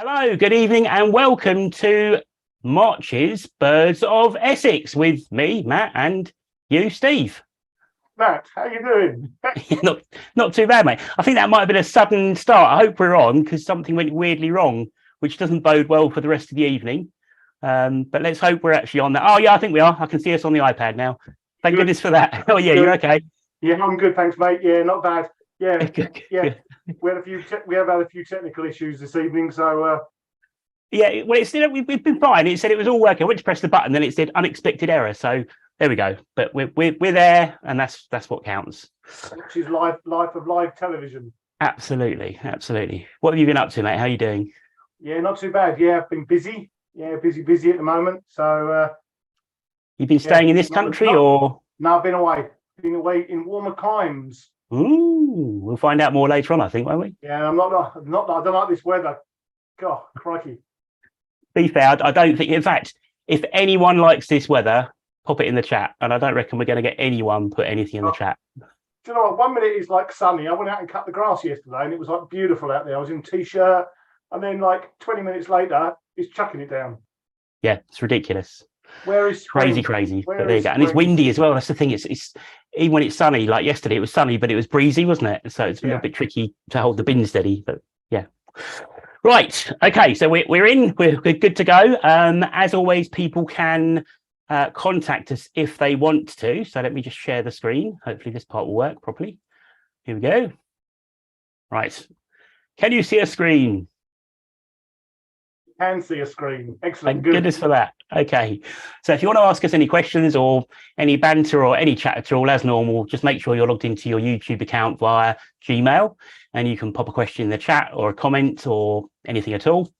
Hello, good evening, and welcome to March's Birds of Essex with me, Matt, and you, Steve. Matt, how you doing? not too bad, mate. I think that might have been a sudden start. I hope we're on because something went weirdly wrong, which doesn't bode well for the rest of the evening. But let's hope we're actually on that. Oh, yeah, I think we are. I can see us on the iPad now. Thank goodness for that. Oh, yeah, you're okay. Yeah, I'm good, thanks, mate. Yeah, not bad. Yeah, yeah. We have had a few technical issues this evening, so yeah. Well, it said we've been fine. It said it was all working. I went to press the button, then it said unexpected error. So there we go. But we're there, and that's what counts. Which is life of live television. Absolutely. What have you been up to, mate? How are you doing? Yeah, not too bad. Yeah, I've been busy. Yeah, busy at the moment. So you've been staying in this country, or no? I've been away. Been away in warmer climes. Ooh, we'll find out more later on, I think, won't we? Yeah, I'm not. I don't like this weather. God, crikey. Be fair, I don't think. In fact, if anyone likes this weather, pop it in the chat, and I don't reckon we're going to get anyone put anything in the chat. Do you know what? 1 minute it's like sunny. I went out and cut the grass yesterday, and it was like beautiful out there. I was in a t-shirt, and then like 20 minutes later, it's chucking it down. Yeah, it's ridiculous. Where is crazy? But there you go, and it's windy as well. That's the thing. It's even when it's sunny. Like yesterday, it was sunny, but it was breezy, wasn't it? So it's a little bit tricky to hold the bin steady. But yeah, right. Okay, so we're in. We're good to go. As always, people can contact us if they want to. So let me just share the screen. Hopefully, this part will work properly. Here we go. Right. Can you see a screen? Can see a screen. Excellent. Thank goodness for that. Okay, so if you want to ask us any questions or any banter or any chat at all, as normal, just make sure you're logged into your YouTube account via Gmail, and you can pop a question in the chat or a comment or anything at all.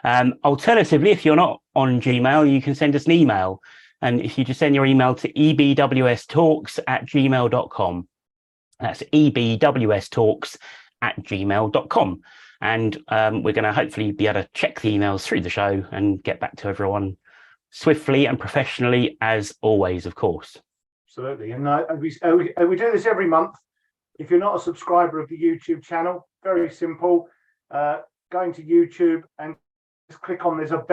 Alternatively, if you're not on Gmail, you can send us an email, and if you just send your email to ebwstalks@gmail.com, that's ebwstalks@gmail.com. And we're going to hopefully be able to check the emails through the show and get back to everyone swiftly and professionally, as always, of course. Absolutely. And we do this every month. If you're not a subscriber of the YouTube channel, very simple. Going to YouTube and just click on, there's a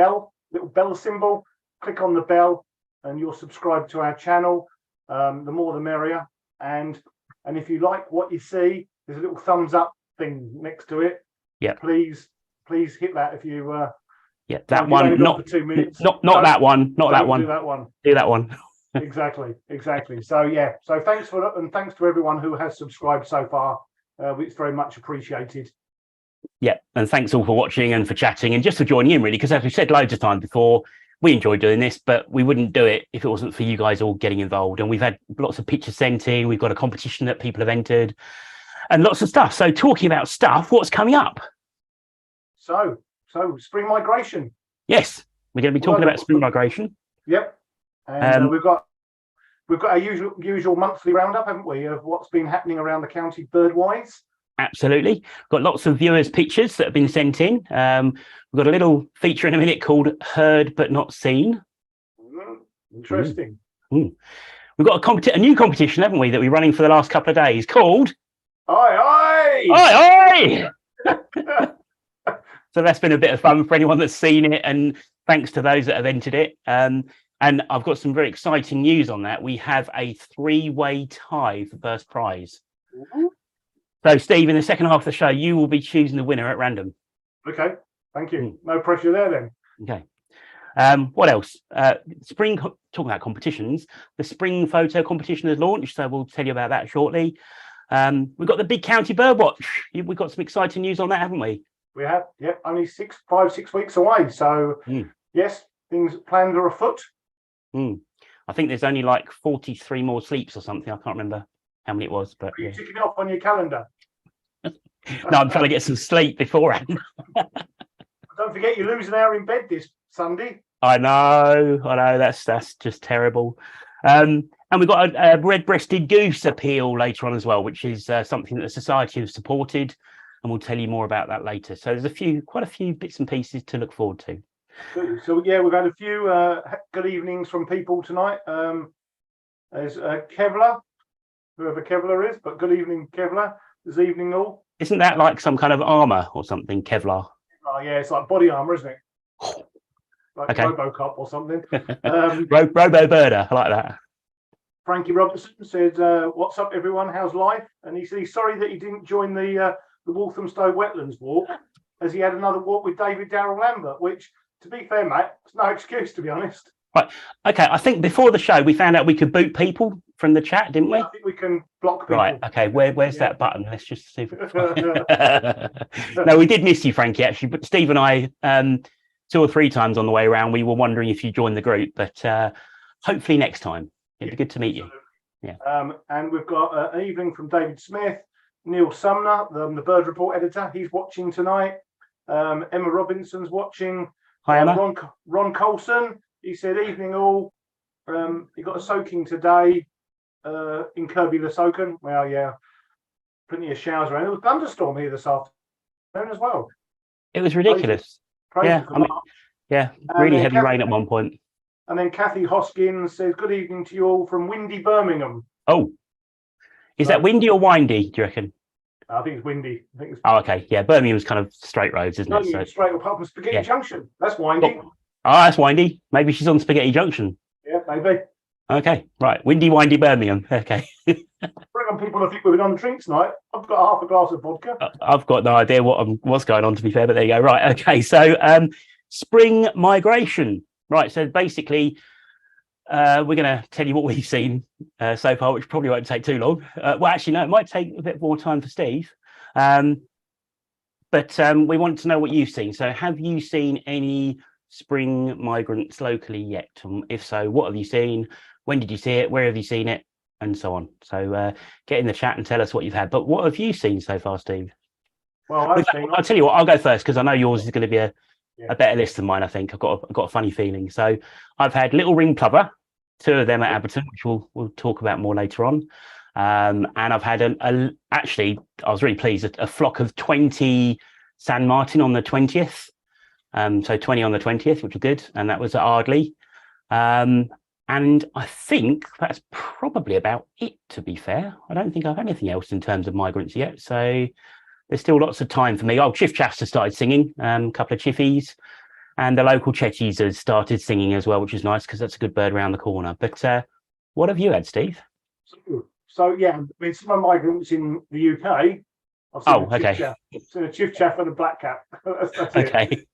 little bell symbol. Click on the bell and you'll subscribe to our channel. The more the merrier. And if you like what you see, there's a little thumbs up thing next to it. Yeah, please hit that if you that one, not 2 minutes. Not that one. Do that one. Exactly. So thanks to everyone who has subscribed so far. It's very much appreciated. Yeah, and thanks all for watching and for chatting and just for joining in, really, because as we've said loads of times before, we enjoy doing this, but we wouldn't do it if it wasn't for you guys all getting involved. And we've had lots of pictures sent in. We've got a competition that people have entered and lots of stuff. So talking about stuff, what's coming up? So spring migration. Yes, we're going to be talking about spring migration. Yep, and we've got our usual monthly roundup, haven't we, of what's been happening around the county bird-wise. Absolutely, got lots of viewers' pictures that have been sent in. We've got a little feature in a minute called "Heard but Not Seen." Interesting. We've got a new competition, haven't we, that we're running for the last couple of days called Oi! So that's been a bit of fun for anyone that's seen it, and thanks to those that have entered it. And I've got some very exciting news on that. We have a 3-way tie for first prize. Mm-hmm. So, Steve, in the second half of the show, you will be choosing the winner at random. Okay, thank you. No pressure there, then. Okay. What else? Talking about competitions, the spring photo competition has launched, so we'll tell you about that shortly. We've got the Big County Birdwatch. We've got some exciting news on that, haven't we? We have, only 6 weeks away. So, yes, things planned are afoot. I think there's only like 43 more sleeps or something. I can't remember how many it was. But are you ticking it off on your calendar? No, I'm trying to get some sleep beforehand. Don't forget, you lose an hour in bed this Sunday. I know. That's just terrible. And we've got a red-breasted goose appeal later on as well, which is something that the society has supported. And we'll tell you more about that later. So there's quite a few bits and pieces to look forward to. So we've had a few good evenings from people tonight. There's Kevlar, whoever Kevlar is, but good evening, Kevlar. This evening all. Isn't that like some kind of armor or something, Kevlar? Oh yeah, it's like body armor, isn't it? Like Okay. RoboCop or something. Robo Birder, I like that. Frankie Robertson says, "What's up, everyone? How's life?" And he said he's sorry that he didn't join the Walthamstow Wetlands walk, as he had another walk with David Darrell Lambert. Which, to be fair, mate, it's no excuse, to be honest. Right. Okay. I think before the show we found out we could boot people from the chat, didn't we? I think we can block people. Right. Okay. Where's that button? Let's just see. No, we did miss you, Frankie. Actually, but Steve and I, 2 or 3 times on the way around, we were wondering if you joined the group, but hopefully next time. It'd be good to meet you. Yeah. And we've got an evening from David Smith, Neil Sumner, the Bird Report editor. He's watching tonight. Emma Robinson's watching. Hi, Emma. Ron Colson. He said, "Evening all. He got a soaking today in Kirby the Soaken." Well, yeah, plenty of showers around. There was a thunderstorm here this afternoon as well. It was ridiculous. Crazy Really heavy rain at one point. And then Kathy Hoskins says, "Good evening to you all from windy Birmingham." Oh, is that windy or windy, do you reckon? I think it's windy. Oh, okay. Yeah, Birmingham's kind of straight roads, isn't it? So straight up from Spaghetti Junction. That's windy. Oh, that's windy. Maybe she's on Spaghetti Junction. Yeah, maybe. Okay, right. Windy Birmingham. Okay. Bring on people. I think we've been on the drinks night. I've got half a glass of vodka. I've got no idea what's going on, to be fair, but there you go. Right. Okay. So, spring migration. Right. So basically, we're going to tell you what we've seen so far, which probably won't take too long. Well, actually, no, it might take a bit more time for Steve. But we want to know what you've seen. So, have you seen any spring migrants locally yet? If so, what have you seen? When did you see it? Where have you seen it? And so on. So get in the chat and tell us what you've had. But what have you seen so far, Steve? Well, I'll tell you what, I'll go first because I know yours is going to be a better list than mine. I think I've got a funny feeling. So I've had little ring plover, 2 of them at Abberton, which we'll talk about more later on. And I've had actually, I was really pleased, a flock of 20 San Martin on the 20th. So 20 on the 20th, which was good, and that was at Ardley. And I think that's probably about it, to be fair. I don't think I've had anything else in terms of migrants yet, so there's still lots of time for me. Oh, Chiff Chaffs has started singing, a couple of chiffies, and the local Chetties has started singing as well, which is nice because that's a good bird around the corner. But what have you had, Steve? So yeah, I mean, some of my migrants in the UK. I've seen a Chiff Chaff and a black cap. That's okay. It.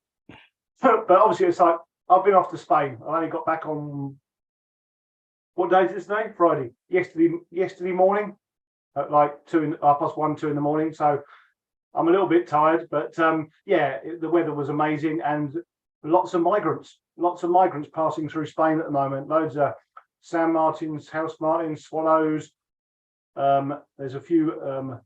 But obviously, it's like I've been off to Spain. I only got back on what day is this today? Friday. Yesterday morning, at like 1:30, 2 in the morning. So I'm a little bit tired, but the weather was amazing and lots of migrants passing through Spain at the moment. Loads of San Martins, house martins, swallows. There's a few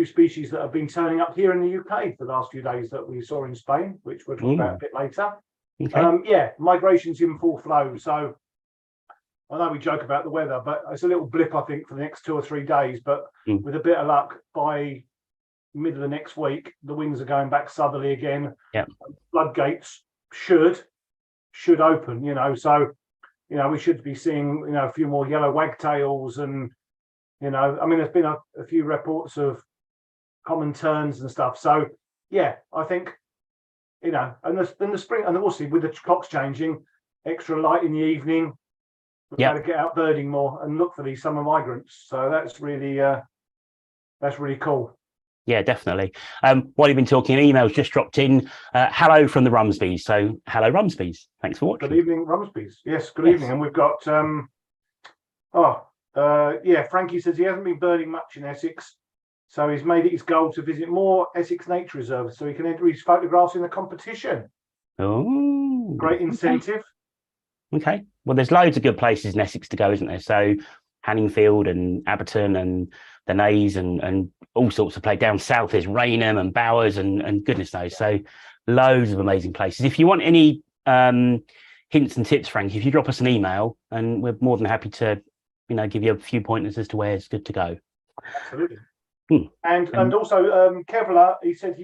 species that have been turning up here in the UK for the last few days that we saw in Spain, which we'll talk about a bit later. Okay. Migration's in full flow. So I know we joke about the weather, but it's a little blip, I think, for the next 2 or 3 days. But with a bit of luck, by middle of next week, the winds are going back southerly again. Yeah. Floodgates should open, so, we should be seeing, a few more yellow wagtails and, I mean, there's been a few reports of common terns and stuff. So, yeah, I think, and the spring, and also with the clocks changing, extra light in the evening, we've got to get out birding more and look for these summer migrants. So that's really cool. Yeah, definitely. While you've been talking, emails just dropped in. Hello from the Rumsbys. So hello, Rumsbys. Thanks for watching. Good evening, Rumsbys. Yes, good evening. And we've got, Frankie says he hasn't been birding much in Essex. So he's made it his goal to visit more Essex nature reserves so he can enter his photographs in the competition. Oh, great incentive. Okay. Well, there's loads of good places in Essex to go, isn't there? So Hanningfield and Abberton and the Naze and all sorts of places. Down south there's Raynham and Bowers and goodness knows. So loads of amazing places. If you want any hints and tips, Frank, if you drop us an email, and we're more than happy to, give you a few pointers as to where it's good to go. Absolutely. And also Kevlar, he said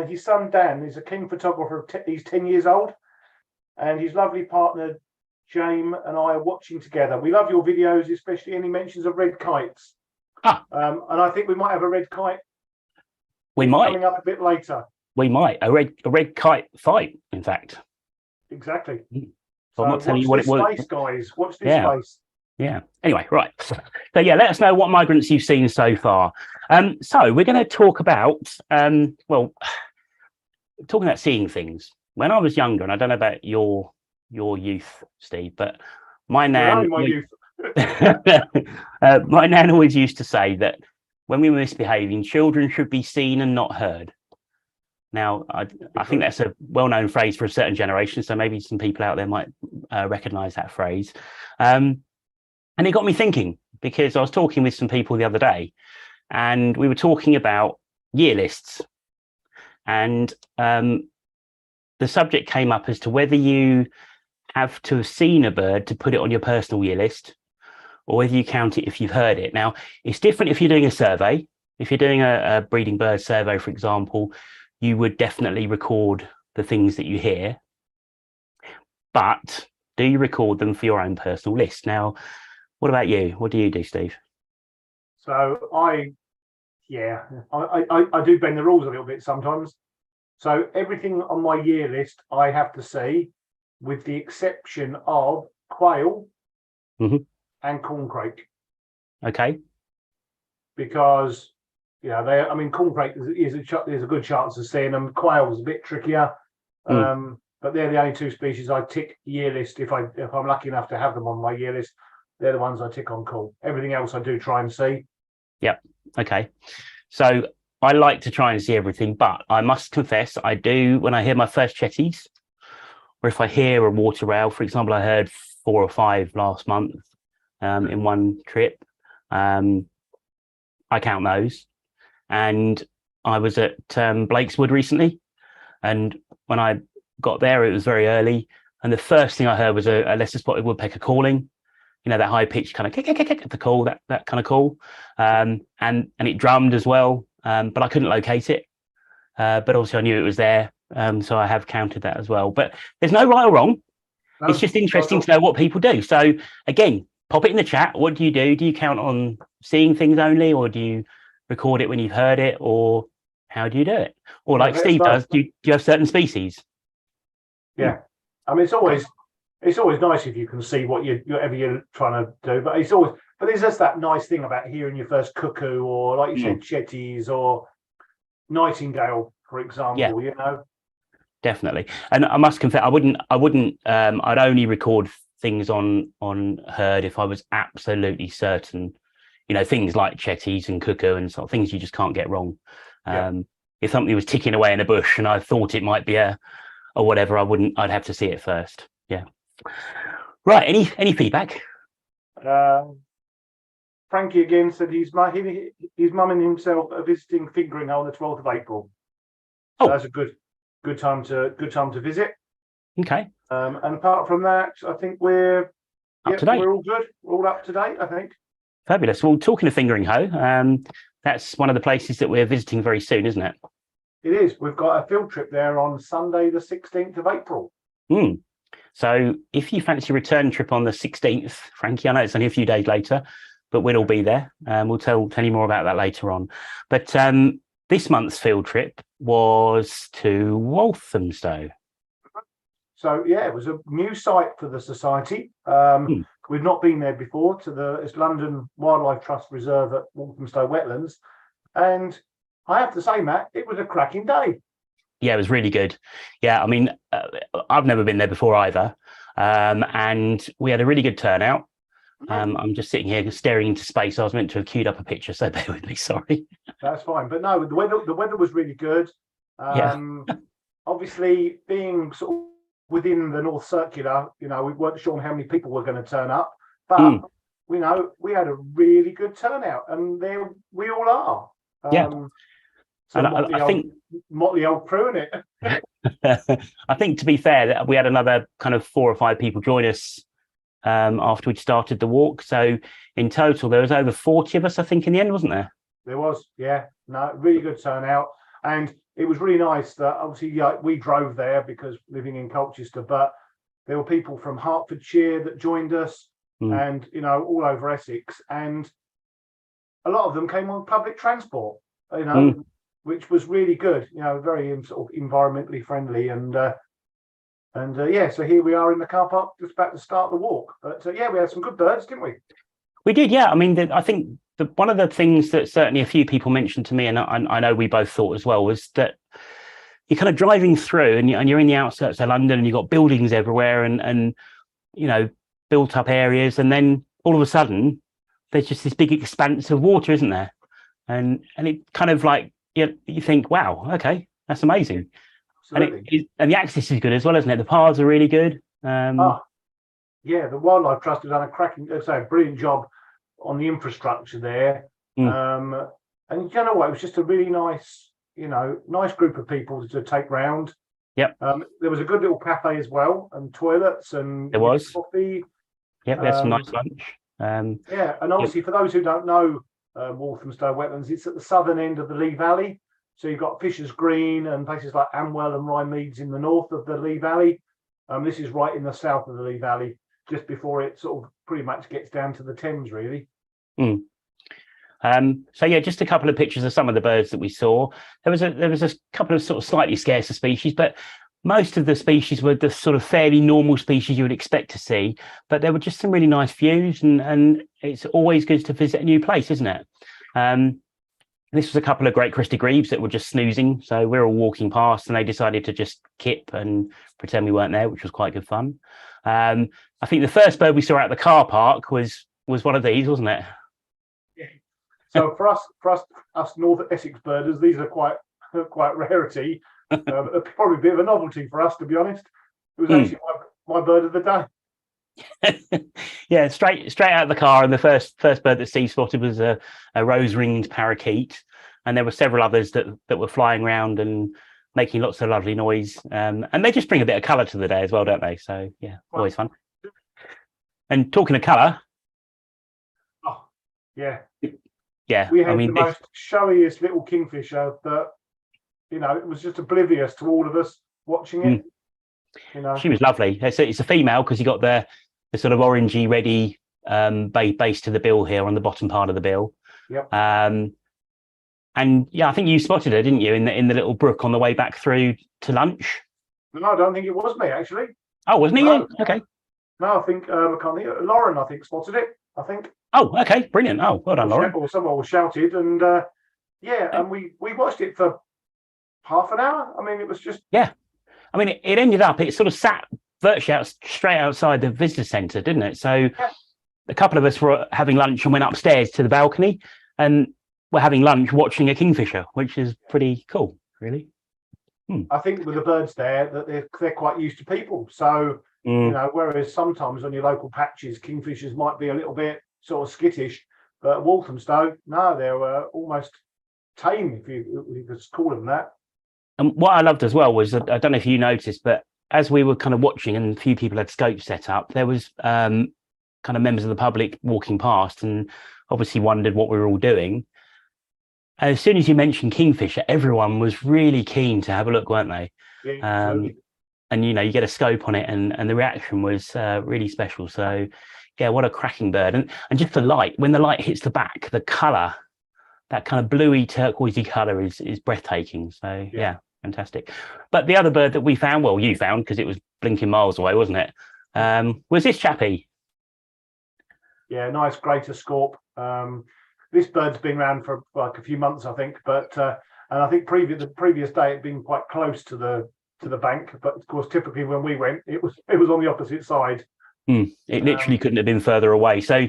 his son Dan is a keen photographer. He's 10 years old, and his lovely partner James and I are watching together. We love your videos, especially any mentions of red kites. And I think we might have a red kite. We might coming up a bit later. We might a red kite fight, in fact. Exactly. So I'm not telling you what it was. Space, guys. Watch this Yeah. space. Yeah. Anyway, right. So yeah, let us know what migrants you've seen so far. So we're going to talk about talking about seeing things. When I was younger, and I don't know about your youth, Steve, but my nan, My youth. my nan always used to say that when we were misbehaving, children should be seen and not heard. Now, I think that's a well-known phrase for a certain generation, so maybe some people out there might recognise that phrase. And it got me thinking, because I was talking with some people the other day, and we were talking about year lists, and the subject came up as to whether you have to have seen a bird to put it on your personal year list, or whether you count it if you've heard it. Now, it's different if you're doing a survey. If you're doing a breeding bird survey, for example, you would definitely record the things that you hear. But do you record them for your own personal list? Now, what about you? What do you do, Steve? So I do bend the rules a little bit sometimes. So everything on my year list, I have to see, with the exception of quail and corncrake. Okay. Because corncrake there's a good chance of seeing them. Quail's a bit trickier, but they're the only two species I tick year list if I'm lucky enough to have them on my year list. They're the ones I tick on call. Everything else I do try and see. Yep. Okay. So I like to try and see everything, but I must confess I do when I hear my first chetties, or if I hear a water rail. For example, I heard 4 or 5 last month in one trip. I count those. And I was at Blakeswood recently, and when I got there, it was very early, and the first thing I heard was a lesser spotted woodpecker calling. You know, that high pitched kind of the call, that kind of call, and it drummed as well, but I couldn't locate it. But obviously, I knew it was there, so I have counted that as well. But there's no right or wrong. No, it's just interesting to know what people do. So again, pop it in the chat. What do you do? Do you count on seeing things only, or do you record it when you've heard it, or how do you do it? Or like Steve does, do you have certain species? Yeah, I mean, it's always nice if you can see whatever you're trying to do, but there's just that nice thing about hearing your first cuckoo, or like you said, chetties or nightingale, for example. You know, definitely. And I must confess, I'd only record things on herd if I was absolutely certain. You know, things like chetties and cuckoo and sort of things you just can't get wrong. If something was ticking away in a bush and I thought it might be or whatever, I'd have to see it first. Yeah. Right. Any feedback? Frankie again said he's mumming himself a visiting fingering hole on the 12th of April. So that's a good time to visit. Okay. And apart from that, I think we're up to date. We're all good. We're all up to date, I think. Fabulous. Well, talking of fingering hoe, that's one of the places that we're visiting very soon, isn't it? It is. We've got a field trip there on Sunday, the 16th of April. So if you fancy a return trip on the 16th, Frankie, I know it's only a few days later, but we'll all be there. We'll tell you more about that later on. But this month's field trip was to Walthamstow. So, yeah, it was a new site for the Society. We've not been there before, it's London Wildlife Trust Reserve at Walthamstow Wetlands. And I have to say, Matt, it was a cracking day. Yeah, it was really good. Yeah, I mean, I've never been there before either. And we had a really good turnout. I'm just sitting here staring into space. I was meant to have queued up a picture, so bear with me, sorry. That's fine. But no, the weather was really good. Obviously, being sort of within the North Circular, we weren't sure how many people were going to turn up. But, we had a really good turnout, and there we all are. So and I think motley old crew in it. I think, to be fair, that we had another kind of 4 or 5 people join us after we'd started the walk. So in total, there was over 40 of us, I think, in the end, wasn't there? There was, yeah. No, really good turnout. And it was really nice that obviously we drove there because living in Colchester, but there were people from Hertfordshire that joined us and, all over Essex. And a lot of them came on public transport. which was really good. Very sort of environmentally friendly, and yeah. So here we are in the car park, just about to start the walk. But yeah, we had some good birds, didn't we? We did, yeah. I mean, I think one of the things that certainly a few people mentioned to me, and I know we both thought as well, was that you're kind of driving through and you're in the outskirts of London and you've got buildings everywhere and built up areas, and then all of a sudden there's just this big expanse of water, isn't there? And it kind of like you think, wow, okay, that's amazing. Absolutely. And the access is good as well, isn't it? The paths are really good. Yeah, the Wildlife Trust has done a brilliant job on the infrastructure there. And you know what? It was just a really nice group of people to take round. Yep. There was a good little cafe as well, and toilets, and there was coffee. Yep, we had some nice lunch. Yeah, and obviously for those who don't know Walthamstow Wetlands, it's at the southern end of the Lee Valley. So you've got Fisher's Green and places like Amwell and Rye Meads in the north of the Lee Valley. This is right in the south of the Lee Valley, just before it sort of pretty much gets down to the Thames, really. So yeah, just a couple of pictures of some of the birds that we saw. There was a couple of sort of slightly scarcer species, but most of the species were the sort of fairly normal species you would expect to see. But there were just some really nice views, and it's always good to visit a new place, isn't it? This was a couple of great crested grebes that were just snoozing. So we were all walking past and they decided to just kip and pretend we weren't there, which was quite good fun. I think the first bird we saw out the car park was one of these, wasn't it? Yeah. So for us North Essex birders, these are quite rarity. Probably a bit of a novelty for us, to be honest. It was actually my bird of the day. Yeah, straight out of the car, and the first bird that Steve spotted was a rose-ringed parakeet, and there were several others that were flying around and making lots of lovely noise, and they just bring a bit of colour to the day as well, don't they? So yeah, always fun. And talking of colour, yeah, we had the most showiest little kingfisher that it was just oblivious to all of us watching it. She was lovely. It's a female because you got the sort of orangey reddy base to the bill here on the bottom part of the bill. Yep. And yeah, I think you spotted her, didn't you, in the little brook on the way back through to lunch? No, I don't think it was me actually. Oh, wasn't he? No. Okay. No, I think I can't think. Lauren, I think, spotted it. I think. Oh, okay, brilliant. Oh, well done, Lauren. Or someone was shouted, and and we watched it for half an hour. I mean, it was just I mean, it ended up, it sort of sat virtually straight outside the visitor centre, didn't it? So a couple of us were having lunch and went upstairs to the balcony, and we're having lunch watching a kingfisher, which is pretty cool, really. I think with the birds there, that they're quite used to people. So, whereas sometimes on your local patches, kingfishers might be a little bit sort of skittish, but at Walthamstow, no, they were almost tame, if you could call them that. And what I loved as well was, I don't know if you noticed, but as we were kind of watching and a few people had scopes set up, there was kind of members of the public walking past and obviously wondered what we were all doing. As soon as you mentioned kingfisher, everyone was really keen to have a look, weren't they? Yeah, and you get a scope on it, and the reaction was really special. So yeah, what a cracking bird. And just the light, when the light hits the back, the colour, that kind of bluey turquoisey colour is breathtaking. So yeah, fantastic. But the other bird that we found, well, you found because it was blinking miles away, wasn't it? Was this chappie? Yeah, nice greater scorp. This bird's been around for like a few months, I think, but and I think the previous day it'd been quite close to the bank, but of course typically when we went it was on the opposite side. It literally couldn't have been further away. So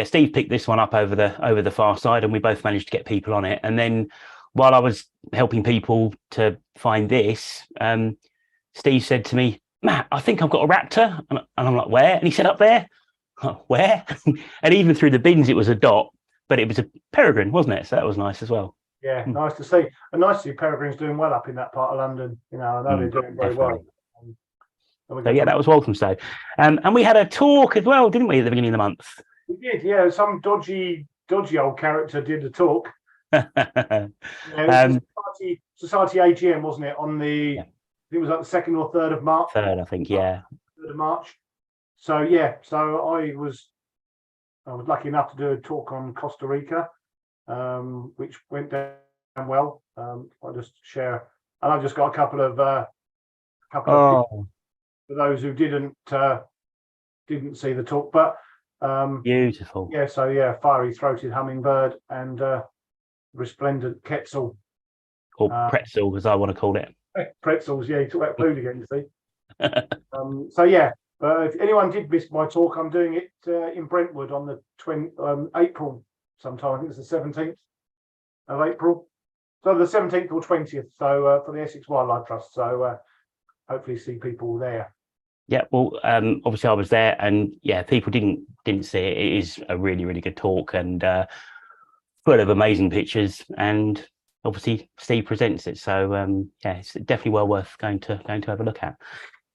Steve picked this one up over the far side, and we both managed to get people on it. And then while I was helping people to find this, Steve said to me, "Matt, I think I've got a raptor." And I'm like, "Where?" And he said, "Up there." Where? And even through the bins it was a dot, but it was a peregrine, wasn't it? So that was nice as well. Yeah, nice to see. And nice to see peregrines doing well up in that part of London. I know they're doing very well. So yeah, that was Walthamstow. And we had a talk as well, didn't we, at the beginning of the month? We did, yeah. Some dodgy old character did a talk. Society AGM, wasn't it? On the, I think it was like the 2nd or 3rd of March. 3rd, I think, yeah. 3rd of March. So yeah, so I was lucky enough to do a talk on Costa Rica, which went down well. I'll just share, and I've just got a couple of Oh, for those who didn't see the talk, but beautiful. yeah. So yeah, fiery throated hummingbird and resplendent quetzal, Or pretzel, as I want to call it. pretzels. Yeah, you talk about food again, you see. So yeah, if anyone did miss my talk, I'm doing it in Brentwood on the April sometime. I think it's the 17th of April. So the 17th or 20th. So for the Essex Wildlife Trust. So hopefully see people there. Yeah, well, obviously I was there, and yeah, people didn't see it. It is a really, really good talk, and full of amazing pictures. And obviously Steve presents it, so yeah, it's definitely well worth going to have a look at.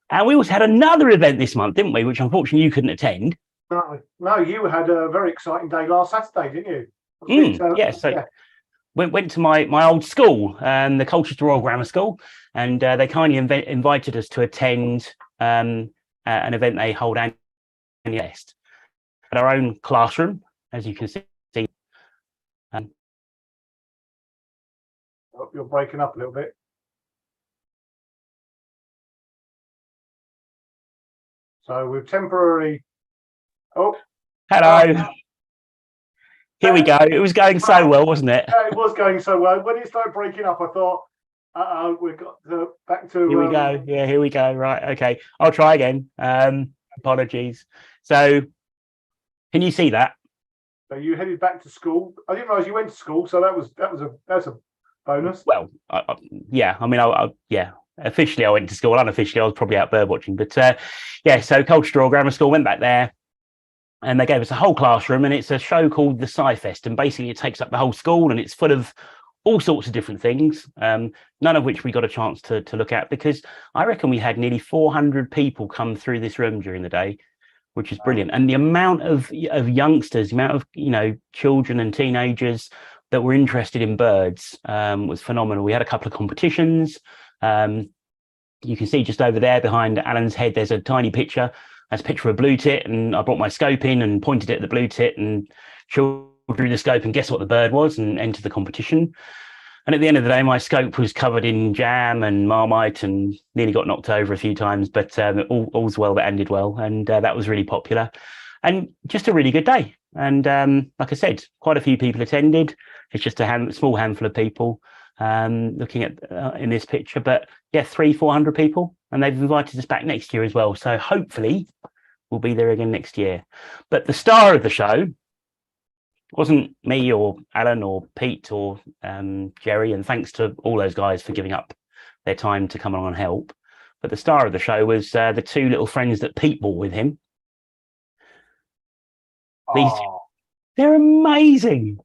And we also had another event this month, didn't we? Which unfortunately you couldn't attend. No, you had a very exciting day last Saturday, didn't you? Yeah, so yeah. Went to my old school, the Colchester Royal Grammar School, and they kindly invited us to attend an event they hold annually at our own classroom, as you can see. You're breaking up a little bit. So we've temporarily. Oh, hello. Here we go. It was going so well, wasn't it? Yeah, it was going so well. When it started breaking up, I thought, we've got back to. Here we go. Yeah, here we go. Right. Okay. I'll try again. Apologies. So, can you see that? So you headed back to school. I didn't realise you went to school, so that's a bonus. Well, yeah. I mean, yeah. Officially, I went to school. Unofficially, I was probably out bird watching. But yeah. So Colchester Royal Grammar School, went back there, and they gave us a whole classroom, and it's a show called the SciFest, and basically it takes up the whole school, and it's full of all sorts of different things, none of which we got a chance to look at, because I reckon we had nearly 400 people come through this room during the day, which is brilliant. And the amount of youngsters, the amount of children and teenagers that were interested in birds was phenomenal. We had a couple of competitions. You can see just over there behind Alan's head, there's a tiny picture. That's a picture of a blue tit, and I brought my scope in and pointed it at the blue tit, and children drew the scope and guess what the bird was, and entered the competition. And at the end of the day, my scope was covered in jam and Marmite and nearly got knocked over a few times, but all's well that ended well, and that was really popular and just a really good day. And like I said, quite a few people attended. It's just a small handful of people looking at in this picture, but yeah, 300-400 people, and they've invited us back next year as well. So hopefully we'll be there again next year. But the star of the show wasn't me or Alan or Pete or Jerry, and thanks to all those guys for giving up their time to come along and help. But the star of the show was the two little friends that Pete brought with him. They're amazing.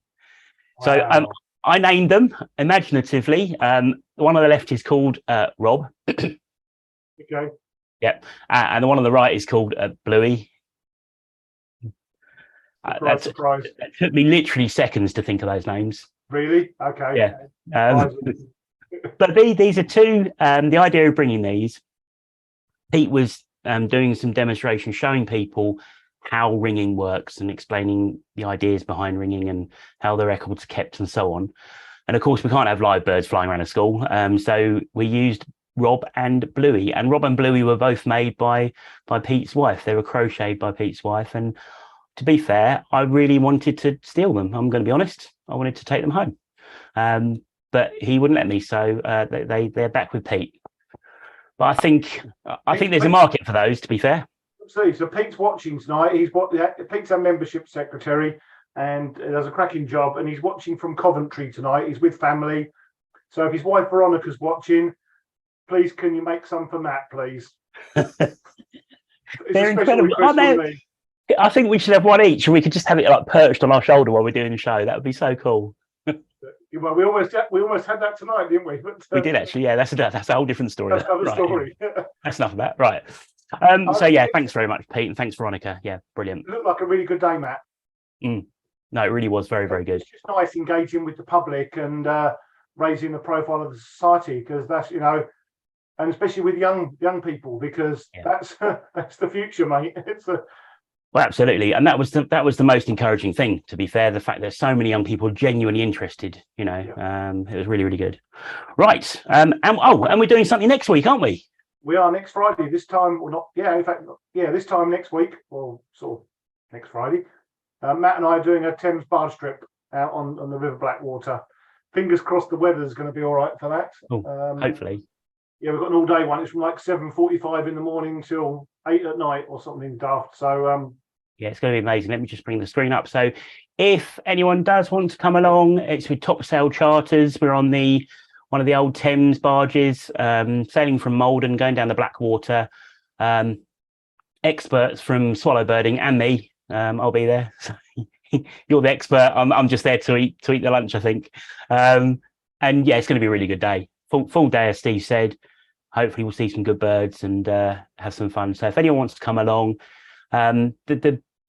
Wow. So I named them imaginatively. The one on the left is called Rob. Okay. Yep. And the one on the right is called Bluey. Surprise. It took me literally seconds to think of those names. Really? Okay. Yeah. But these are two. The idea of bringing these, Pete was doing some demonstrations, showing people how ringing works and explaining the ideas behind ringing and how the records are kept and so on. And of course, we can't have live birds flying around a school. So we used Rob and Bluey. And Rob and Bluey were both made by Pete's wife. They were crocheted by Pete's wife. And to be fair, I really wanted to steal them. I'm going to be honest. I wanted to take them home. But he wouldn't let me. So they're back with Pete. But I think there's a market for those, to be fair. So Pete's watching tonight. Pete's our membership secretary and does a cracking job. And he's watching from Coventry tonight. He's with family. So if his wife Veronica's watching, please can you make some for Matt, please? They're incredible. I think we should have one each, and we could just have it like perched on our shoulder while we're doing the show. That would be so cool. Well, we almost had that tonight, didn't we? But, we did actually. Yeah, that's a whole different story. That's another story. That's enough of that. Right. So yeah, thanks very much, Pete, and thanks, Veronica. Yeah, brilliant. It looked like a really good day, Matt. No, it really was very, very good. It's just nice engaging with the public and raising the profile of the society, because that's and especially with young people, because that's the future, mate. Well, absolutely, and that was the most encouraging thing. To be fair, the fact that so many young people genuinely interested, it was really, really good. Right, and we're doing something next week, aren't we? We are next Friday. This time, or not? Yeah, in fact, yeah, this time next week, or sort of next Friday. Matt and I are doing a Thames barge trip out on the River Blackwater. Fingers crossed the weather's going to be all right for that. Hopefully. Yeah, we've got an all-day one. It's from like 7:45 in the morning till 8 at night or something daft. So yeah, it's going to be amazing. Let me just bring the screen up. So if anyone does want to come along, it's with Top Sail Charters. We're on one of the old Thames barges, sailing from Malden, going down the Blackwater. Experts from swallow birding and me. I'll be there. So you're the expert. I'm just there to eat the lunch, I think. And yeah, it's going to be a really good day. Full day, as Steve said. Hopefully, we'll see some good birds and have some fun. So if anyone wants to come along,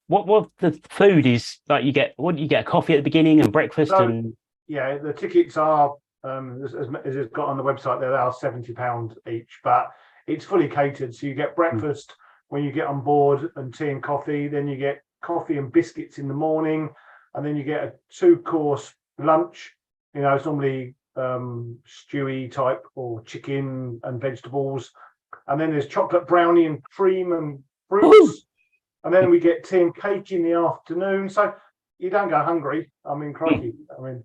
what the food is like, you get a coffee at the beginning and breakfast. And yeah, the tickets are as it's got on the website there, they are £70 each, but it's fully catered. So you get breakfast when you get on board and tea and coffee. Then you get coffee and biscuits in the morning, and then you get a 2-course lunch. It's normally stewy type or chicken and vegetables, and then there's chocolate brownie and cream and fruits. And then we get tea and cake in the afternoon. So you don't go hungry. I mean, crikey. I mean,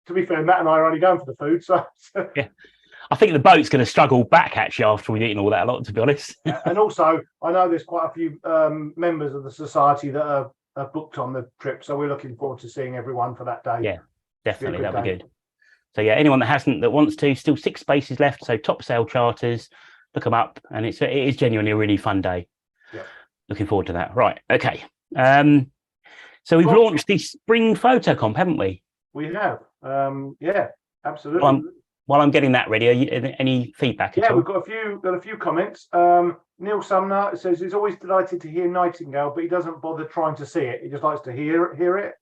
to be fair, Matt and I are only going for the food. So yeah, I think the boat's going to struggle back actually after we've eaten all that a lot, to be honest. And also, I know there's quite a few members of the society that are booked on the trip. So we're looking forward to seeing everyone for that day. Yeah, definitely. That'll be good. So yeah, anyone that wants to, still 6 spaces left. So Top Sail Charters, look them up, and it is genuinely a really fun day. Yeah. Looking forward to that. Right. Okay. So we've launched the spring photo comp, haven't we? We have. Yeah, absolutely. While I'm getting that ready, any feedback at all? We've got a few comments. Neil Sumner says he's always delighted to hear Nightingale, but he doesn't bother trying to see it. He just likes to hear it.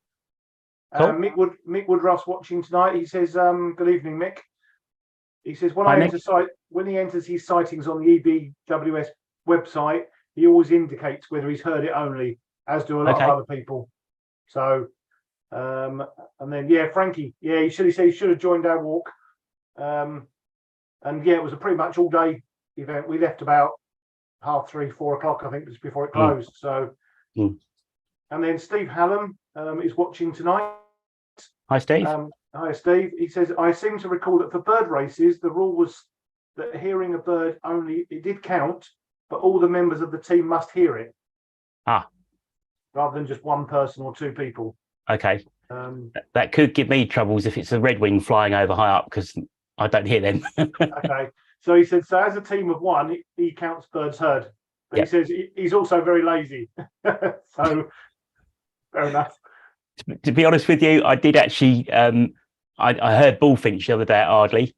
Cool. Mick Woodruff's watching tonight. He says, "Good evening, Mick." He says, when he enters his sightings on the EBWS website, he always indicates whether he's heard it only, as do a lot of other people. So, and then Frankie, he should have joined our walk. And it was a pretty much all day event. We left about 3:30, 4 o'clock, I think, just before it closed. So, and then Steve Hallam is watching tonight. Hi, Steve. Hi, Steve. He says, I seem to recall that for bird races, the rule was that hearing a bird only, it did count, but all the members of the team must hear it. Rather than just one person or 2 people. Okay. That could give me troubles if it's a redwing flying over high up, because I don't hear them. Okay. So he said, so as a team of 1, he counts birds heard. But he says he's also very lazy. So fair enough. To be honest with you, I did actually. I heard bullfinch the other day at Ardley,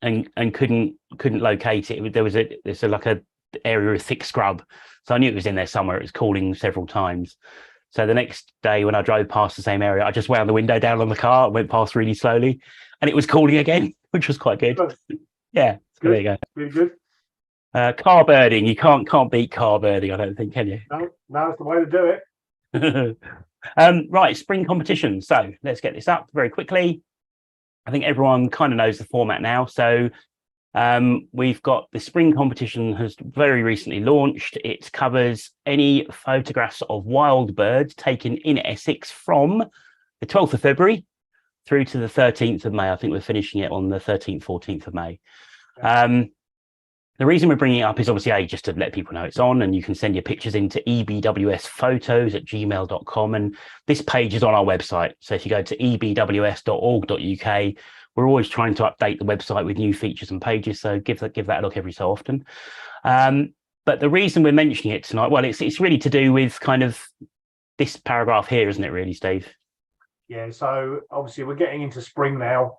and couldn't locate it. There's like a area of thick scrub, so I knew it was in there somewhere. It was calling several times. So the next day when I drove past the same area, I just wound the window down on the car and went past really slowly, and it was calling again, which was quite good. Yeah, so there you go. Really good. Car birding, you can't beat car birding, I don't think, can you? No, that's the way to do it. Right, spring competition. So let's get this up very quickly. I think everyone kind of knows the format now. So we've got the spring competition has very recently launched. It covers any photographs of wild birds taken in Essex from the 12th of February through to the 13th of May. I think we're finishing it on the 13th, 14th of May. The reason we're bringing it up is obviously just to let people know it's on, and you can send your pictures into ebwsphotos@gmail.com, and this page is on our website. So if you go to ebws.org.uk, we're always trying to update the website with new features and pages, so give that a look every so often. But the reason we're mentioning it tonight, well, it's really to do with kind of this paragraph here, isn't it, really, Steve? Yeah, so obviously we're getting into spring now.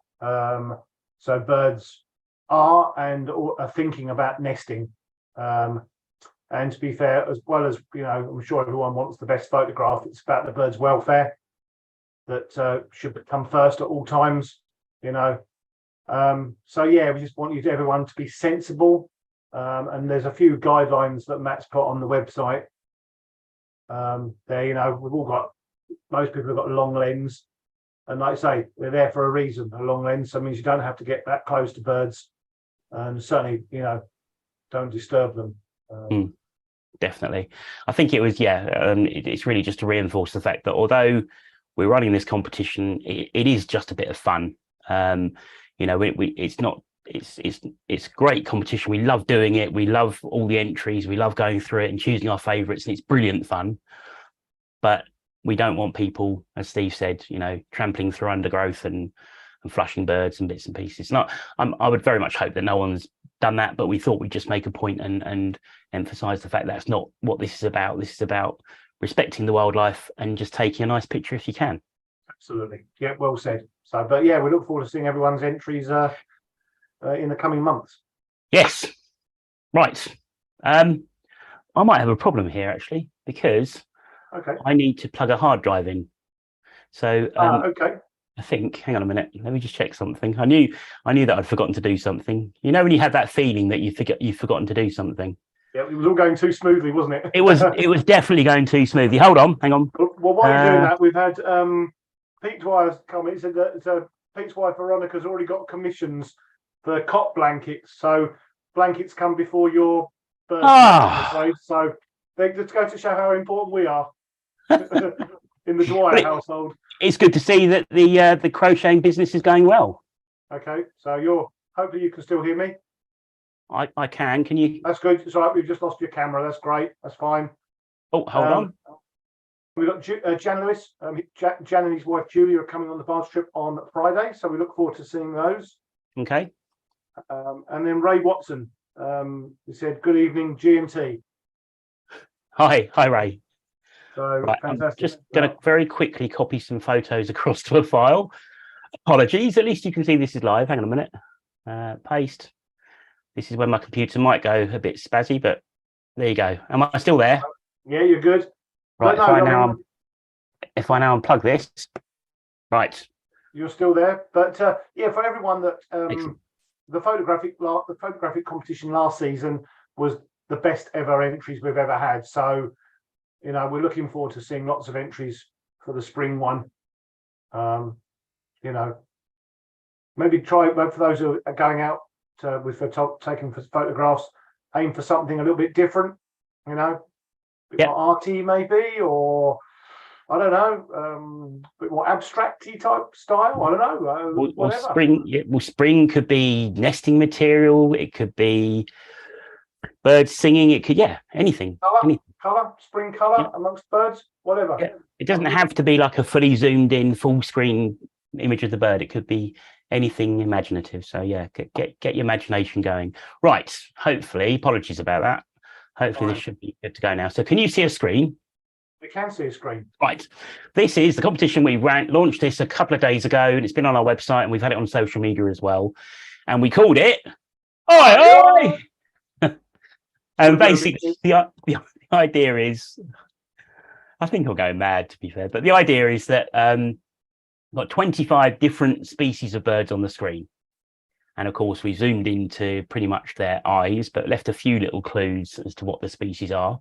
So birds are thinking about nesting. And to be fair, as well as, I'm sure everyone wants the best photograph, it's about the bird's welfare that should come first at all times, So we just want everyone to be sensible. And there's a few guidelines that Matt's put on the website There, most people have got a long lens, and like I say, they're there for a reason. A long lens, so it means you don't have to get that close to birds, and certainly, don't disturb them. Definitely. I think it was, it's really just to reinforce the fact that although we're running this competition, it is just a bit of fun. It's great competition. We love doing it. We love all the entries. We love going through it and choosing our favourites, and it's brilliant fun. But we don't want people, as Steve said, trampling through undergrowth and flushing birds and bits and pieces. I would very much hope that no one's done that, but we thought we'd just make a point and emphasize the fact that's not what this is about. This is about respecting the wildlife and just taking a nice picture if you can. Absolutely. Yeah, well said. So, but yeah, we look forward to seeing everyone's entries in the coming months. Yes. Right. I might have a problem here actually, because I need to plug a hard drive in. So okay. I think, hang on a minute, let me just check something. I knew that I'd forgotten to do something. When you had that feeling that you've forgotten to do something. Yeah, it was all going too smoothly, wasn't it? It was definitely going too smoothly. Hold on, hang on. Well, while you're doing that, we've had Pete's wife's comment. He said that Pete's wife Veronica's already got commissions for cot blankets. So blankets come before your birth. So they just go to show how important we are in the Dwyer household. It's good to see that the crocheting business is going well. Okay, so hopefully you can still hear me. I can. Can you? That's good. It's all right. We've just lost your camera. That's great. That's fine. Oh, hold on. We've got Jan Lewis. Jan and his wife Julie are coming on the bars trip on Friday, so we look forward to seeing those. Okay. And then Ray Watson. He said, "Good evening, G&T." Hi, Ray. So right, fantastic. I'm just going to very quickly copy some photos across to a file. Apologies. At least you can see this is live. Hang on a minute. Paste. This is when my computer might go a bit spazzy, but there you go. Am I still there? Yeah, you're good. Right. If I now unplug this, right. You're still there, but for everyone that the photographic competition last season was the best ever entries we've ever had. So, we're looking forward to seeing lots of entries for the spring one. Maybe try for those who are going out taking photographs, aim for something a little bit different, bit more arty maybe, or I don't know, a bit more abstract-y type style. I don't know. Whatever. Spring could be nesting material. It could be birds singing. It could, anything. Spring colour amongst birds, whatever. Yeah. It doesn't have to be like a fully zoomed in full screen image of the bird. It could be anything imaginative. So get your imagination going. Right. Hopefully, apologies about that. Hopefully this should be good to go now. So can you see a screen? We can see a screen. Right. This is the competition. We launched this a couple of days ago, and it's been on our website, and we've had it on social media as well. And we called it Oi! And basically the idea is, I think I'll go mad to be fair, but the idea is that got 25 different species of birds on the screen. And of course, we zoomed into pretty much their eyes, but left a few little clues as to what the species are.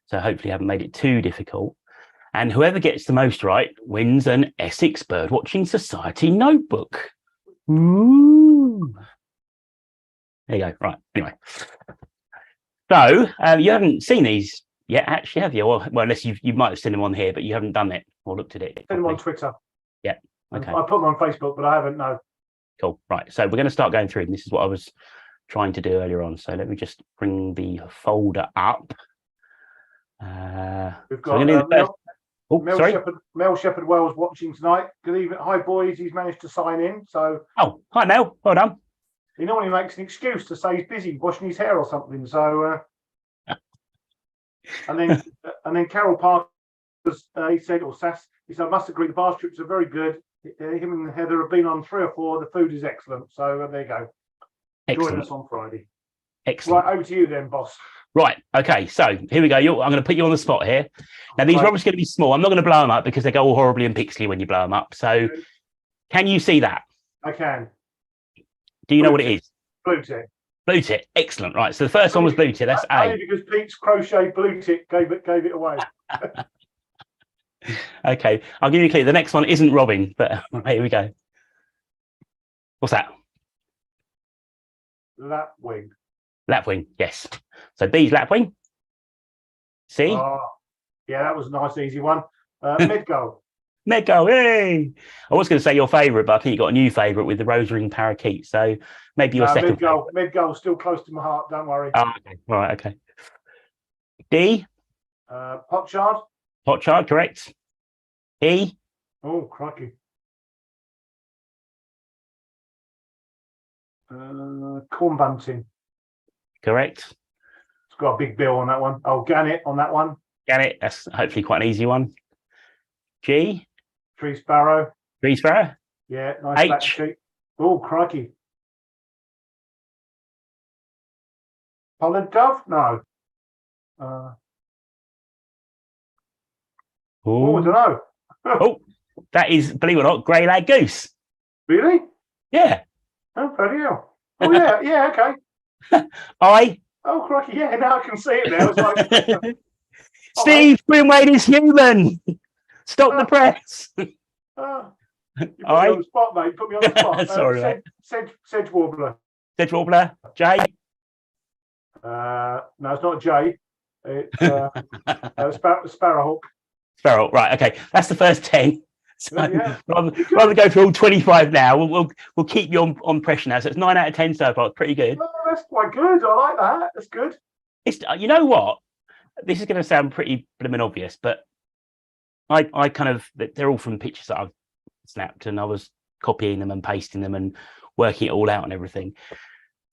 So hopefully haven't made it too difficult. And whoever gets the most right wins an Essex Birdwatching Society notebook. Ooh. There you go. Right. Anyway. So you haven't seen these yet, actually, have you? Well, unless you might have seen them on here, but you haven't done it or looked at it. Seen them on Twitter. Yeah. Okay. I put them on Facebook, but I haven't. No. Cool. Right. So we're going to start going through them. This is what I was trying to do earlier on. So let me just bring the folder up. We've got Mel Shepherd Wells watching tonight. Good evening. Hi, boys. He's managed to sign in. So. Oh, hi, Mel. Well done. He normally makes an excuse to say he's busy washing his hair or something. So. And then Carol Parker, he said, or Sass, he said, I must agree, the bar strips are very good. Him and Heather have been on 3 or 4. The food is excellent. So there you go. Excellent. Join us on Friday. Excellent. Right, over to you then, boss. Right. Okay. So here we go. I'm going to put you on the spot here. Now, these are obviously going to be small. I'm not going to blow them up because they go all horribly and pixely when you blow them up. So can you see that? I can. Do you know what it is? Blue tick. Blue tick. Excellent. Right. So the first one was blue tick. That's A. Only because Pete's crochet blue tick gave it away. Okay. I'll give you a clue. The next one isn't robin, but here we go. What's that? Lapwing. Lapwing. Yes. So B's lapwing. C. Oh, yeah, that was a nice, easy one. Midgull. Medgo, hey! I was going to say your favourite, but I think you got a new favourite with the rose-ring parakeet. So maybe your second. Midgull's still close to my heart. Don't worry. Oh, okay. Right. Okay. D. Potchard. Potchard, correct. E. Oh, crikey. Corn bunting. Correct. It's got a big bill on that one. Oh, gannet on that one. Gannet. That's hopefully quite an easy one. G. Tree sparrow. Tree sparrow. Yeah, nice flat sheep. Oh, crikey. Pollard dove? No. I don't know. Oh, that is, believe it or not, grey lag goose. Really? Yeah. Oh, bloody hell. Oh, yeah, yeah, okay. I. Oh, crikey, yeah, now I can see it now. It's like... Steve, Grimwade is human. Stop the press. You put me on the spot, mate. Put me on the spot. Sorry, mate. Sedge warbler. Sedge warbler. J. No, it's not J. It's sparrowhawk. Sparrow. Right. Okay. That's the first 10. So Yeah. rather than go through all 25 now, we'll keep you on pressure now. So it's 9 out of 10 so far. It's pretty good. Oh, that's quite good. I like that. That's good. It's, you know what? This is going to sound pretty blooming obvious, but I kind of, they're all from pictures that I've snapped, and I was copying them and pasting them and working it all out and everything.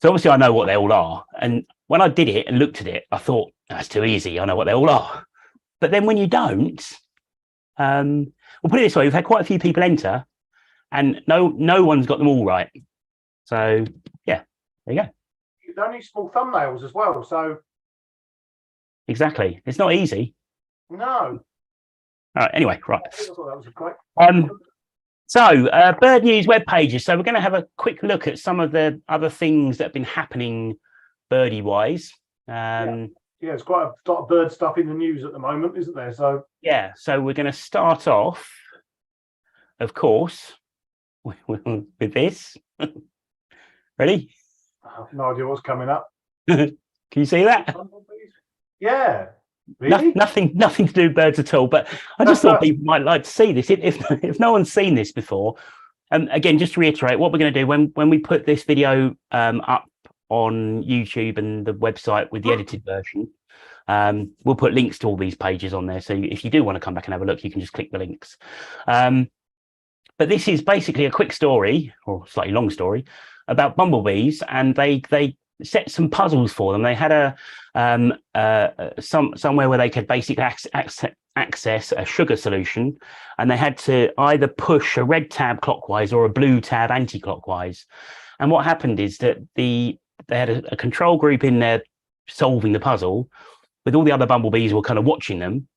So obviously I know what they all are. And when I did it and looked at it, I thought, that's too easy. I know what they all are. But then when you don't, we'll put it this way, we've had quite a few people enter and no one's got them all right. So yeah, there you go. They're only small thumbnails as well, so exactly. It's not easy. No. All right, anyway, right. I thought that was great. So bird news web pages. So we're going to have a quick look at some of the other things that have been happening birdie wise. Yeah, there's quite a lot of bird stuff in the news at the moment, isn't there? So yeah, so we're going to start off, of course, with this. Ready? I have no idea what's coming up. Can you see that? Yeah. Really? Nothing to do with birds at all. But I just thought people might like to see this. If no one's seen this before, again, just to reiterate, what we're going to do when we put this video up on YouTube and the website with the edited version, we'll put links to all these pages on there. So if you do want to come back and have a look, you can just click the links. But this is basically a quick story, or slightly long story, about bumblebees, and they set some puzzles for them. They had somewhere where they could basically access a sugar solution, and they had to either push a red tab clockwise or a blue tab anti-clockwise. And what happened is that they had a control group in there solving the puzzle, with all the other bumblebees were kind of watching them.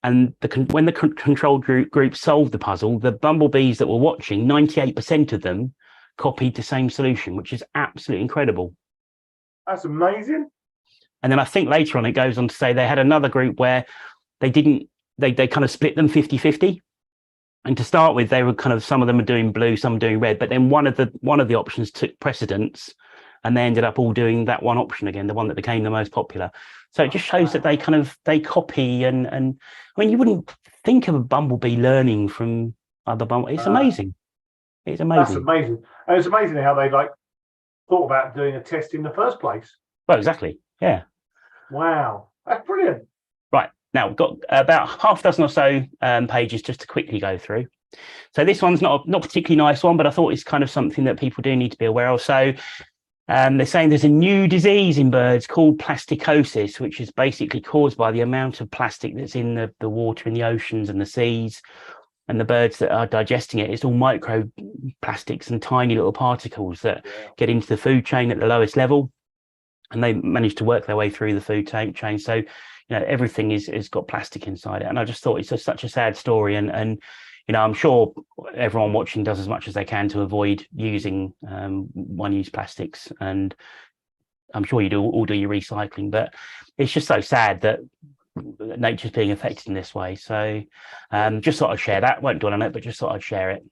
And when the control group solved the puzzle, the bumblebees that were watching, 98% of them copied the same solution, which is absolutely incredible. That's amazing. And then I think later on it goes on to say they had another group where they kind of split them 50-50. And to start with, they were kind of, some of them are doing blue, some doing red, but then one of the options took precedence, and they ended up all doing that one option again, the one that became the most popular. So it just shows that they copy, and I mean, you wouldn't think of a bumblebee learning from other bumblebees. It's amazing. It's amazing. That's amazing. And it's amazing how they thought about doing a test in the first place. Well, exactly. Yeah. Wow. That's brilliant. Right. Now we've got about half a dozen or so pages just to quickly go through. So this one's not a particularly nice one, but I thought it's kind of something that people do need to be aware of. So they're saying there's a new disease in birds called plasticosis, which is basically caused by the amount of plastic that's in the water in the oceans and the seas. And the birds that are digesting it, it's all microplastics and tiny little particles that get into the food chain at the lowest level. And they manage to work their way through the food chain. So, everything is got plastic inside it. And I just thought it's such a sad story. And I'm sure everyone watching does as much as they can to avoid using one-use plastics. And I'm sure you do all do your recycling, but it's just so sad that nature's being affected in this way. So just thought I'd share that. Won't dwell on it, but just thought I'd share it.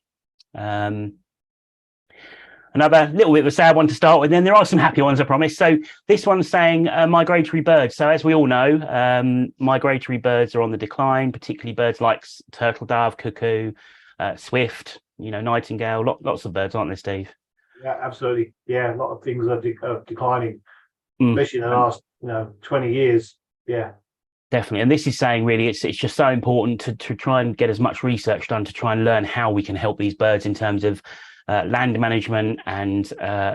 Another little bit of a sad one to start with, then there are some happy ones, I promise. So this one's saying migratory birds. So as we all know, migratory birds are on the decline, particularly birds like turtle dove, cuckoo, swift, nightingale, lots of birds, aren't there, Steve? Yeah, absolutely. Yeah, a lot of things are declining, especially in the last 20 years. Yeah. Definitely. And this is saying really it's just so important to try and get as much research done to try and learn how we can help these birds in terms of land management and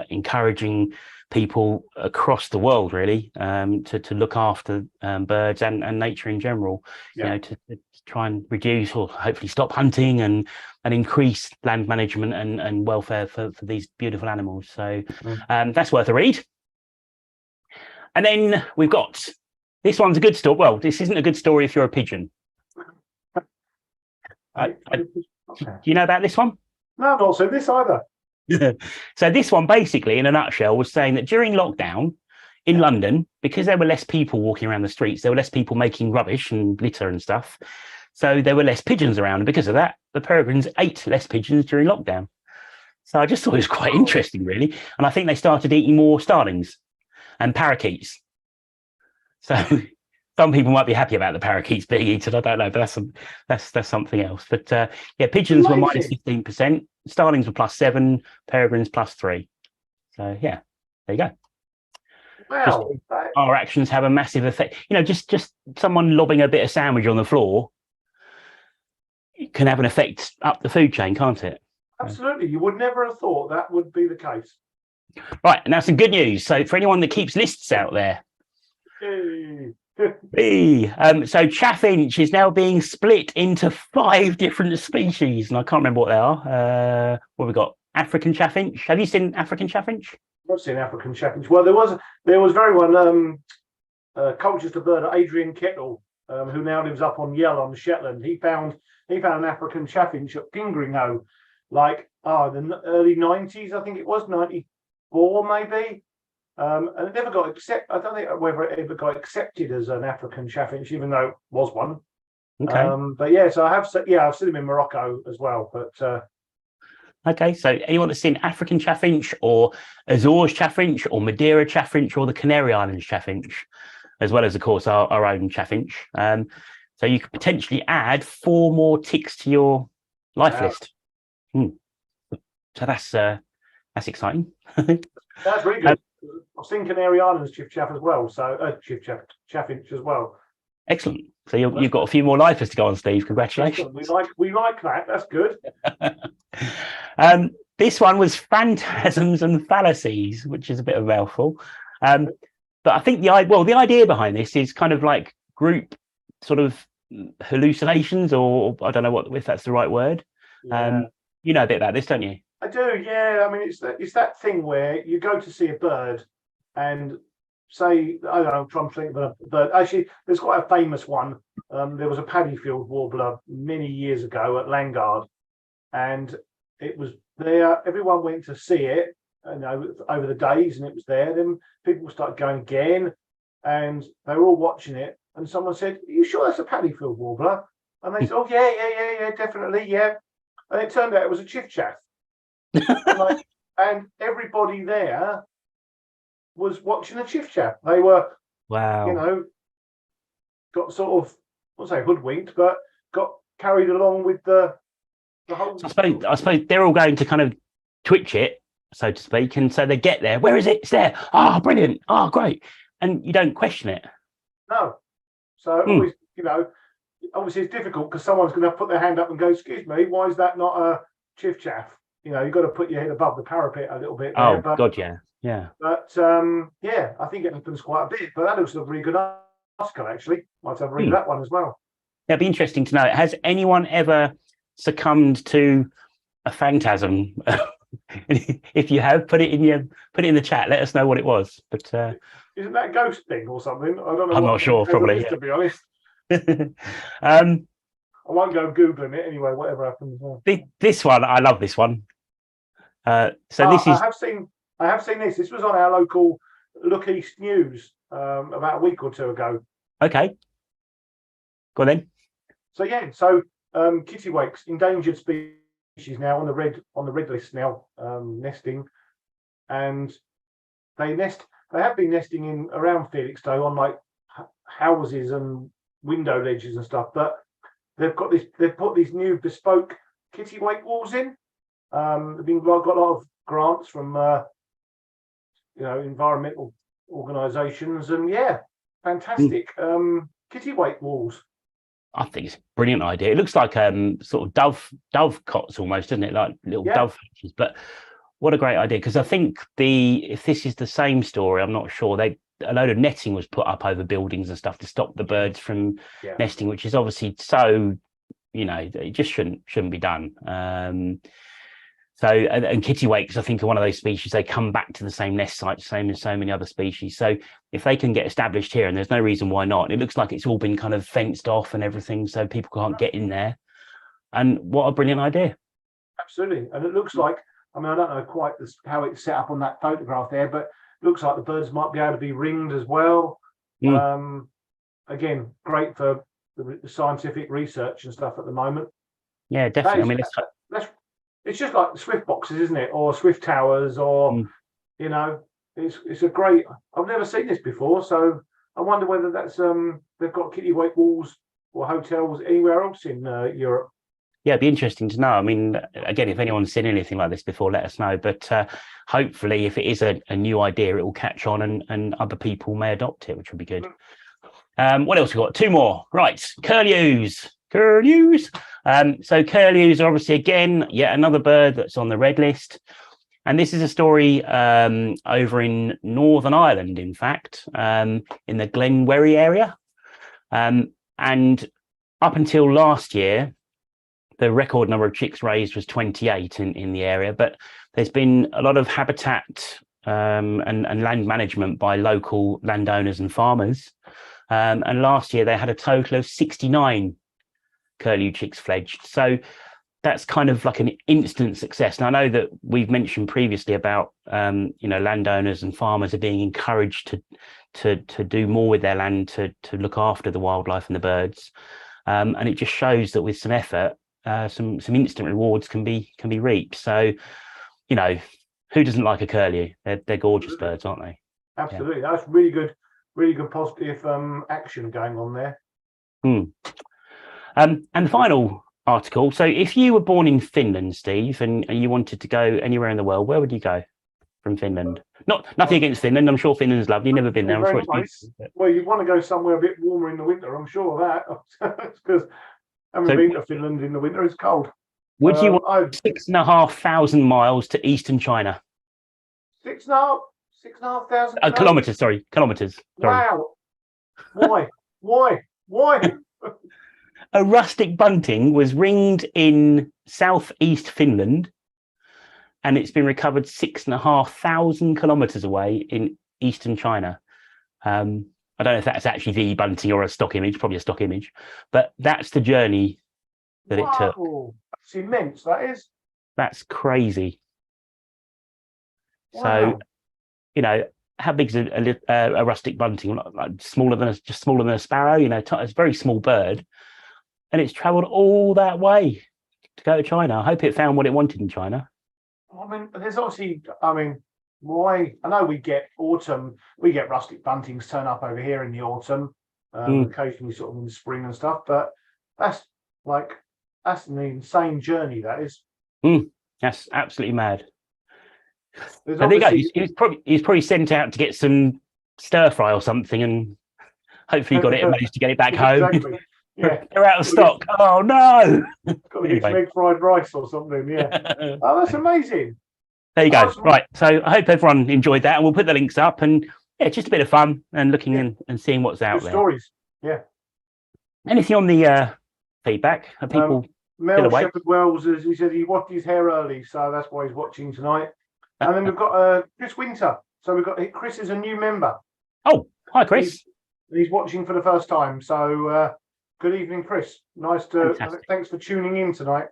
encouraging people across the world really to look after birds and nature in general, to try and reduce or hopefully stop hunting and increase land management and welfare for these beautiful animals. So that's worth a read. And then we've got, this one's a good story. Well, this isn't a good story if you're a pigeon. Do you know about this one? No, I've not seen this either. So this one basically in a nutshell was saying that during lockdown in London, because there were less people walking around the streets, there were less people making rubbish and litter and stuff. So there were less pigeons around. And because of that, the peregrines ate less pigeons during lockdown. So I just thought it was quite interesting, really. And I think they started eating more starlings and parakeets. So some people might be happy about the parakeets being eaten. I don't know, but that's something else. But pigeons were minus 15%, starlings were +7, peregrines +3. So yeah, there you go. Wow, our actions have a massive effect. Just someone lobbing a bit of sandwich on the floor can have an effect up the food chain, can't it? Absolutely. You would never have thought that would be the case. Right, now some good news. So for anyone that keeps lists out there, so chaffinch is now being split into 5 different species, and I can't remember what they are. What have we got? African chaffinch. Have you seen African chaffinch? I've seen African chaffinch. Well, there was very one Colchester bird, Adrian Kettle, who now lives up on Yell on Shetland. He found an African chaffinch at Pingringo, like the early 90s, I think it was 94 maybe. And it never got accepted. I don't think whether it ever got accepted as an African chaffinch, even though it was one. Okay. But yeah, so I've seen them in Morocco as well. But okay, so anyone that's seen African chaffinch or Azores chaffinch or Madeira chaffinch or the Canary Islands chaffinch, as well as of course our own chaffinch. So you could potentially add 4 more ticks to your life list. So that's exciting. That's really good. I've seen Canary Islands chiff-chaff as well, so chaffinch as well. Excellent. So you've got a few more lifers to go on, Steve. Congratulations. We like that. That's good. This one was phantasms and fallacies, which is a bit of a mouthful. But I think the idea behind this is kind of like group sort of hallucinations, or I don't know if that's the right word. Yeah. You know a bit about this, don't you? I do, yeah. I mean, it's that thing where you go to see a bird and say, I don't know, I'm trying to think of a bird. Actually, there's quite a famous one. There was a paddyfield warbler many years ago at Langard, and it was there. Everyone went to see it, over the days, and it was there. Then people started going again, and they were all watching it. And someone said, "Are you sure that's a paddyfield warbler?" And they said, "Oh yeah, definitely, yeah." And it turned out it was a chiff-chaff. And everybody there was watching a chiff-chaff. They were, got sort of, I'll say hoodwinked, but got carried along with the whole. So I suppose they're all going to kind of twitch it, so to speak, and so they get there. Where is it? It's there. Oh, brilliant. Oh, great. And you don't question it. No. So always, obviously it's difficult because someone's going to put their hand up and go, "Excuse me, why is that not a chiff-chaff?" You've got to put your head above the parapet a little bit. Oh, God, yeah. But I think it happens quite a bit. But that looks a really good article, actually. Might have read that one as well. It'd be interesting to know. Has anyone ever succumbed to a phantasm? If you have, put it in the chat. Let us know what it was. But isn't that a ghost thing or something? I don't know. I'm not sure. Probably, to be honest. I won't go googling it anyway. Whatever happens. This one, I love this one. This is. I have seen this. This was on our local Look East News about a week or two ago. Okay. Go on then. So yeah, so kittiwakes, endangered species now on the red list now, nesting, and they have been nesting in around Felixstowe on like houses and window ledges and stuff, but they've put these new bespoke kittiwake walls in. They've got a lot of grants from environmental organisations, and yeah, fantastic kittiwake walls. I think it's a brilliant idea. It looks like sort of dove cots almost, doesn't it? Like little dove hatches. But what a great idea! Because I think if this is the same story, I'm not sure. A load of netting was put up over buildings and stuff to stop the birds from nesting, which is obviously so, it just shouldn't be done. So and kittiwakes, I think, are one of those species. They come back to the same nest site, same as so many other species. So if they can get established here, and there's no reason why not, it looks like it's all been kind of fenced off and everything, so people can't get in there. And what a brilliant idea! Absolutely, and it looks like, I don't know quite how it's set up on that photograph there, but it looks like the birds might be able to be ringed as well. Again, great for the scientific research and stuff at the moment. Yeah, definitely. It's just like the Swift boxes, isn't it? Or Swift towers, or it's a great. I've never seen this before, so I wonder whether that's they've got kittiwake walls or hotels anywhere else in Europe. Yeah, it'd be interesting to know. Again, if anyone's seen anything like this before, let us know. But hopefully, if it is a new idea, it will catch on and other people may adopt it, which would be good. What else we got? Two more. Right, curlews. So curlews are obviously, again, yet another bird that's on the red list. And this is a story over in Northern Ireland, in fact, in the Glenwerry area. And up until last year, the record number of chicks raised was 28 in the area. But there's been a lot of habitat and land management by local landowners and farmers. And last year, they had a total of 69 curlew chicks fledged. So that's kind of like an instant success. And I know that we've mentioned previously about landowners and farmers are being encouraged to do more with their land to look after the wildlife and the birds. And it just shows that with some effort, some instant rewards can be reaped. So who doesn't like a curlew? They're gorgeous birds, aren't they? Absolutely. Yeah. That's really good positive action going on there. And the final article. So if you were born in Finland, Steve, and you wanted to go anywhere in the world, where would you go from Finland? Nothing against Finland. I'm sure Finland's lovely. Never been there. I'm sure it's nice. Well, you want to go somewhere a bit warmer in the winter. I'm sure of that. Because I haven't been to Finland in the winter. It's cold. Would you want 6,500 miles to eastern China? 6,500 kilometers. Sorry, kilometers. Sorry. Wow. Why? A rustic bunting was ringed in southeast Finland, and it's been recovered 6,500 kilometers away in eastern China. I don't know if that's actually the bunting or a stock image, probably a stock image, but that's the journey that it took. That's immense, that is. That's crazy. Wow. So, how big is a rustic bunting? Like smaller than a sparrow. It's a very small bird, and it's travelled all that way to go to China. I hope it found what it wanted in China. There's obviously. Why? I know we get rustic buntings turn up over here in the autumn, occasionally sort of in the spring and stuff. But that's an insane journey. That is. That's absolutely mad. And there you go. He's probably sent out to get some stir fry or something, and hopefully got it and managed to get it back home. Exactly. Yeah, they're out of stock. Oh no! Got to get some egg fried rice or something. Yeah. Oh, that's amazing. There you go. Right. So I hope everyone enjoyed that, and we'll put the links up. And yeah, just a bit of fun and looking and seeing what's out there. Stories. Yeah. Anything on the feedback? Are people Mel Shepherd Wells, he said he washed his hair early, so that's why he's watching tonight. And then we've got Chris Winter. So we've got Chris is a new member. Oh, hi, Chris. He's watching for the first time. So good evening, Chris. Thanks for tuning in tonight.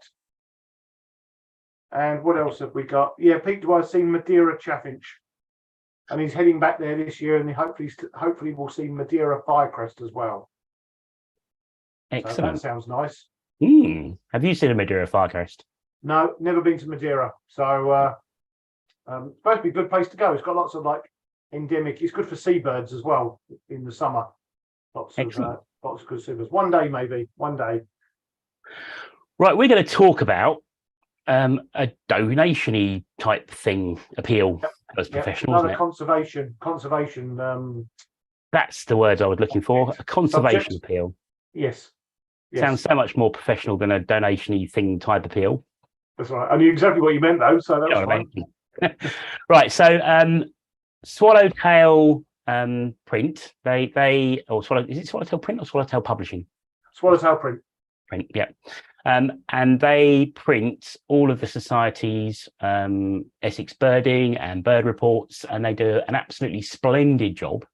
And what else have we got? Yeah, Pete, do I see Madeira Chaffinch? and he's heading back there this year, and hopefully we'll see Madeira Firecrest as well. Excellent. So that sounds nice. Have you seen a Madeira Firecrest? No, never been to Madeira. So supposed to be a good place to go. It's got lots of like endemic. It's good for seabirds as well in the summer. Lots of good seabirds. One day, maybe. One day. Right, we're going to talk about a donation-y type thing appeal as professionals. Another conservation. That's the words I was looking for. A conservation appeal. Yes. Sounds so much more professional than a donation-y thing type appeal. That's right. I knew exactly what you meant though, so that's fine. Right. So Swallowtail Print. Is it Swallowtail Print or Swallowtail Publishing? Swallowtail Print. Print, yeah. And they print all of the society's Essex birding and bird reports, and they do an absolutely splendid job.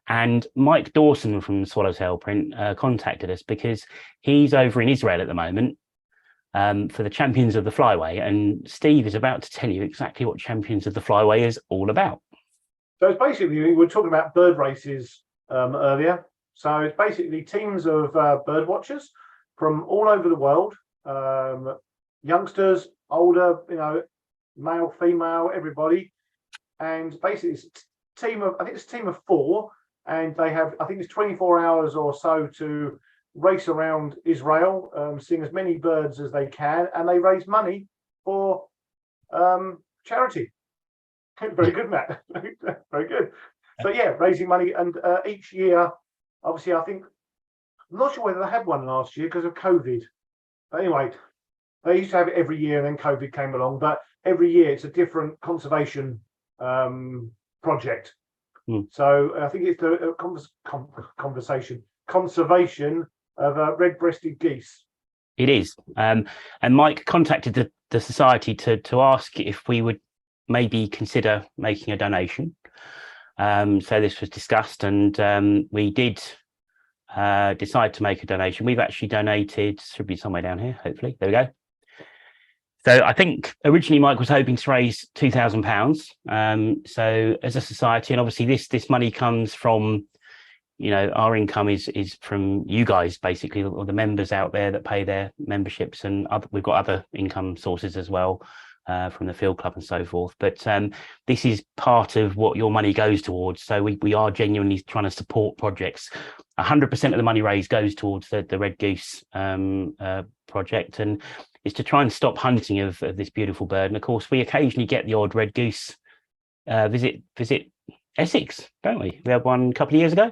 And Mike Dawson from Swallowtail Print contacted us because he's over in Israel at the moment for the Champions of the Flyway. And Steve is about to tell you exactly what Champions of the Flyway is all about. So it's basically, we were talking about bird races earlier. So it's basically teams of bird watchers from all over the world, youngsters, older, male, female, everybody. And basically it's a team of 4. And they have, I think it's 24 hours or so to race around Israel, seeing as many birds as they can, and they raise money for charity. Very good, Matt. Very good. So yeah, raising money, and each year, obviously, I'm not sure whether they had one last year because of COVID. But anyway, they used to have it every year, and then COVID came along. But every year, it's a different conservation project. So I think it's the conservation of red-breasted geese. It is. And Mike contacted the society to ask if we would maybe consider making a donation. So this was discussed, and we did decide to make a donation. We've actually donated, should be somewhere down here, hopefully. There we go. So I think originally Mike was hoping to raise £2,000. So as a society, and obviously this money comes from, our income is from you guys, basically, or the members out there that pay their memberships, and we've got other income sources as well from the field club and so forth. But this is part of what your money goes towards. So we are genuinely trying to support projects. 100% of the money raised goes towards the Red Goose project, and is to try and stop hunting of this beautiful bird. And of course, we occasionally get the odd red goose visit Essex, don't we? We had one a couple of years ago.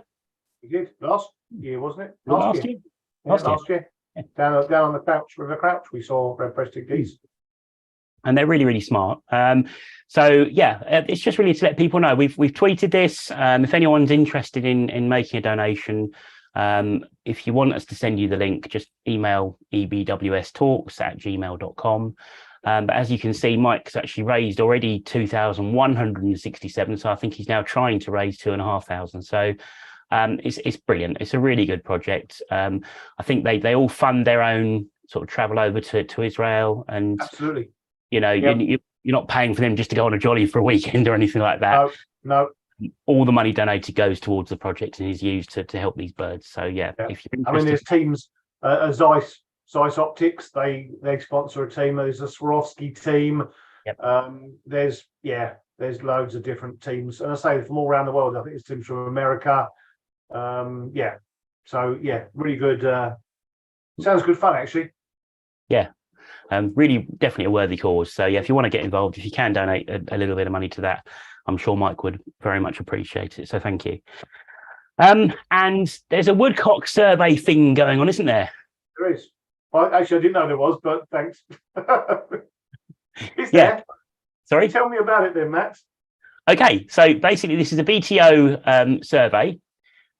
We did last year, wasn't it? Last year. Last year. Yeah. Down on the River Crouch, we saw red-breasted geese. And they're really, really smart. So yeah, it's just really to let people know. We've tweeted this. If anyone's interested in making a donation, if you want us to send you the link, just email ebwstalks@gmail.com. But as you can see, Mike's actually raised already 2,167. So I think he's now trying to raise 2,500. So it's brilliant. It's a really good project. I think they all fund their own sort of travel over to Israel, and absolutely, you're not paying for them just to go on a jolly for a weekend or anything like that. No. All the money donated goes towards the project and is used to help these birds. So yeah. If you're interested... there's teams, Zeiss Optics, they sponsor a team. There's a Swarovski team. Yep. There's loads of different teams, and I say from all around the world. I think there's teams from America. So yeah, really good. Sounds good fun, actually. Yeah. Really, definitely a worthy cause. So yeah, if you want to get involved, if you can donate a little bit of money to that, I'm sure Mike would very much appreciate it. So thank you. And there's a woodcock survey thing going on, isn't there? There is. Well, actually, I didn't know there was, but thanks. Is yeah. There? Sorry? Tell me about it then, Matt. Okay, so basically this is a BTO survey,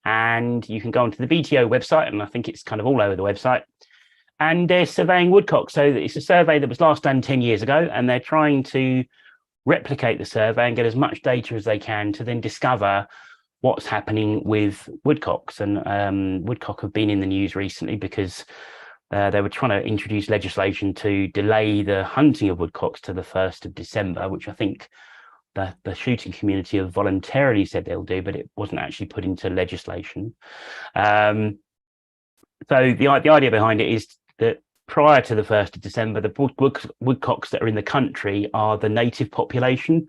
and you can go onto the BTO website, and I think it's kind of all over the website. And they're surveying woodcock. So it's a survey that was last done 10 years ago, and they're trying to replicate the survey and get as much data as they can to then discover what's happening with woodcocks. And woodcock have been in the news recently because they were trying to introduce legislation to delay the hunting of woodcocks to the 1st of December, which I think the shooting community have voluntarily said they'll do, but it wasn't actually put into legislation. So the idea behind it is that prior to the 1st of December, the woodcocks that are in the country are the native population,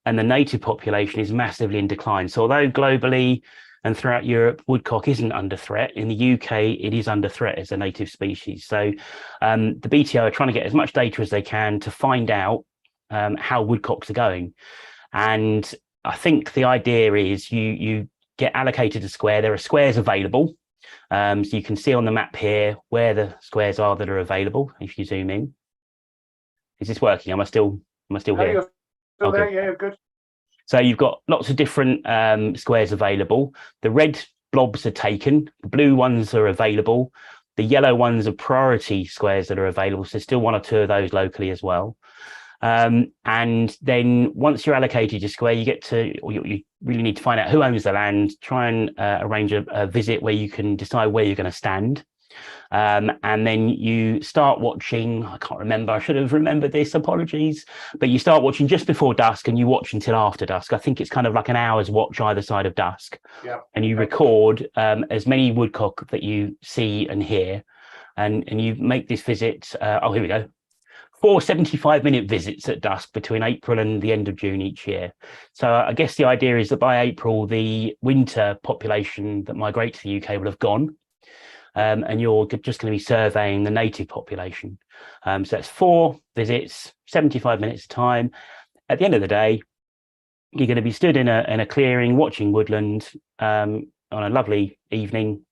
and the native population is massively in decline. So although globally and throughout Europe, woodcock isn't under threat, in the UK, it is under threat as a native species. So the BTO are trying to get as much data as they can to find out how woodcocks are going. And I think the idea is you get allocated a square. There are squares available. So you can see on the map here where the squares are that are available. If you zoom in, is this working? Am I still here? You're still there? Yeah, good. So you've got lots of different squares available. The red blobs are taken. The blue ones are available. The yellow ones are priority squares that are available. So still 1 or 2 of those locally as well. And then once you're allocated your square, you get to, or you really need to find out who owns the land, try and arrange a visit where you can decide where you're going to stand. And then you start watching, I can't remember, I should have remembered this, apologies, but you start watching just before dusk and you watch until after dusk. I think it's kind of like an hour's watch either side of dusk. Yeah. And you record as many woodcock that you see and hear, and you make this visit. Oh, here we go. 4 75-minute visits at dusk between April and the end of June each year. So I guess the idea is that by April, the winter population that migrate to the UK will have gone. And you're just going to be surveying the native population. So that's 4 visits, 75 minutes of time. At the end of the day, you're going to be stood in a clearing, watching woodland on a lovely evening,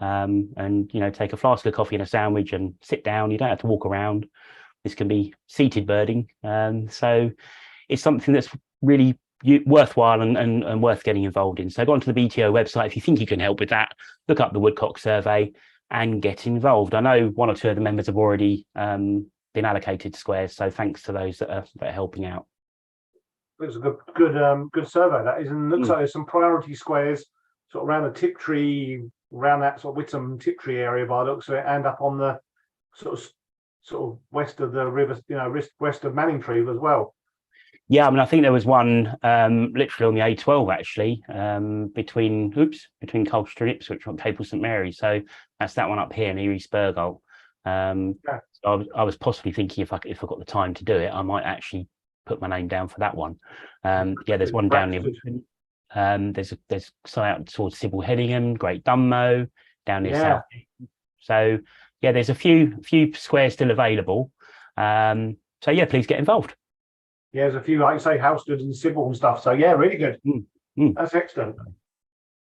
and take a flask of coffee and a sandwich and sit down. You don't have to walk around. This can be seated birding. So it's something that's really worthwhile and worth getting involved in. So go onto the BTO website if you think you can help with that. Look up the woodcock survey and get involved. I know 1 or 2 of the members have already been allocated squares, so thanks to those that are helping out. It's a good survey, that is, and looks like there's some priority squares sort of around the Tiptree, around that sort of Whittam Tiptree area by the looks of it, and up on the sort of west of the river, west of Manningtree as well. Yeah, I mean, I think there was one literally on the A12 actually, between Colchester and Ipswich on Capel St Mary. So that's that one up here near East Burgolt. Yeah. So I was possibly thinking if I got the time to do it, I might actually put my name down for that one. Yeah, there's one down near. There's some out towards Sybil Headingham, Great Dunmow, down near South. So yeah, there's a few squares still available. So yeah, please get involved. Yeah, there's a few, like you say, Housestead and Sybil and stuff. So yeah, really good. That's excellent.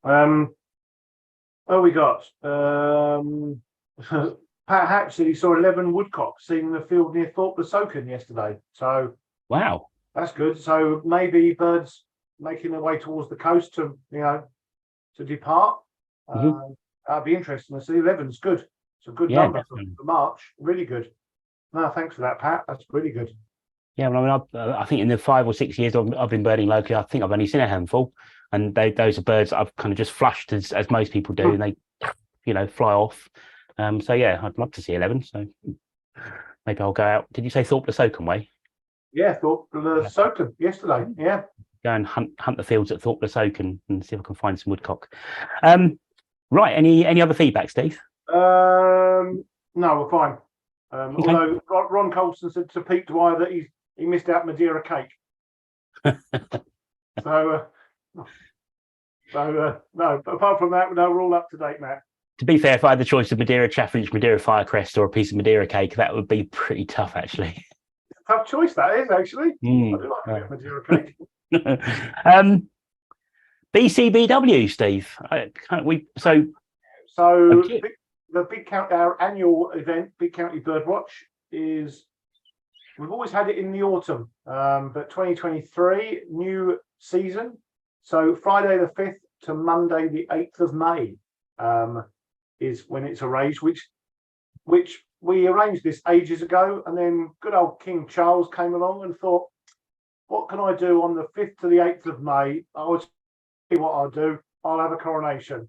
Oh, we got Pat Hatch said he saw 11 woodcocks seen in the field near Thorpe-le-Soken yesterday. So wow, that's good. So maybe birds making their way towards the coast to depart. That'd be interesting to see. 11's good. It's a good number for March. Really good. No, thanks for that, Pat. That's really good. Yeah, well, I mean, I think in the 5 or 6 years I've been birding locally, I think I've only seen a handful, and those are birds I've kind of just flushed as most people do, and they, fly off. So yeah, I'd love to see 11. So maybe I'll go out. Did you say Thorpe-le-Soken way? Yeah, Thorpe-le-Soken yesterday. Yeah. Go and hunt the fields at Thorpe-le-Soken and see if I can find some woodcock. Right. Any other feedback, Steve? No, we're fine. Okay. Although Ron Colson said to Pete Dwyer that he missed out Madeira cake. so no, but apart from that, no, we're all up to date, Matt. To be fair, if I had the choice of Madeira Chaffinch, Madeira Firecrest, or a piece of Madeira cake, that would be pretty tough, actually. Tough choice that is, actually. I do like a bit of Madeira cake. BCBW, Steve. The Big County, our annual event, Big County Birdwatch, we've always had it in the autumn, but 2023 new season. So Friday the 5th to Monday the 8th of May is when it's arranged, which we arranged this ages ago, and then good old King Charles came along and thought, what can I do on the 5th to the 8th of May? I'll see what I'll do. I'll have a coronation.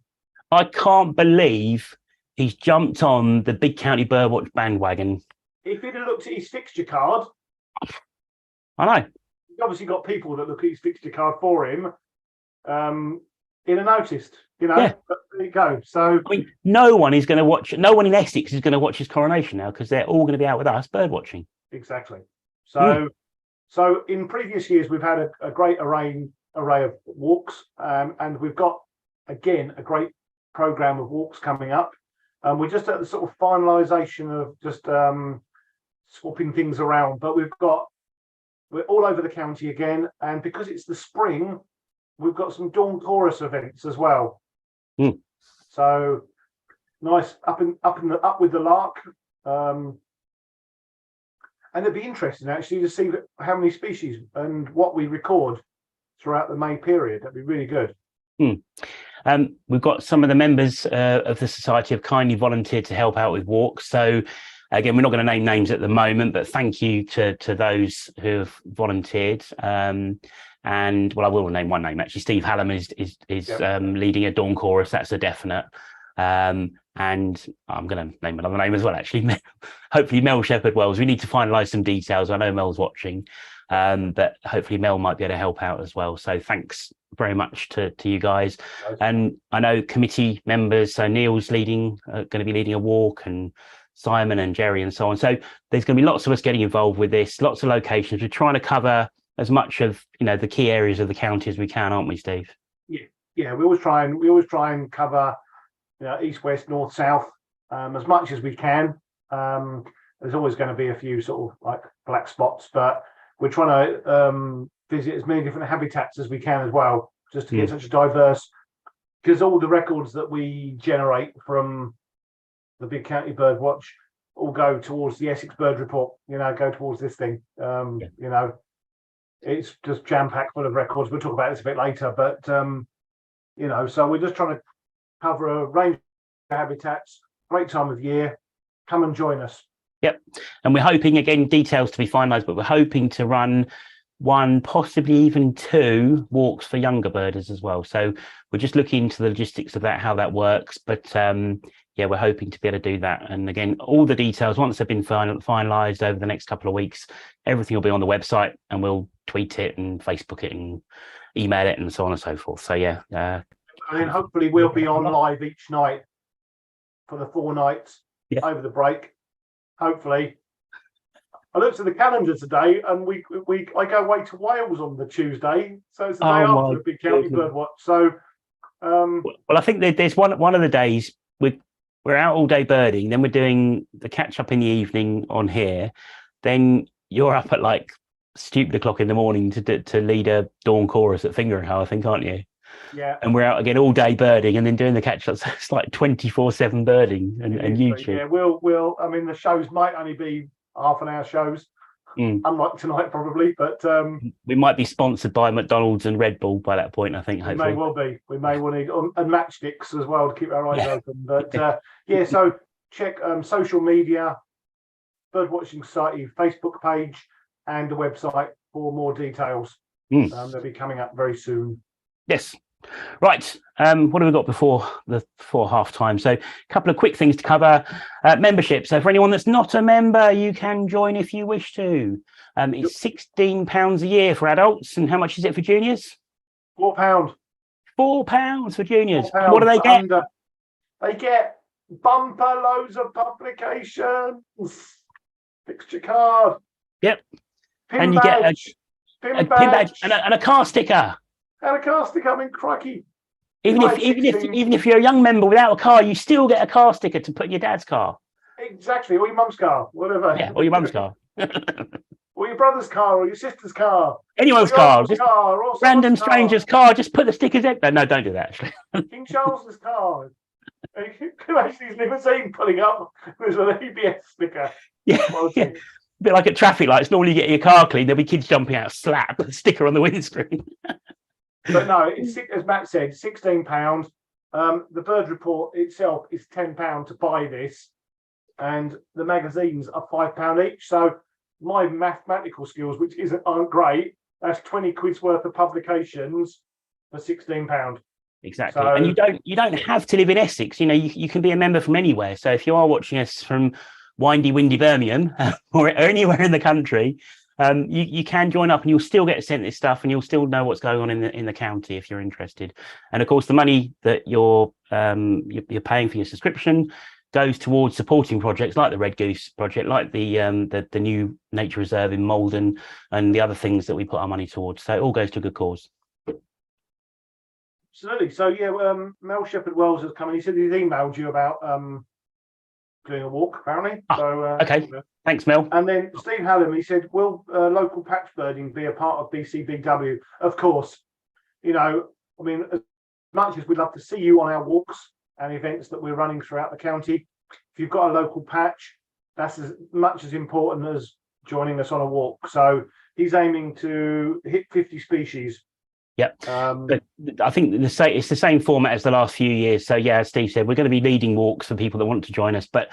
I can't believe he's jumped on the Big County Birdwatch bandwagon. If he'd have looked at his fixture card, I know. obviously got people that look at his fixture card for him, in a noticed, but there you go. So I mean, no one in Essex is going to watch his coronation now, because they're all going to be out with us bird watching. Exactly. So in previous years, we've had a great array of walks, and we've got, again, a great program of walks coming up. We're just at the sort of finalisation of just swapping things around, but we're all over the county again, and because it's the spring, we've got some dawn chorus events as well. So nice up with the lark, and it'd be interesting actually to see how many species and what we record throughout the May period. That'd be really good. We've got some of the members of the society have kindly volunteered to help out with walks. So again, we're not going to name names at the moment, but thank you to those who have volunteered. And well, I will name one name actually. Steve Hallam is leading a dawn chorus. That's a definite. And I'm going to name another name as well, actually. Hopefully Mel Shepherd-Wells. We need to finalise some details. I know Mel's watching, but hopefully Mel might be able to help out as well. So thanks very much to you guys. And I know committee members. So Neil's going to be leading a walk, and Simon and Jerry and so on. So there's going to be lots of us getting involved with this. Lots of locations. We're trying to cover as much of the key areas of the county as we can, aren't we, Steve? Yeah. We always try and cover east, west, north, south, as much as we can. There's always going to be a few sort of like black spots, but we're trying to visit as many different habitats as we can as well, just to get such a diverse. Because all the records that we generate from the Big County Birdwatch all go towards the Essex Bird Report. Go towards this thing. It's just jam-packed full of records. We'll talk about this a bit later, but so we're just trying to cover a range of habitats. Great time of year. Come and join us. Yep. And we're hoping, again, details to be finalised, but we're hoping to run one, possibly even two walks for younger birders as well. So we're just looking into the logistics of that, how that works. But we're hoping to be able to do that. And again, all the details, once they've been finalised over the next couple of weeks, everything will be on the website, and we'll tweet it and Facebook it and email it and so on and so forth. So and hopefully we'll be on live each night for the 4 nights over the break. Hopefully. I looked at the calendar today, and I go away to Wales on the Tuesday, so it's the day after the Big County Birdwatch. So, well, I think there's one of the days we're out all day birding, then we're doing the catch up in the evening on here. Then you're up at like stupid o'clock in the morning to lead a dawn chorus at Fingerhill, I think, aren't you? Yeah. And we're out again all day birding, and then doing the catch up. So it's like 24/7 birding and YouTube. Yeah, we'll. I mean, the shows might only be half-an-hour shows, unlike tonight probably, but we might be sponsored by McDonald's and Red Bull by that point, I think. Hopefully. May well be. We may want to, and matchsticks as well to keep our eyes open. But so check social media, Birdwatching Society Facebook page, and the website for more details. They'll be coming up very soon. Yes. Right. What have we got before half time? So a couple of quick things to cover. Membership. So for anyone that's not a member, you can join if you wish to. It's £16 a year for adults. And how much is it for juniors? £4. £4 for juniors. £4 what do they get? They get bumper loads of publications. Fixture card. Yep. Pin you badge. get a pin badge and a car sticker. And a car sticker, I mean, crikey. Even if you're a young member without a car, you still get a car sticker to put in your dad's car. Exactly, or your mum's car, whatever. Yeah, or your mum's car. Or your brother's car, or your sister's car. Anyone's car. Just or random stranger's car. Just put the stickers in. No, don't do that, actually. King Charles's car. You can actually his limousine pulling up with an ABS sticker. Yeah. A bit like at traffic lights. Normally you get your car clean, there'll be kids jumping out, slap a sticker on the windscreen. But no, it's, as Matt said, £16. The Bird Report itself is £10 to buy this, and the magazines are £5 each. So my mathematical skills, which aren't great, that's 20 quid's worth of publications for £16. Exactly. So, and you don't have to live in Essex. You can be a member from anywhere. So if you are watching us from windy Birmingham or anywhere in the country, you can join up and you'll still get sent this stuff and you'll still know what's going on in the county if you're interested. And of course, the money that you're paying for your subscription goes towards supporting projects like the Red Goose project, like the new nature reserve in Malden, and the other things that we put our money towards. So it all goes to a good cause. Absolutely. So yeah, Mel Shepherd Wells has come and he said he's emailed you about doing a walk apparently. Okay. Thanks, Mel. And then Steve Hallam, he said, will local patch birding be a part of BCBW? Of course. You know, I mean, as much as we'd love to see you on our walks and events that we're running throughout the county, if you've got a local patch, that's as much as important as joining us on a walk. So he's aiming to hit 50 species. Yep. But I think it's the same format as the last few years. So yeah, as Steve said, we're going to be leading walks for people that want to join us, but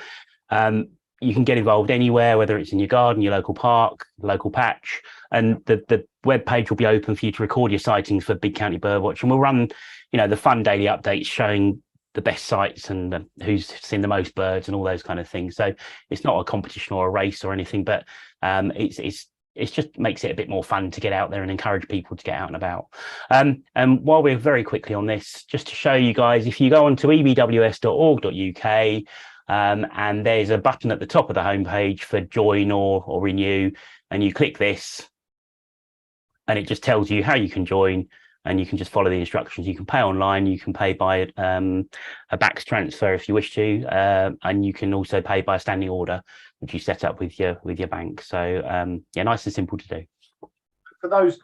you can get involved anywhere, whether it's in your garden, your local park, local patch, and the web page will be open for you to record your sightings for Big County Birdwatch, and we'll run, you know, the fun daily updates showing the best sites and who's seen the most birds and all those kind of things. So it's not a competition or a race or anything, but it just makes it a bit more fun to get out there and encourage people to get out and about. And while we're very quickly on this, just to show you guys, if you go on to ebws.org.uk, and there's a button at the top of the homepage for join or renew, and you click this, and it just tells you how you can join, and you can just follow the instructions. You can pay online, you can pay by a BACS transfer if you wish to, and you can also pay by a standing order, which you set up with your bank. So yeah, nice and simple to do. For those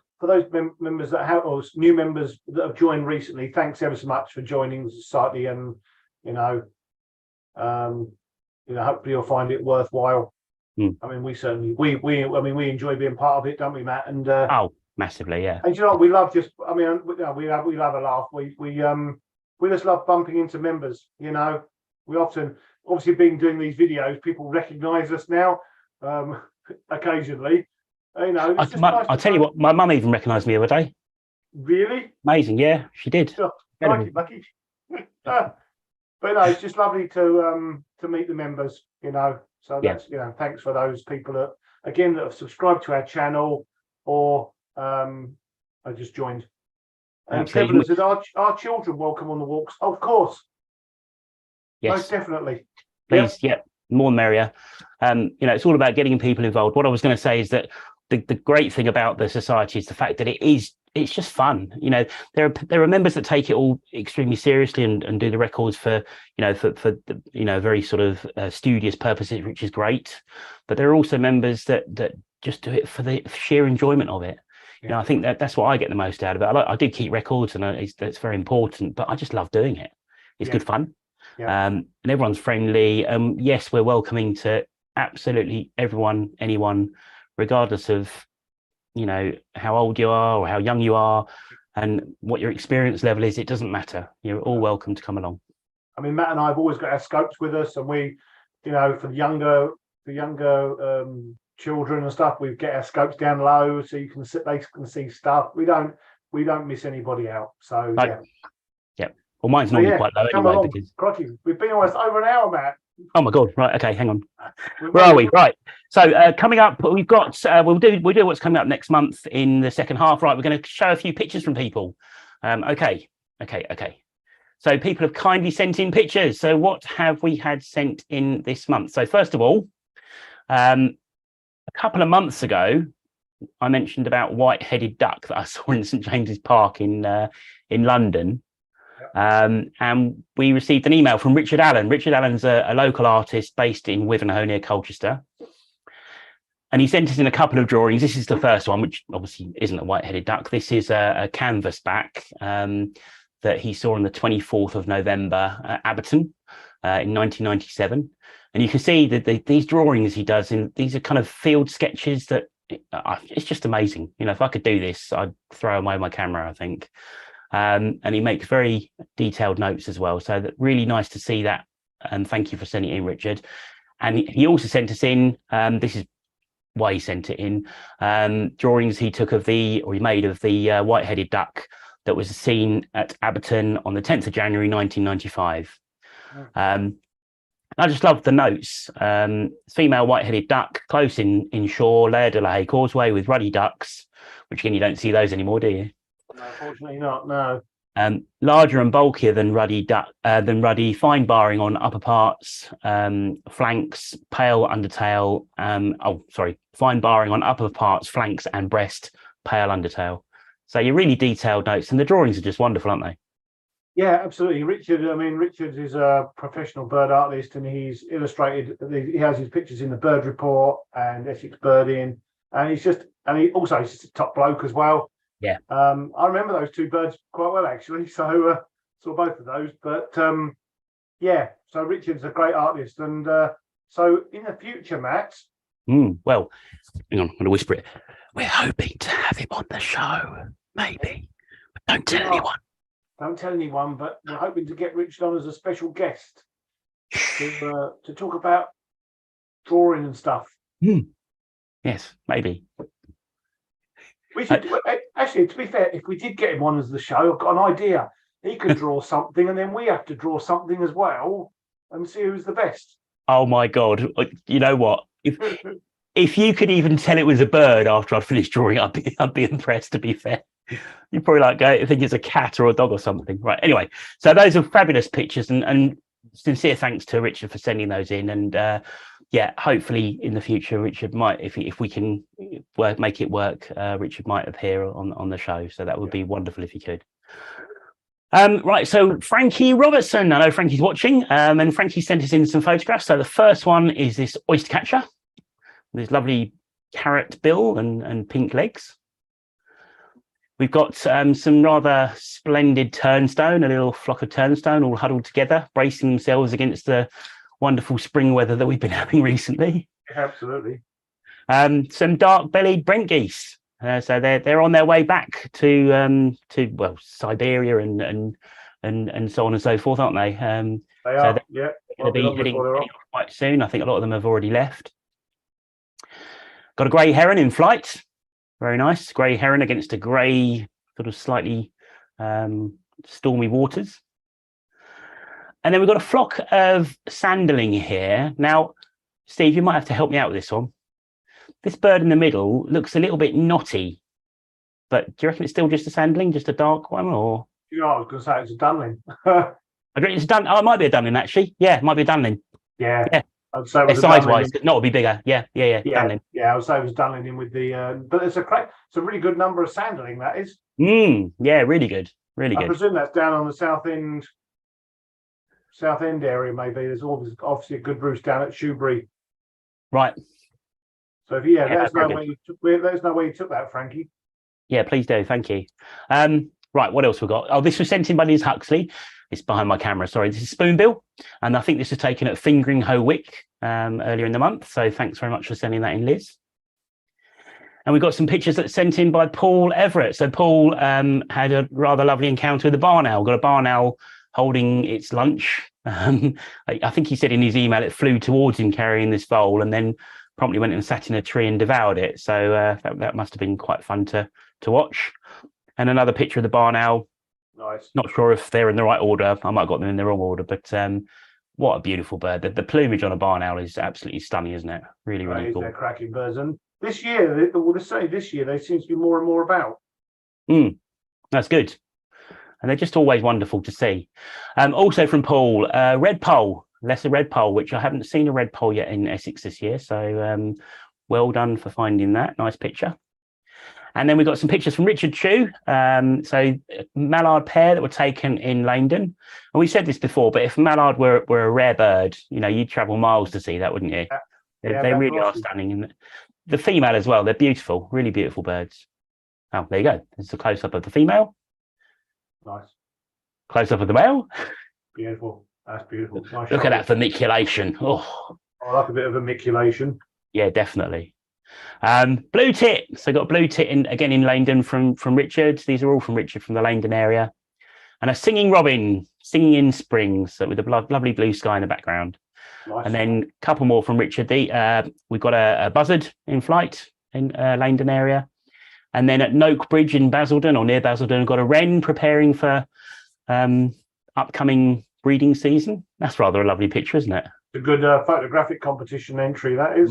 members that have, or new members that have joined recently, thanks ever so much for joining the society, and hopefully you'll find it worthwhile. I mean, we certainly we enjoy being part of it, don't we, Matt? And oh, massively, yeah. And you know, we love we love a laugh. We just love bumping into members. You know, we often, obviously, being doing these videos, people recognise us now. Occasionally, you know. I'll tell you what, my mum even recognised me the other day. Really? Amazing, yeah, she did. Lucky. But no, it's just lovely to meet the members. You know, so that's thanks for those people that have subscribed to our channel or I just joined. And Kevin said, our children welcome on the walks. Oh, of course. Yes. Most definitely. Please, more the merrier. It's all about getting people involved. What I was going to say is that the great thing about the society is the fact that it's just fun. You know, there are members that take it all extremely seriously and do the records for very sort of studious purposes, which is great. But there are also members that just do it for the sheer enjoyment of it. You know, I think that's what I get the most out of it. I do keep records, and that's very important. But I just love doing it. It's good fun, and everyone's friendly. Yes, we're welcoming to absolutely everyone, anyone, regardless of how old you are or how young you are, and what your experience level is. It doesn't matter. You're all welcome to come along. I mean, Matt and I have always got our scopes with us, and we, for the younger children and stuff, we get our scopes down low so they can see stuff. We don't miss anybody out. So yeah. Well, mine's normally quite low anyway, because crikey, we've been almost over an hour, Matt. Oh my god! Right, okay, hang on. Where are we? Right. So coming up, we've got we'll do what's coming up next month in the second half. Right, we're going to show a few pictures from people. Okay. So people have kindly sent in pictures. So what have we had sent in this month? So first of all, a couple of months ago, I mentioned about white-headed duck that I saw in St James's Park in London. And we received an email from Richard Allen. Richard Allen's a local artist based in Wivenhoe near Colchester. And he sent us in a couple of drawings. This is the first one, which obviously isn't a white-headed duck. This is a canvas back that he saw on the 24th of November at Abberton in 1997. And you can see that these drawings he does, these are kind of field sketches that it's just amazing. If I could do this, I'd throw away my camera, I think. And he makes very detailed notes as well. So that really nice to see that. And thank you for sending it in, Richard. And he also sent us in, this is why he sent it in, drawings he made of the white-headed duck that was seen at Abberton on the 10th of January, 1995. I just love the notes. Female white-headed duck, close in shore, layer de lay, causeway with ruddy ducks, which again, you don't see those anymore, do you? No, unfortunately not. No. Larger and bulkier than ruddy fine barring on upper parts, flanks, pale undertail. Fine barring on upper parts, flanks and breast, pale undertail. So you're really detailed notes, and the drawings are just wonderful, aren't they? Yeah, absolutely. Richard is a professional bird artist, and he's illustrated. He has his pictures in the Bird Report and Essex Birding, and he's just a top bloke as well. Yeah. I remember those two birds quite well, actually. So saw both of those. But yeah, so Richard's a great artist, and so in the future, Matt. Well, hang on, I'm going to whisper it. We're hoping to have him on the show, maybe. But don't tell anyone. Don't tell anyone, but we're hoping to get Richard on as a special guest to talk about drawing and stuff. Yes, maybe. We should actually, to be fair, if we did get him on as the show, I've got an idea. He could draw something, and then we have to draw something as well, and see who's the best. Oh my God! You know what? If you could even tell it was a bird after I'd finished drawing, I'd be impressed. To be fair. You're probably like, I think it's a cat or a dog or something. Right. Anyway, so those are fabulous pictures, and sincere thanks to Richard for sending those in. And yeah, hopefully in the future, Richard might, if we can make it work, Richard might appear on the show. So that would be wonderful if he could. Right. So Frankie Robertson, I know Frankie's watching, and Frankie sent us in some photographs. So the first one is this oyster catcher with his lovely carrot bill and pink legs. We've got some rather splendid turnstone, a little flock of turnstone all huddled together, bracing themselves against the wonderful spring weather that we've been having recently. Absolutely. Some dark-bellied Brent geese. So they're on their way back to Siberia and so on and so forth, aren't they? They are. So yeah. They'll be heading off quite soon. I think a lot of them have already left. Got a grey heron in flight. Very nice. Grey heron against a grey, sort of slightly stormy waters. And then we've got a flock of sanderling here. Now, Steve, you might have to help me out with this one. This bird in the middle looks a little bit knotty, but do you reckon it's still just a sanderling, just a dark one, or? You know, I was going to say it's a dunlin. I reckon it's a it might be a dunlin, actually. Yeah, it might be a dunlin. Yeah. I'd say size-wise, not to be bigger. Yeah. Dunlin. Yeah, I would say it was dunlin in with the. But it's a really good number of sanderling. That is. Yeah, really good. Really good. I presume that's down on the south end area. Maybe there's obviously a good roost down at Shoebury. Right. So if let us know where you took that, Frankie. Yeah, please do. Thank you. Right, what else we got? Oh, this was sent in by Liz Huxley. It's behind my camera. Sorry, this is Spoonbill, and I think this was taken at Fingering Hoe Wick earlier in the month. So thanks very much for sending that in, Liz. And we got some pictures that sent in by Paul Everett. So Paul had a rather lovely encounter with a barn owl. Got a barn owl holding its lunch. I think he said in his email it flew towards him carrying this bowl, and then promptly went and sat in a tree and devoured it. So that must have been quite fun to watch. And another picture of the barn owl. Nice. Not sure if they're in the right order. I might have got them in the wrong order, but what a beautiful bird. The plumage on a barn owl is absolutely stunning, isn't it? Really, really cool. They're cracking birds. And this year, they seem to be more and more about. That's good. And they're just always wonderful to see. Also from Paul, red pole, lesser red pole, which I haven't seen a red pole yet in Essex this year. So well done for finding that. Nice picture. And then we got some pictures from Richard Chew. So mallard pair that were taken in Langdon. And we said this before, but if mallard were a rare bird, you'd travel miles to see that, wouldn't you? They really are stunning. And the female as well, they're beautiful, really beautiful birds. Oh, there you go. There's a close-up of the female. Nice. Close-up of the male. Beautiful. That's beautiful. Nice. Look at that vermiculation. Oh, I like a bit of vermiculation. Yeah, definitely. Blue tit. So got blue tit again in Langdon from Richard. These are all from Richard from the Langdon area. And a singing robin, singing in spring, so with a lovely blue sky in the background. Nice. And then a couple more from Richard. We've got a buzzard in flight in Langdon area. And then at Noak Bridge in Basildon, or near Basildon, we've got a wren preparing for upcoming breeding season. That's rather a lovely picture, isn't it? a good photographic competition entry, that is.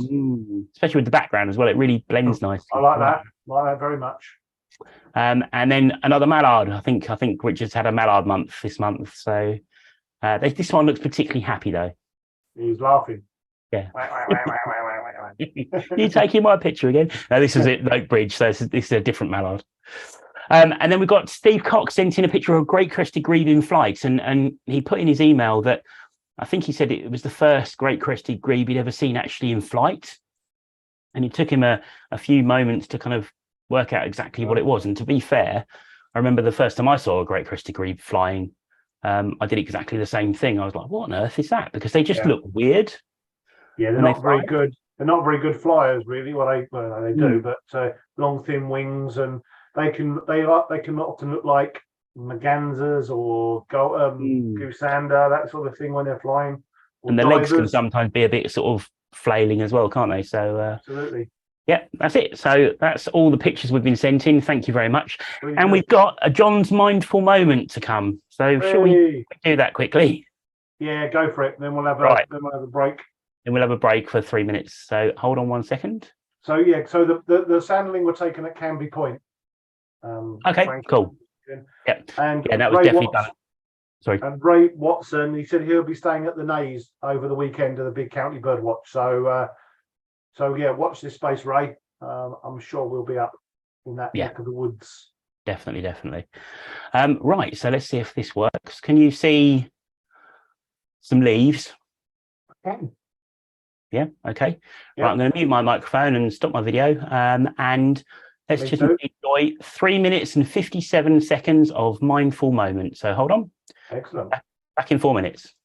Especially with the background as well. It really blends nicely. I like that. I like that very much. And then another mallard. I think Richard's had a mallard month this month. So this one looks particularly happy though. He's laughing. Yeah. You taking my picture again? No, this is at Oak Bridge. So this is a different mallard. And then we've got Steve Cox sent in a picture of a great crested grebe in flight, and he put in his email that I think he said it was the first great crested grebe he'd ever seen actually in flight, and it took him a few moments to kind of work out exactly what it was. And to be fair, I remember the first time I saw a great crested grebe flying, I did exactly the same thing. I was like, what on earth is that? Because they just look weird. Yeah, they're not very good. They're not very good flyers, really. They do, but long, thin wings, and they can often look like mergansers or goosander, that sort of thing when they're flying. And the legs can sometimes be a bit sort of flailing as well, can't they? So absolutely. Yeah, that's it. So that's all the pictures we've been sent in. Thank you very much. Really and good. We've got a John's Mindful Moment to come. So shall we do that quickly? Yeah, go for it. Then we'll have a break. Then we'll have a break for 3 minutes. So hold on 1 second. So yeah, so the sandling were taken at Canby Point. Okay, cool. Yep. And that was definitely done. Sorry. And Ray Watson, he said he'll be staying at the Naze over the weekend of the Big County Birdwatch. So yeah, watch this space, Ray. I'm sure we'll be up in that neck of the woods. Definitely. Right, so let's see if this works. Can you see some leaves? Okay. Yeah, okay. Yeah. Right, I'm going to mute my microphone and stop my video. And let's just enjoy 3 minutes and 57 seconds of mindful moment. So hold on. Excellent. Back in 4 minutes.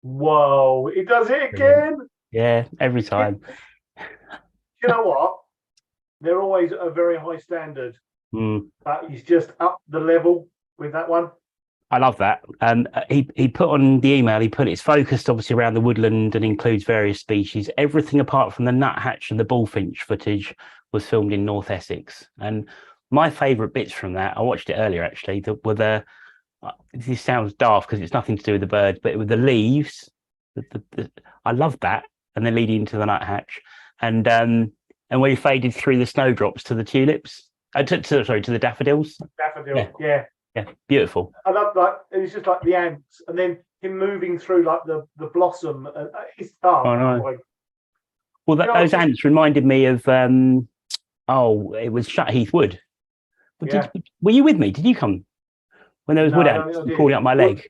Whoa, he does it again. Yeah, every time. You know what? They're always at a very high standard, but he's just up the level with that one. I love that. He put on the email, it's focused obviously around the woodland and includes various species. Everything apart from the nuthatch and the bullfinch footage was filmed in North Essex. And my favourite bits from that, I watched it earlier actually, this sounds daft because it's nothing to do with the bird, but with the leaves, I love that. And then leading into the nuthatch. And where he faded through the snowdrops to the tulips, to the daffodils. Yeah. Yeah, beautiful. I love it was just like the ants, and then him moving through like the blossom. It's Well, those ants reminded me of it was Shutheath Wood. Were you with me? Did you come when there was wood ants crawling up my leg?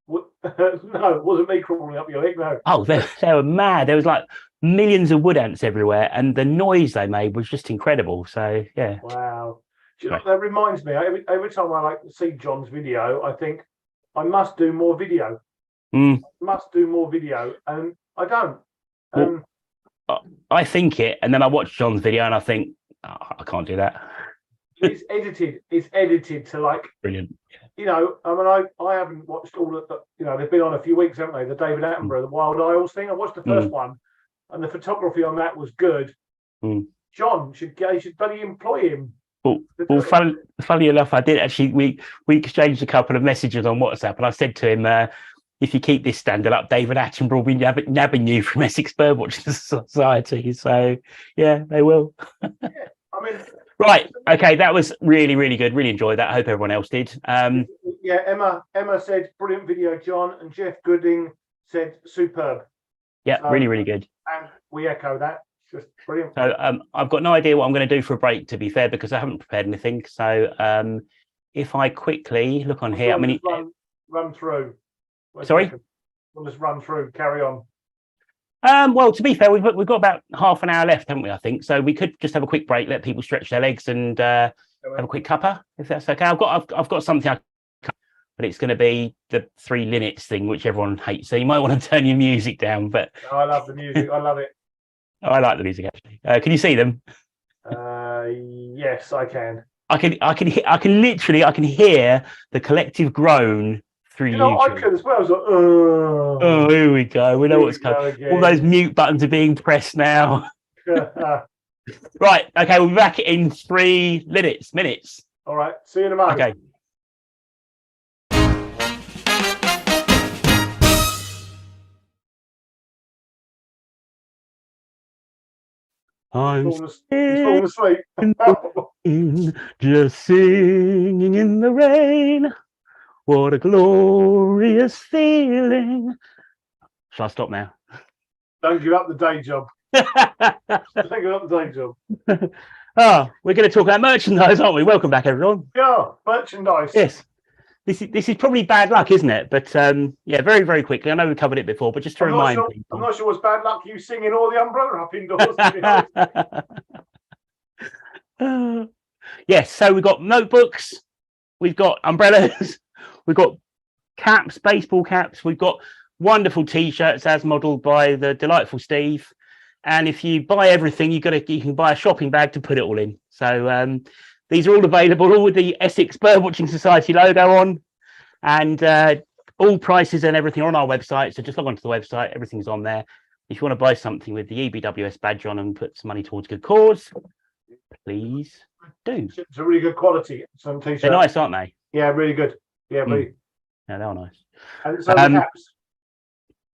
No, it wasn't me crawling up your leg. No. Oh, they were mad. There was like millions of wood ants everywhere, and the noise they made was just incredible. So yeah. Wow. That reminds me, every time I see John's video, I think I must do more video. Must do more video, and I don't. I think it, and then I watch John's video, and I think I can't do that. It's edited to brilliant. I mean, I haven't watched all of the. They've been on a few weeks, haven't they? The David Attenborough, the Wild Isles thing. I watched the first one, and the photography on that was good. John should bloody employ him. Well, funny enough, I did actually. We exchanged a couple of messages on WhatsApp, and I said to him, "If you keep this standard up, David Attenborough will be nabbing you from Essex Birdwatching Society." So, yeah, they will. I mean, right, okay, that was really, really good. Really enjoyed that. I hope everyone else did. Yeah, Emma said brilliant video, John, and Jeff Gooding said superb. Yeah, really, really good. And we echo that. Just brilliant. So I've got no idea what I'm going to do for a break, to be fair, because I haven't prepared anything. So if I quickly look on here, run through. Sorry, we'll just run through. Carry on. Well, to be fair, we've got about half an hour left, haven't we? I think so. We could just have a quick break, let people stretch their legs, and have a quick cuppa, if that's okay. I've got something, but it's going to be the 3 limits thing, which everyone hates. So you might want to turn your music down. But I love the music. I love it. I like the music actually. Can you see them? Yes, I can. I can literally hear the collective groan through YouTube. I could as well. I was like, oh, here we go. We know what's coming. All those mute buttons are being pressed now. Right. Okay. We'll be back in 3 minutes. All right. See you in a moment. Okay. I'm falling asleep. Just singing in the rain. What a glorious feeling. Shall I stop now? Don't give up the day job. Don't give up the day job. We're going to talk about merchandise, aren't we? Welcome back, everyone. Yeah, merchandise. Yes. This is probably bad luck, isn't it? But yeah, very, very quickly. I know we covered it before, but just to remind people. I'm not sure it's bad luck you singing all the umbrella up indoors. Yes, so we've got notebooks, we've got umbrellas, we've got caps, baseball caps, we've got wonderful t-shirts as modelled by the delightful Steve. And if you buy everything, you can buy a shopping bag to put it all in. So these are all available, all with the Essex Birdwatching Society logo on, and all prices and everything are on our website. So just log on to the website, everything's on there. If you want to buy something with the EBWS badge on and put some money towards good cause, please do. It's a really good quality. Some t-shirts. They're nice, aren't they? Yeah, really good. Yeah, really. Yeah, they're nice. And so the caps.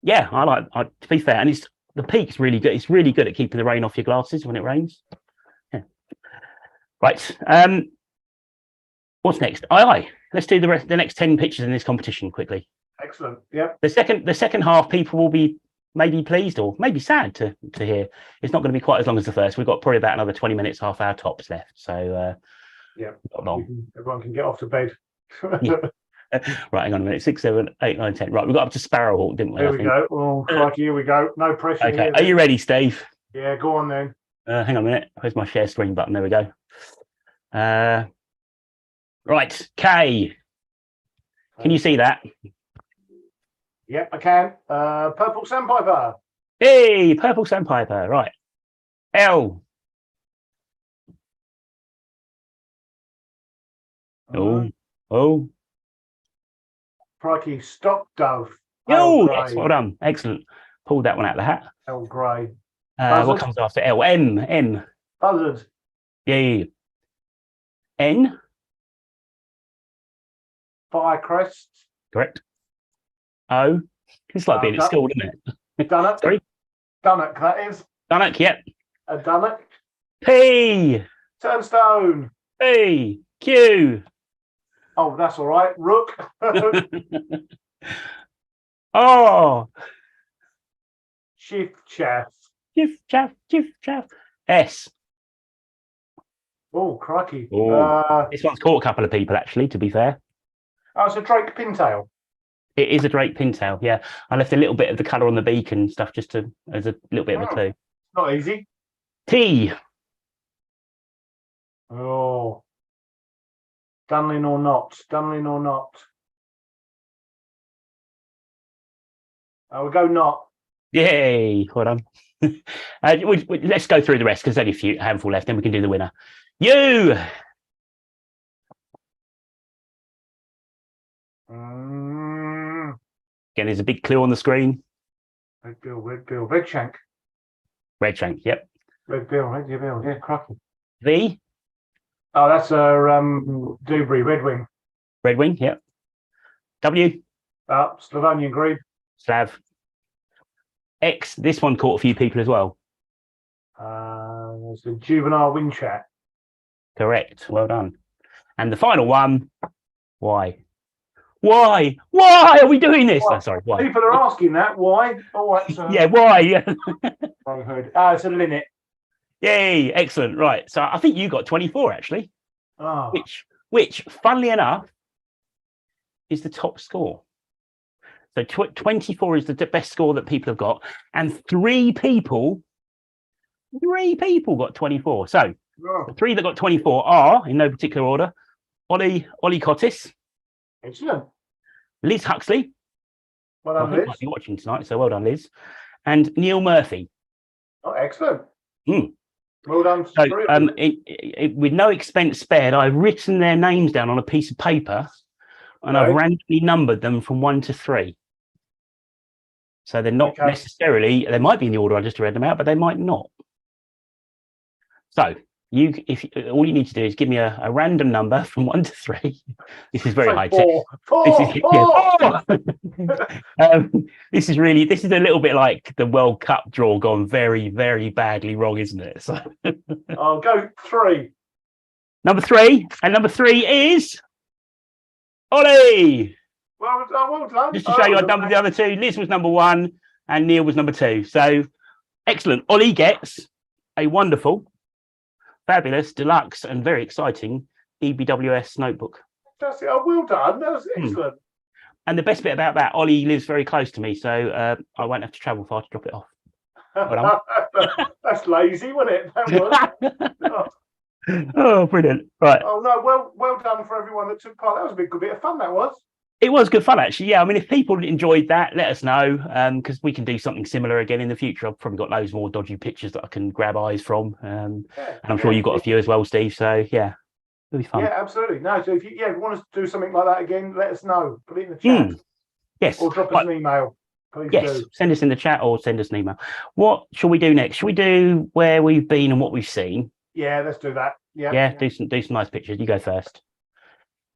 Yeah, to be fair, and the peak's really good. It's really good at keeping the rain off your glasses when it rains. Yeah. Right. What's next? Aye. Let's do the next 10 pictures in this competition quickly. Excellent. Yeah. The second half, people will be maybe pleased or maybe sad to hear. It's not going to be quite as long as the first. We've got probably about another 20 minutes, half hour tops left. So yeah, not long. Everyone can get off to bed. Yeah. Right, hang on a minute. 6, 7, 8, 9, 10. Right, we got up to Sparrowhawk, didn't we? Here we go. Oh, crikey, here we go. No pressure. Okay, are you ready, Steve? Yeah, go on then. Hang on a minute. Where's my share screen button? There we go. Right, K. Can you see that? Yep, I can. Purple sandpiper. Hey, purple sandpiper. Right. L. Oh, oh. Crikey, stock dove. Oh, yes, well done. Excellent. Pulled that one out of the hat. L grey. What comes after L? M. Buzzard. Yay. N. Firecrest. Correct. O. It's like being at school, isn't it? Dunnock. Sorry? Dunnock, that is. Dunnock, yep. A dunnock. P. Turnstone. P. Q. Oh, that's all right. Rook. Oh. Shift chaff. Chiff chaff. S. Oh, crikey. Oh. This one's caught a couple of people, actually, to be fair. Oh, it's a Drake pintail. It is a Drake pintail, yeah. I left a little bit of the colour on the beak and stuff just as a little bit of a clue. Not easy. T. Oh. Dunlin or not. Dunlin or not. We'll go not. Yay. Hold on. Let's go through the rest because there's only a handful left, then we can do the winner. U. Again, there's a big clue on the screen. Red bill, red shank. Red shank, yep. Red bill, yeah, crikey. V. Oh, that's a Dewberry, red wing. Red wing, yep. W. Slavonian grebe. Slav. X. This one caught a few people as well. It's a juvenile windchat. Correct. Well done. And the final one. Y. Why are we doing this? Oh, sorry, why? People are asking that. Why? All right, so yeah, why? Yeah. I heard. It's a linnet. Yay, excellent. Right. So I think you got 24 actually. Oh. Which, funnily enough, is the top score. So 24 is the best score that people have got, and three people got 24. So the three that got 24 are, in no particular order, Ollie Cottis. Excellent. Liz Huxley. Well done, Liz. Might be watching tonight, so well done, Liz. And Neil Murphy. Oh, excellent. Well done. So, with no expense spared, I've written their names down on a piece of paper, and I've randomly numbered them from 1 to 3. So they're not necessarily. They might be in the order I just read them out, but they might not. So all you need to do is give me a random number from 1 to 3. This is very high tech. Four. This is a little bit like the World Cup draw gone very, very badly wrong, isn't it? So I'll go 3. Number 3, and number 3 is Ollie. Well done. Just to show you I've done with the other two. Liz was number 1 and Neil was number 2. So excellent. Ollie gets a wonderful, fabulous, deluxe, and very exciting EBWS notebook. That's it. Oh, well done. That was excellent. And the best bit about that, Ollie lives very close to me, so I won't have to travel far to drop it off. That's lazy, wasn't it? That was. Oh, brilliant. Right. Oh, no, well done for everyone that took part. That was a good bit of fun, that was. It was good fun, actually. Yeah, I mean, if people enjoyed that, let us know, because we can do something similar again in the future. I've probably got loads more dodgy pictures that I can grab eyes from, and I'm sure you've got a few as well, Steve. So, yeah, it'll be fun. Yeah, absolutely. No, so if you want us to do something like that again, let us know. Put it in the chat. Yes. Or drop us an email. Please do. Send us in the chat or send us an email. What shall we do next? Shall we do where we've been and what we've seen? Yeah, let's do that. Yeah, do some nice pictures. You go first.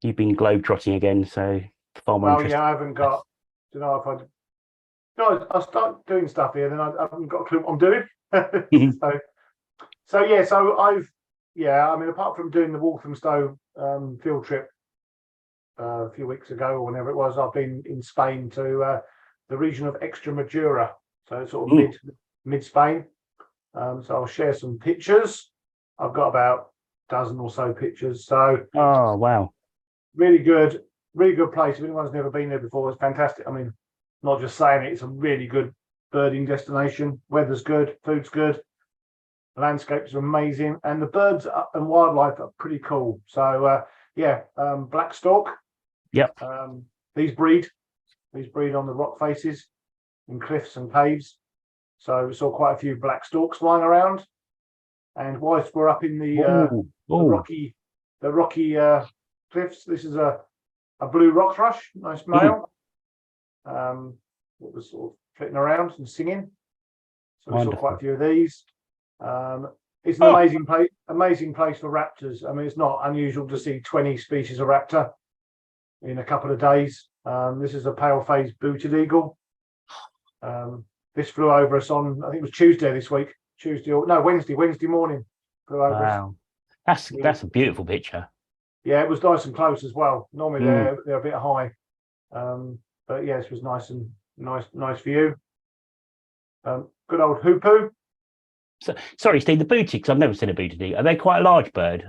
You've been globe-trotting again, so far more interesting. Yeah, I haven't got. Do you know if I? No, I start doing stuff here, then I haven't got a clue what I'm doing. So I've I mean, apart from doing the Walthamstow field trip a few weeks ago or whenever it was, I've been in Spain to the region of Extremadura, so sort of mid Spain. So I'll share some pictures. I've got about a dozen or so pictures. So wow, really good place. If anyone's never been there before, it's fantastic. I mean, not just saying it, it's a really good birding destination. Weather's good, food's good, the landscapes are amazing, and the birds and wildlife are pretty cool. So black stork. Yep. These breed These breed on the rock faces in cliffs and caves. So we saw quite a few black storks flying around. And whilst we're up in the rocky cliffs, this is a blue rock thrush, nice male. That was sort of flitting around and singing. So we saw quite a few of these. It's an amazing place for raptors. I mean, it's not unusual to see 20 species of raptor in a couple of days. This is a pale-faced booted eagle. This flew over us on, I think it was Tuesday this week. Wednesday morning. Flew over us. That's a beautiful picture. Yeah, it was nice and close as well. Normally they're a bit high. But yeah, this was nice view. Good old hoopoo. So, sorry, Steve, the booties, I've never seen a booted eagle. Are they quite a large bird?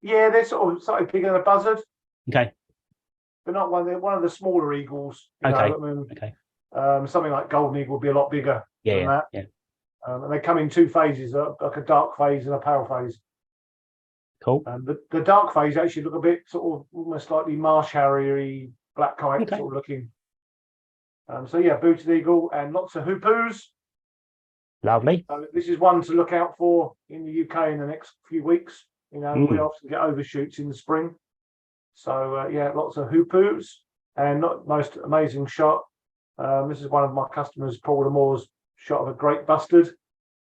Yeah, they're sort of slightly bigger than a buzzard. Okay. They're not one. They're one of the smaller eagles. Okay. Something like golden eagle would be a lot bigger than that. Yeah. And they come in two phases, like a dark phase and a pale phase. Cool. The dark phase actually look a bit sort of almost slightly marsh harrier-y, black kite sort of looking. So yeah, booted eagle and lots of hoopoos. Lovely. This is one to look out for in the UK in the next few weeks. We often get overshoots in the spring. So yeah, lots of hoopoos and not most amazing shot. This is one of my customers, Paul Lamore's shot of a great bustard.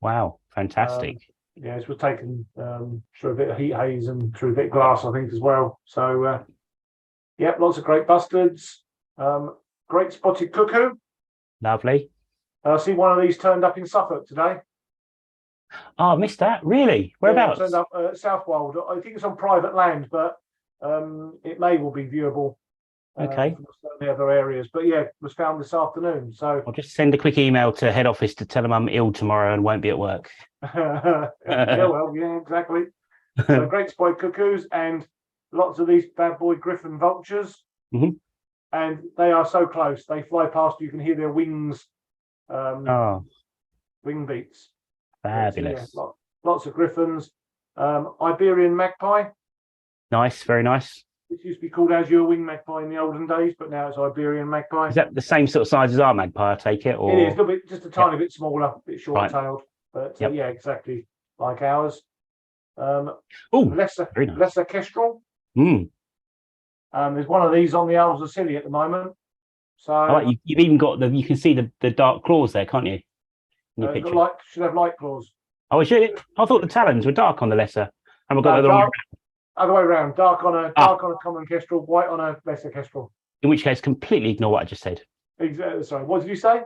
Wow, fantastic. Yeah, this was taken through a bit of heat haze and through a bit of glass, I think, as well. So yeah, lots of great bustards. Great spotted cuckoo. Lovely. I see one of these turned up in Suffolk today. Oh, I missed that. Really? Whereabouts? Yeah, turned up at Southwold. I think it's on private land, but it may well be viewable. Okay. From the other areas, but yeah, it was found this afternoon. So I'll just send a quick email to head office to tell them I'm ill tomorrow and won't be at work. Yeah, exactly. So great spotted cuckoos and lots of these bad boy griffon vultures. And they are so close. They fly past you. You can hear their wings. Wing beats. Fabulous. So, yeah, lots of griffons. Iberian magpie. Nice, very nice. It used to be called azure wing magpie in the olden days, but now it's Iberian magpie. Is that the same sort of size as our magpie, I take it? Or it is, a little bit, just a tiny bit smaller, a bit short-tailed, but yeah, exactly like ours. Lesser kestrel. There's one of these on the Isles of Scilly at the moment. So you've even got you can see the dark claws there, can't you? In your picture. Should have light claws. Oh, I thought the talons were dark on the lesser. And we've got the other way around. Dark on a common kestrel, white on a lesser kestrel. In which case, completely ignore what I just said. Exactly. Sorry, what did you say?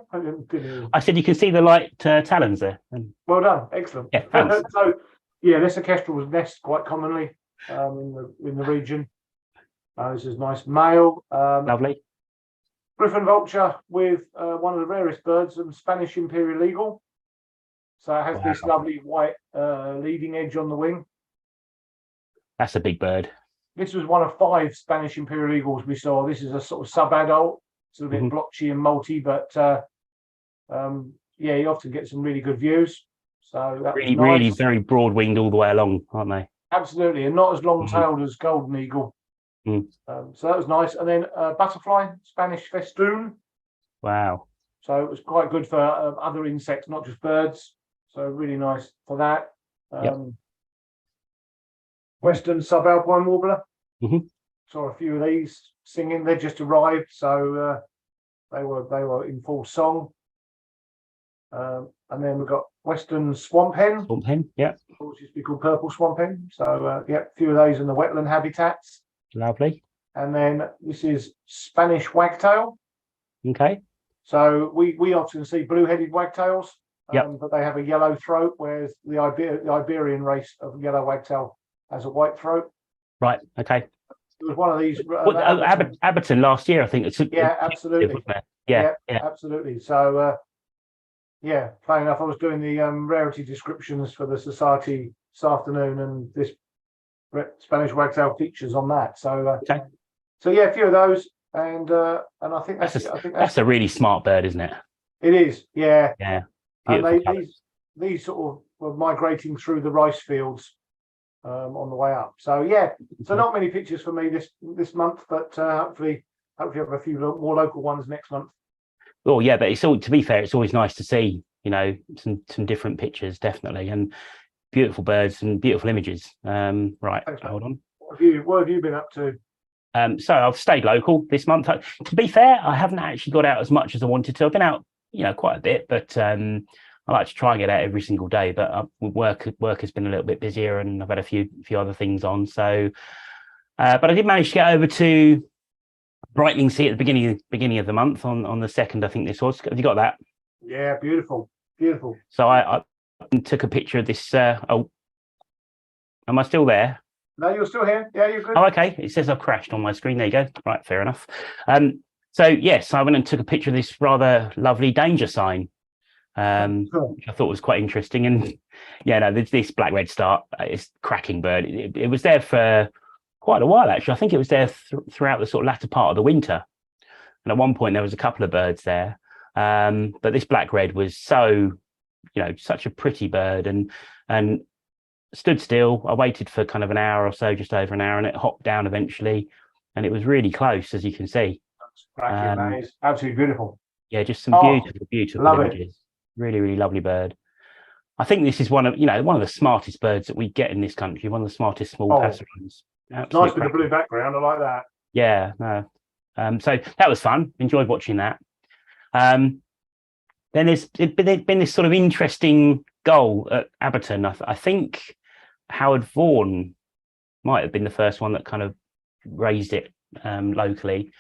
I said you can see the light talons there. Well done. Excellent. Yeah, thanks. So yeah, lesser kestrels nest quite commonly in the region. This is nice male. Lovely. Griffon vulture with one of the rarest birds, Spanish imperial eagle. So it has this lovely white leading edge on the wing. That's a big bird. This was one of 5 Spanish imperial eagles we saw. This is a sort of sub-adult. It's a bit blotchy and multi, but yeah, you often get some really good views. So that really, nice. Really very broad-winged all the way along, aren't they? Absolutely, and not as long-tailed as golden eagle. So that was nice. And then butterfly, Spanish festoon. Wow. So it was quite good for other insects, not just birds. So really nice for that. Western subalpine warbler. Saw a few of these singing. They just arrived, so they were in full song. And then we've got Western swamp hen. Swamp hen, yeah. Which used to be called purple swamp hen. So yeah, a few of those in the wetland habitats. Lovely. And then this is Spanish wagtail. Okay. So we often see blue-headed wagtails, but they have a yellow throat, whereas the Iberian race of yellow wagtail has a white throat. Right. Okay. It was one of these. Abberton last year, I think. Absolutely. Wasn't it? Yeah, absolutely. So yeah, funny enough, I was doing the rarity descriptions for the society this afternoon, and this Spanish wagtail features on that. So so yeah, a few of those, and I think that's a really smart bird, isn't it? It is, yeah. Yeah. And these sort of were migrating through the rice fields on the way up. So yeah, so not many pictures for me this month, but hopefully hopefully have a few more local ones next month. Oh yeah, but it's all, to be fair, it's always nice to see, you know, some different pictures, definitely, and beautiful birds and beautiful images. Right, Thanks, hold on. What have you been up to? So I've stayed local this month. To be fair, I haven't actually got out as much as I wanted to. I've been out, you know, quite a bit, but I like to try and get out every single day. But work has been a little bit busier, and I've had a few other things on. So, but I did manage to get over to Brightling Sea at the beginning of the month on the 2nd, I think this was. Have you got that? Yeah, beautiful. So I took a picture of this. Oh, am I still there? No, you're still here. Yeah, you're good. Oh, okay. It says I've crashed on my screen. There you go. Right, fair enough. So yes, I went and took a picture of this rather lovely danger sign, which I thought was quite interesting. And yeah, no, this black red star, it's cracking bird. It was there for quite a while actually. I think it was there throughout the sort of latter part of the winter. And at one point there was a couple of birds there. But this black red was so, you know, such a pretty bird, and stood still. I waited for kind of an hour or so, just over an hour, and it hopped down eventually, and it was really close, as you can see. That is absolutely beautiful. Yeah, just some beautiful images. Really, really lovely bird. I think this is one of the smartest birds that we get in this country. One of the smartest small passerines. Nice with the blue background. I like that. Yeah, no. So that was fun. Enjoyed watching that. Then there's been this sort of interesting goal at Abberton. I think Howard Vaughan might have been the first one that kind of raised it locally.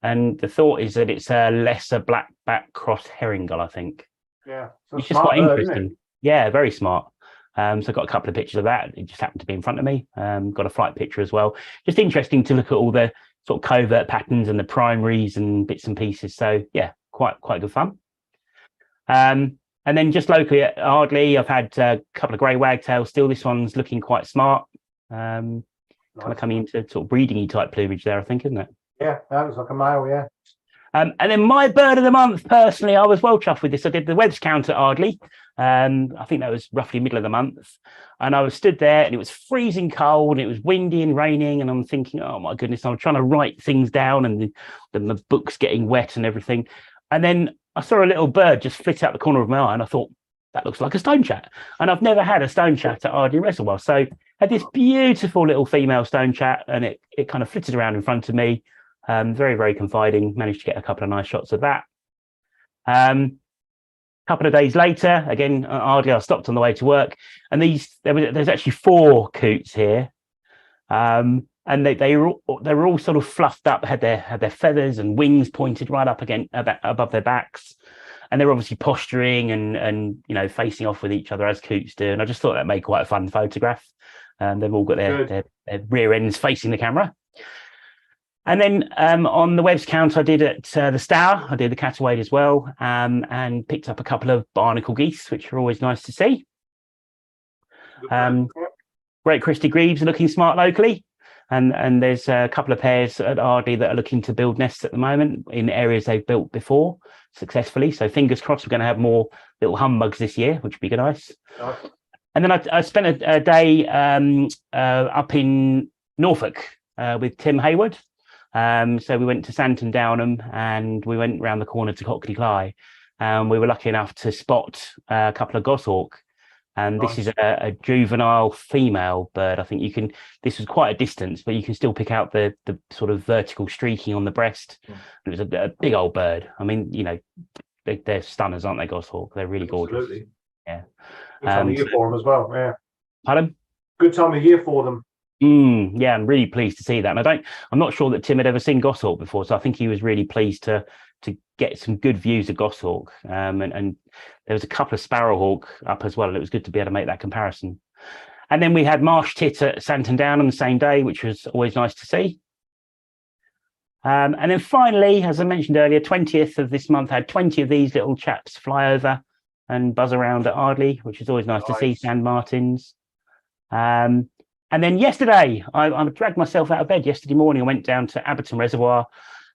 And the thought is that it's a lesser black-backed cross herring gull, I think. Yeah. It's just quite interesting. Yeah, very smart. So I got a couple of pictures of that. It just happened to be in front of me. Got a flight picture as well. Just interesting to look at all the sort of covert patterns and the primaries and bits and pieces. So yeah, quite good fun. And then just locally at Ardley, I've had a couple of grey wagtails still. This one's looking quite smart. Kind of coming into sort of breeding-y type plumage there, I think, isn't it? Yeah, that looks like a male, yeah. And then my bird of the month, personally, I was well chuffed with this. I did the Webb's count at Ardley. I think that was roughly middle of the month. And I was stood there and it was freezing cold and it was windy and raining. And I'm thinking, oh my goodness, I'm trying to write things down and the book's getting wet and everything. And then I saw a little bird just flit out the corner of my eye and I thought, that looks like a stone chat. And I've never had a stone chat at Ardley Reservoir. So I had this beautiful little female stone chat and it kind of flitted around in front of me. Very, very confiding. Managed to get a couple of nice shots of that. Couple of days later, again, Ardley, I stopped on the way to work, and there's actually 4 coots here, and they were all sort of fluffed up, had their feathers and wings pointed right up again above their backs, and they're obviously posturing and facing off with each other as coots do. And I just thought that made quite a fun photograph. They've all got their rear ends facing the camera. And then on the Webb's count, I did at the Stour, I did the Catawade as well, and picked up a couple of barnacle geese, which are always nice to see. Great Christy Grebes are looking smart locally. And there's a couple of pairs at Ardley that are looking to build nests at the moment in areas they've built before successfully. So fingers crossed we're going to have more little humbugs this year, which would be nice. And then I spent a day up in Norfolk with Tim Hayward. So we went to Santon Downham and we went round the corner to Cockney Cly. We were lucky enough to spot a couple of goshawk. And this is a juvenile female bird. I think this was quite a distance, but you can still pick out the sort of vertical streaking on the breast. It was a big old bird. I mean, they're stunners, aren't they, goshawk? They're really gorgeous. Absolutely. Yeah. Good time of year for them as well. Yeah. Pardon? Good time of year for them. Yeah, I'm really pleased to see that. And I'm not sure that Tim had ever seen goshawk before, so I think he was really pleased to get some good views of goshawk. And there was a couple of sparrowhawk up as well, and it was good to be able to make that comparison. And then we had marsh tit at Santon Down on the same day, which was always nice to see. And then finally, as I mentioned earlier, 20th of this month, I had 20 of these little chaps fly over and buzz around at Ardley, which is always nice to see, sand martins. And then yesterday, I dragged myself out of bed yesterday morning. I went down to Abberton Reservoir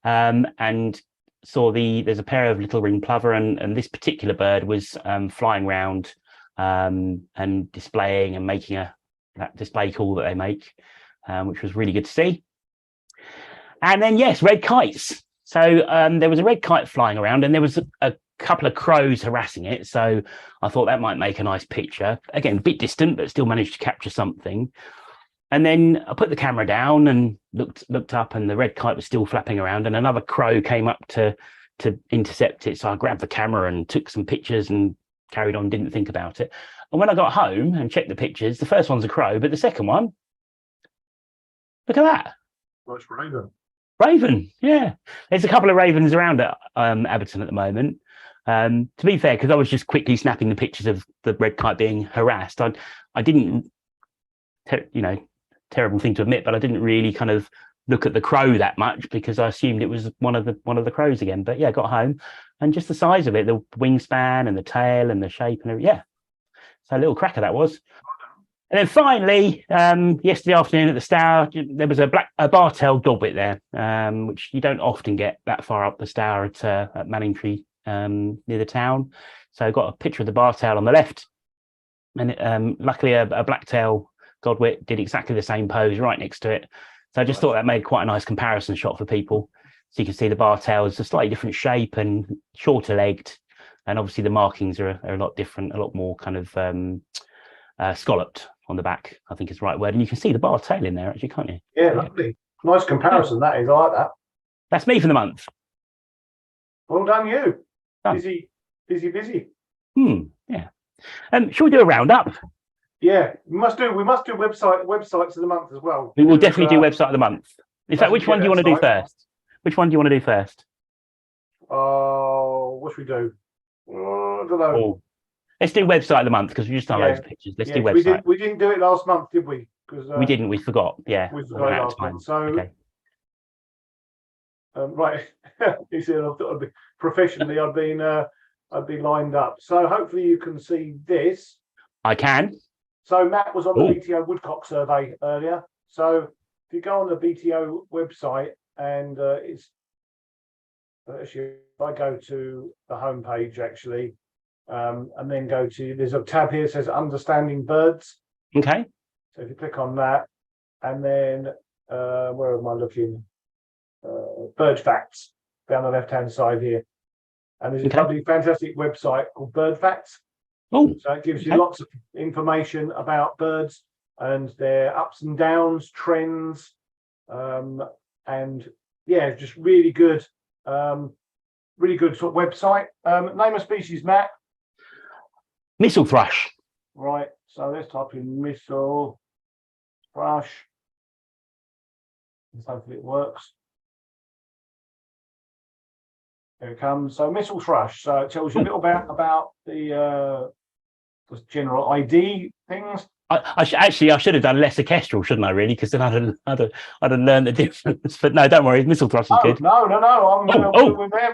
and saw there's a pair of little ringed plover, and this particular bird was flying around and displaying and making that display call that they make, which was really good to see. And then, yes, red kites. So there was a red kite flying around, and there was a couple of crows harassing it. So I thought that might make a nice picture. Again, a bit distant, but still managed to capture something. And then I put the camera down and looked up, and the red kite was still flapping around, and another crow came up to intercept it. So I grabbed the camera and took some pictures and carried on, didn't think about it. And when I got home and checked the pictures, the first one's a crow, but the second one, look at that. Well, it's raven. Raven, yeah. There's a couple of ravens around at Abberton at the moment. To be fair, because I was just quickly snapping the pictures of the red kite being harassed, I didn't, terrible thing to admit, but I didn't really kind of look at the crow that much because I assumed it was one of the crows again. But yeah, got home, and just the size of it, the wingspan and the tail and the shape and everything, yeah. So a little cracker that was. And then finally, yesterday afternoon at the Stour, there was a bar-tailed godwit there, which you don't often get that far up the Stour at Manningtree, near the town. So I got a picture of the bar-tail on the left, and luckily a black-tail godwit did exactly the same pose right next to it. So I just thought that made quite a nice comparison shot for people. So you can see the bar-tail is a slightly different shape and shorter legged, and obviously the markings are a lot different, a lot more kind of scalloped on the back, I think is the right word. And you can see the bar tail in there, actually, can't you? Yeah, lovely. Nice comparison, that is. I like that. That's me for the month. Well done, you. Done. Busy. Yeah. Shall we do a roundup? Yeah, we must do websites of the month as well. We will definitely do website of the month. In fact, which one do you want to do first? Which one do you want to do first? Oh, what should we do? I don't know. Oh. Let's do website of the month because we just done loads of pictures. Let's do website. We didn't do it last month, did we? We didn't. We forgot. Yeah, we forgot last month. So, okay. Right. You said I thought I'd be professionally. I'd be lined up. So hopefully you can see this. I can. So Matt was on the BTO Woodcock survey earlier. So if you go on the BTO website and it's actually, if I go to the homepage actually. And then go to, there's a tab here that says Understanding Birds. Okay. So if you click on that, and then where am I looking? Bird Facts down the left-hand side here. And there's a lovely, fantastic website called Bird Facts. Oh, so it gives you lots of information about birds and their ups and downs, trends, and yeah, just really good sort of website. Name of species, Matt. Missel thrush. Right, so let's type in missel thrush. Let's hope it works. There it comes. So missel thrush. So it tells you a little bit about the general ID things. I should have done lesser kestrel, shouldn't I? Really, because then I'd have learned the difference. But no, don't worry. Missel thrush is good. No.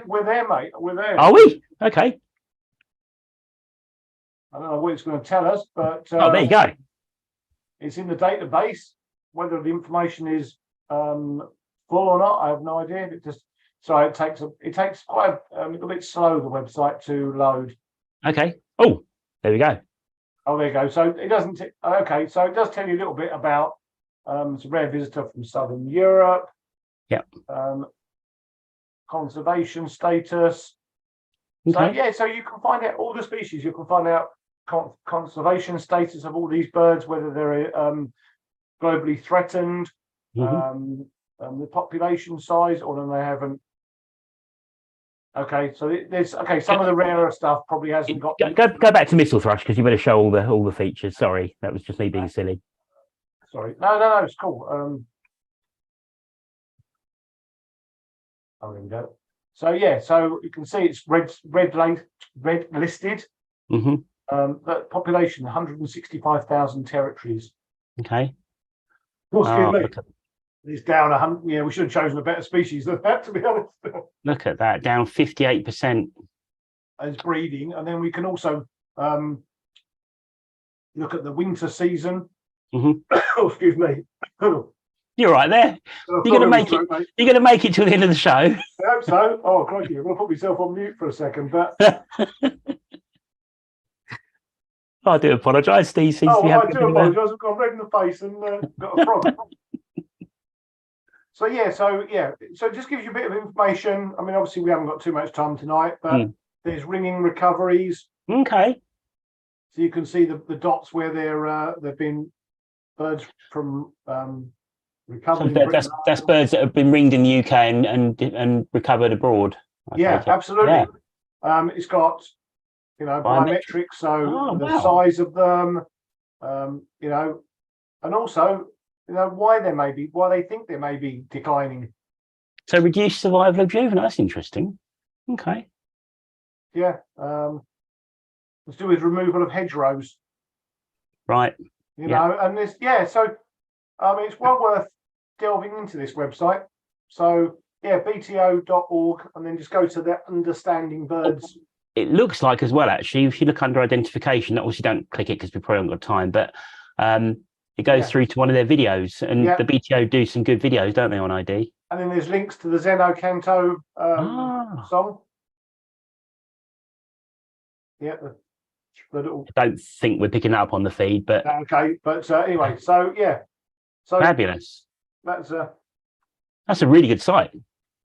We're there, mate. We're there. Are we? Okay. I don't know what it's going to tell us, but there you go. It's in the database. Whether the information is full or not, I have no idea. It takes quite a little bit slow, the website, to load. Okay. Oh, there we go. Oh, there you go. So it doesn't. Okay, so it does tell you a little bit about it's a rare visitor from Southern Europe. Yeah. Conservation status. Okay. So you can find out all the species. You can find out conservation status of all these birds, whether they're globally threatened, the population size, or then they haven't. Okay, so there's some of the rarer stuff probably hasn't got. Go back to missel thrush because you better show all the features. Sorry, that was just me being silly. Sorry, no, it's cool. Oh, there we go. So so you can see it's red listed. The population 165,000 territories. Okay. It's down 100. Yeah, we should have chosen a better species than that, to be honest. Look at that, down 58%. As breeding, and then we can also look at the winter season. Oh, excuse me. You're right there. You're going to make it. Mate. You're going to make it to the end of the show. I hope so. Oh, crikey! I'm going to put myself on mute for a second, but. I do apologise, Steve. I do apologise. I've got red in the face and got a frog. So yeah, so it just gives you a bit of information. I mean, obviously we haven't got too much time tonight, but there's ringing recoveries. Okay. So you can see the dots where they've been birds from recovered. So that's birds that have been ringed in the UK and recovered abroad. Yeah, absolutely. Yeah. It's got biometrics, so the size of them, and also why they think they may be declining. So reduced survival of juvenile. That's interesting. Okay. Yeah. Let's do with removal of hedgerows. Right. And this, so I mean, it's well worth delving into this website. So bto.org, and then just go to the understanding birds. It looks like as well, actually, if you look under identification, obviously don't click it because we probably haven't got time, but it goes through to one of their videos, and the BTO do some good videos, don't they, on ID? And then there's links to the Zeno Canto song. Yeah, the little... I don't think we're picking that up on the feed, but okay. But anyway, so fabulous. That's a really good site.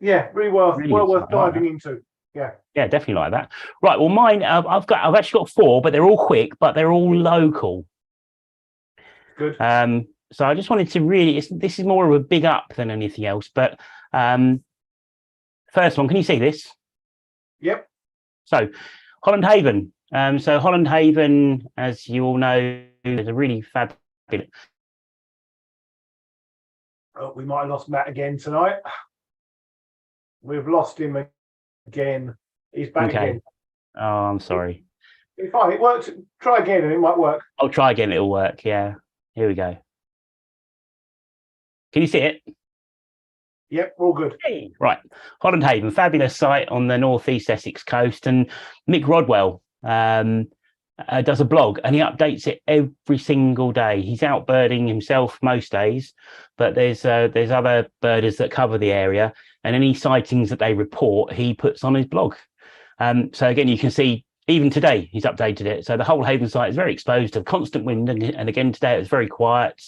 Yeah, really worth diving into. Yeah, definitely like that. Right, well, mine I've actually got 4, but they're all quick, but they're all local. Good. So I just wanted to this is more of a big up than anything else. But first one, can you see this? Yep. So Holland Haven. So Holland Haven, as you all know, is a really fabulous. Oh, we might have lost Matt again tonight. We've lost him again. He's back again. Oh, I'm sorry. It's fine. It works. Try again, and it might work. I'll try again. It'll work. Yeah. Here we go. Can you see it? Yep, all good. Hey. Right. Holland Haven, fabulous site on the northeast Essex coast, and Mick Rodwell does a blog, and he updates it every single day. He's out birding himself most days, but there's other birders that cover the area, and any sightings that they report, he puts on his blog. So again, you can see even today he's updated it. So the whole Haven site is very exposed to constant wind, and again today it was very quiet.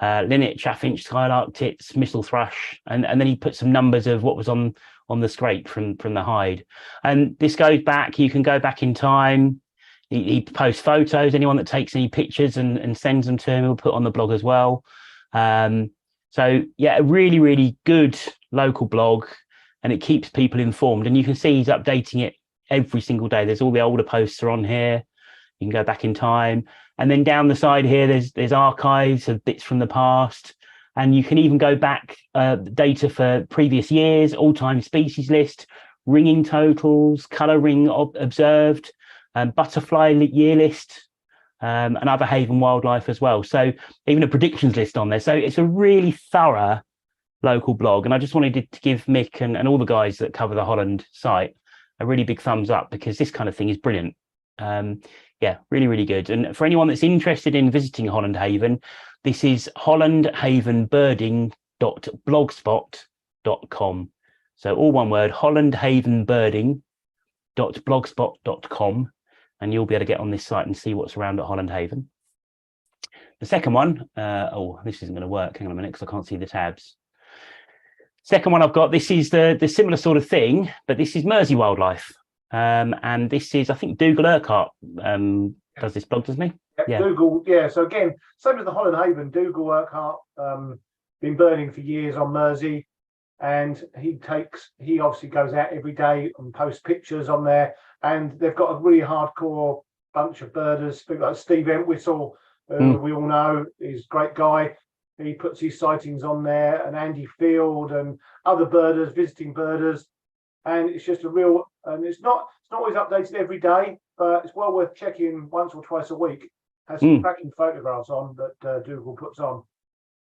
Linnet, chaffinch, skylark, tits, mistle thrush, and then he put some numbers of what was on the scrape from the hide. And this goes back. You can go back in time. He posts photos. Anyone that takes any pictures and sends them to him, he'll put on the blog as well. So yeah, a really, really good local blog, and it keeps people informed. And you can see he's updating it every single day. There's all the older posts are on here. You can go back in time. And then down the side here, there's archives of bits from the past. And you can even go back data for previous years, all-time species list, ringing totals, colour ring observed, butterfly year list, and other Haven wildlife as well. So even a predictions list on there. So it's a really thorough local blog. And I just wanted to give Mick and all the guys that cover the Holland site a really big thumbs up, because this kind of thing is brilliant. Yeah, really, really good. And for anyone that's interested in visiting Holland Haven, this is hollandhavenbirding.blogspot.com. So all one word, hollandhavenbirding.blogspot.com, and you'll be able to get on this site and see what's around at Holland Haven. The second one, this isn't going to work. Hang on a minute, because I can't see the tabs. Second one I've got, this is the similar sort of thing, but this is Mersey Wildlife. And this is, I think, Dougal Urquhart does this blog, doesn't he? Yeah. Dougal, yeah. So again, same as the Holland Haven, Dougal Urquhart, been birding for years on Mersey, and he obviously goes out every day and posts pictures on there. And they've got a really hardcore bunch of birders, people like Steve Entwistle, who we all know is a great guy. He puts his sightings on there, and Andy Field and other birders, visiting birders. And it's just and it's not always updated every day, but it's well worth checking once or twice a week. Has some cracking photographs on that Dougal puts on.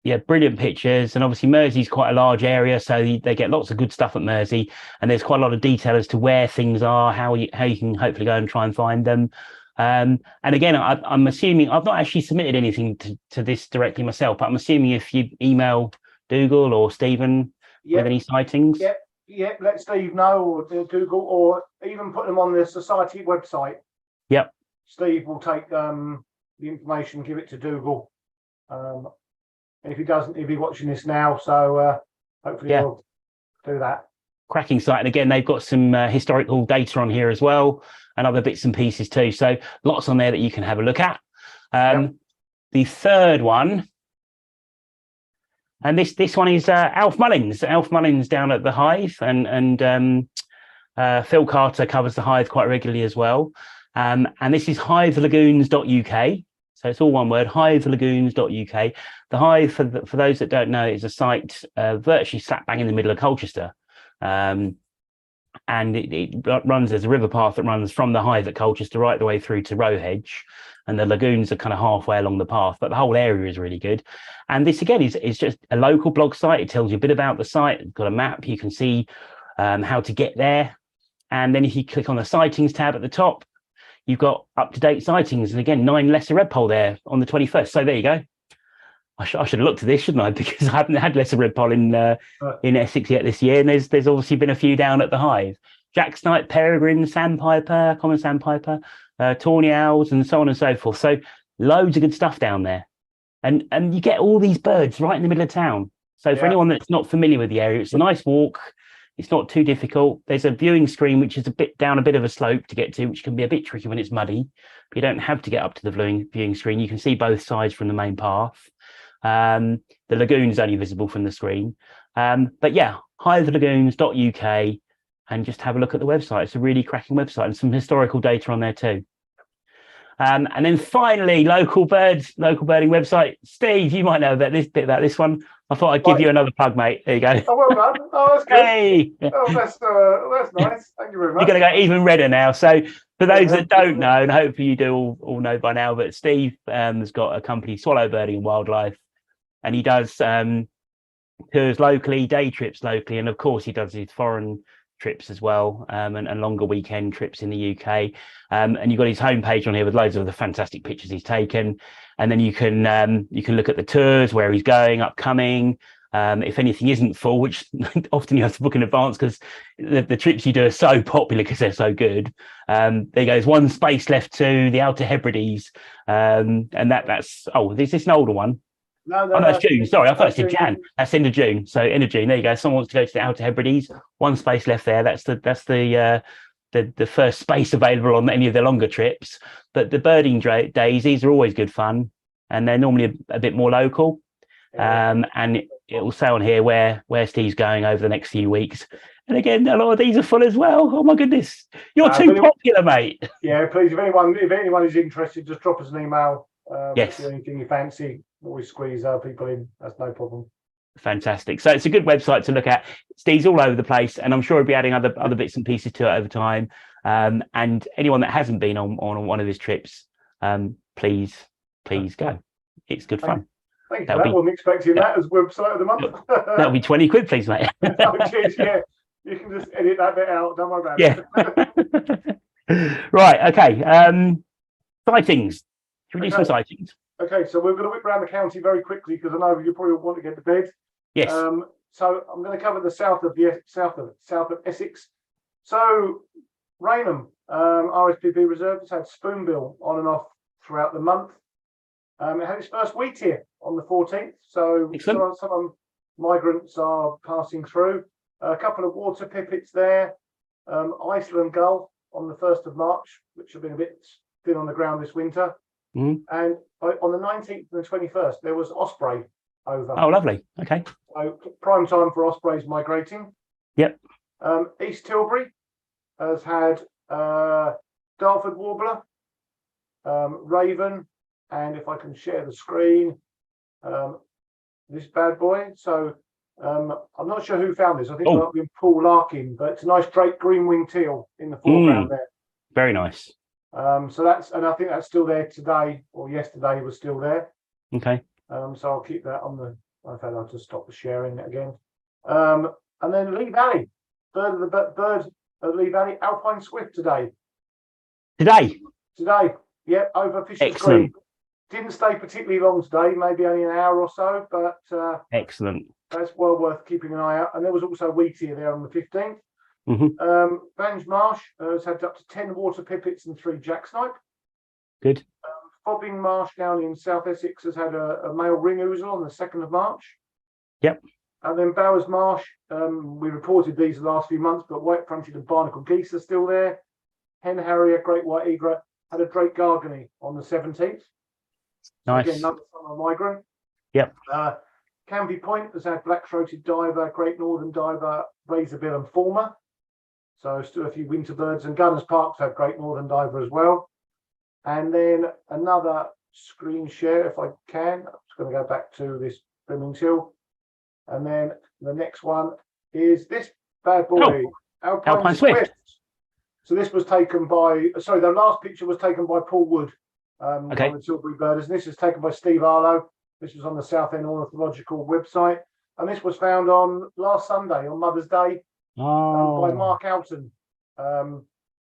Yeah, brilliant pictures. And obviously Mersey's quite a large area, so they get lots of good stuff at Mersey. And there's quite a lot of detail as to where things are, how you can hopefully go and try and find them. And again, I'm assuming, I've not actually submitted anything to this directly myself, but I'm assuming if you email Dougal or Stephen with any sightings. Yeah, let Steve know, or Dougal, or even put them on the society website. Yep. Steve will take the information, give it to Dougal. And if he doesn't, he'll be watching this now. So hopefully we'll do that. Cracking site. And again, they've got some historical data on here as well, and other bits and pieces too. So lots on there that you can have a look at. The third one, and this one is Alf Mullins. Alf Mullins down at the Hive, and Phil Carter covers the Hive quite regularly as well. And this is hivelagoons.uk. So it's all one word, hivelagoons.uk. The Hive, for those that don't know, is a site virtually slap bang in the middle of Colchester. And it runs, there's a river path that runs from the Hive at Colchester right the way through to Rowhedge, and the lagoons are kind of halfway along the path, but the whole area is really good. And this again is just a local blog site. It tells you a bit about the site. It's got a map, you can see how to get there. And then if you click on the sightings tab at the top, you've got up-to-date sightings, and again 9 lesser redpoll there on the 21st. So there you go. I should have looked at this, shouldn't I? Because I haven't had lesser redpoll in Essex yet this year, and there's obviously been a few down at the Hive. Jack snipe, peregrine, sandpiper, common sandpiper, tawny owls, and so on and so forth. So loads of good stuff down there, and you get all these birds right in the middle of town. So for anyone that's not familiar with the area, it's a nice walk. It's not too difficult. There's a viewing screen which is a bit of a slope to get to, which can be a bit tricky when it's muddy. But you don't have to get up to the viewing screen. You can see both sides from the main path. The lagoon is only visible from the screen. But yeah, hivelagoons.uk, and just have a look at the website. It's a really cracking website, and some historical data on there too. And then finally, local birding website. Steve, you might know about this one. I thought I'd give you another plug, mate. There you go. Oh, well done. Oh, that's good. Hey. Oh, that's nice. Thank you very much. You're going to go even redder now. So for those that don't know, and hopefully you do all know by now, but Steve has got a company, Swallow Birding and Wildlife, and he does tours locally, day trips locally, and of course he does his foreign trips as well, and longer weekend trips in the UK. And you've got his homepage on here with loads of the fantastic pictures he's taken. And then you can look at the tours, where he's going, upcoming. If anything isn't full, which often you have to book in advance because the trips you do are so popular because they're so good. There goes one space left to the Outer Hebrides, and that's is this an older one? No, that's June. Sorry, I thought it said Jan. That's end of June. So end of June. There you go. Someone wants to go to the Outer Hebrides. One space left there. That's the first space available on any of the longer trips. But the birding days, these are always good fun, and they're normally a bit more local. And it will say on here where Steve's going over the next few weeks. And again, a lot of these are full as well. Oh my goodness, you're too popular, mate. Yeah, please. If anyone is interested, just drop us an email. Yes. Anything you fancy, always squeeze people in. That's no problem. Fantastic. So it's a good website to look at. Steve's all over the place, and I'm sure he'll be adding other bits and pieces to it over time. And anyone that hasn't been on one of his trips, please go. It's good fun. Thank you. I wasn't expecting that as website of the month. That'll be 20 quid, please, mate. Oh, cheers, yeah. You can just edit that bit out. Don't worry about it. Right. Okay. Sightings. Should we do some sightings? Okay, so we're going to whip around the county very quickly because I know you probably want to get to bed. Yes. So I'm going to cover the south of Essex. So Raynham, RSPB Reserve, has had spoonbill on and off throughout the month. It had its first wheat here on the 14th. So some migrants are passing through. A couple of water pipits there. Iceland gull on the 1st of March, which have been a bit thin on the ground this winter. Mm. And on the 19th and the 21st, there was osprey over. Oh, lovely. Okay. So prime time for ospreys migrating. Yep. East Tilbury has had Dartford warbler, raven, and if I can share the screen, this bad boy. So I'm not sure who found this. I think it might be Paul Larkin, but it's a nice straight green-winged teal in the foreground there. Very nice. So I think that's still there today, or yesterday was still there. Okay. So I'll keep that on the. I'll just stop the sharing it again. And then Lee Valley, bird at Lee Valley, alpine swift today. Today. Yep, over Fisher's Excellent. Green. Didn't stay particularly long today, maybe only an hour or so, but excellent. That's well worth keeping an eye out. And there was also wheat here there on the 15th. Mm-hmm. Bange Marsh has had up to 10 water pipits and 3 jacksnipe. Good. Fobbing Marsh down in South Essex has had a male ring ouzel on the 2nd of March. Yep. And then Bowers Marsh, we reported these the last few months, but white-fronted and barnacle geese are still there. Hen harrier, great white egret, had a Drake gargany on the 17th. Nice. Again, another summer migrant. Yep. Canby Point has had black-throated diver, great northern diver, razorbill and former. So still a few winter birds. And Gunners Park's had great northern diver as well. And then another screen share, if I can. I'm just going to go back to this Brimings Hill. And then the next one is this bad boy, Alpine Swift. So this was taken by, sorry, the last picture was taken by Paul Wood on the Tilbury Birders. And this is taken by Steve Arlo. This was on the Southend Ornithological website. And this was found on last Sunday, on Mother's Day, by Mark Alton.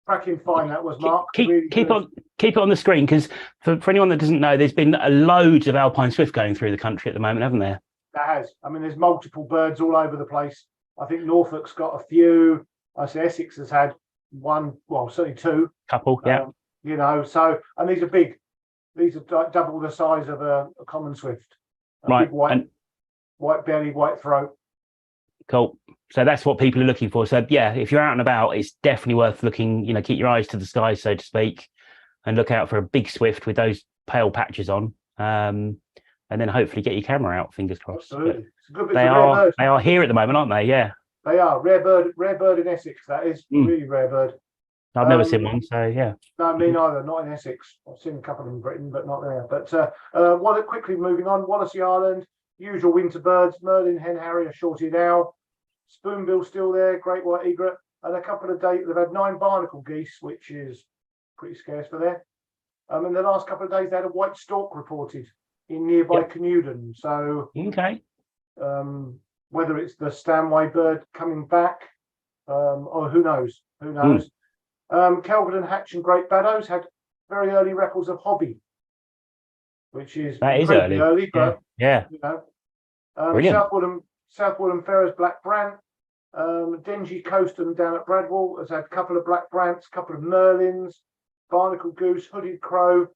Cracking find that was, Mark. Keep it on the screen, because for anyone that doesn't know, there's been loads of Alpine Swift going through the country at the moment, haven't there? There has. I mean, there's multiple birds all over the place. I think Norfolk's got a few. I say Essex has had one, well, certainly two. Couple, yeah. You know, so, and these are big. These are double the size of a common swift. Right. Big white belly, white throat. Cool. So that's what people are looking for. So yeah, if you're out and about, it's definitely worth looking, you know, keep your eyes to the sky, so to speak, and look out for a big swift with those pale patches on. And then hopefully get your camera out, fingers crossed. Absolutely. They are here at the moment, aren't they? Yeah. They are. Rare bird in Essex, that is. Really rare bird. I've never seen one, so yeah. No, me neither, not in Essex. I've seen a couple in Britain, but not there. But quickly moving on, Wallasey Island, usual winter birds, Merlin, hen harrier, shorted owl, spoonbill still there, great white egret, and a couple of days, they've had 9 barnacle geese, which is pretty scarce for there. In the last couple of days, they had a white stork reported in nearby Canewdon. So whether it's the Stanway bird coming back, or who knows? Kelvedon Hatch and Great Baddoes had very early records of hobby, which is early, but yeah. You know, Southwood and Ferrers Black Brant, Dengie Coast and down at Bradwell has had a couple of Black Brants, a couple of Merlins, barnacle goose, hooded crow,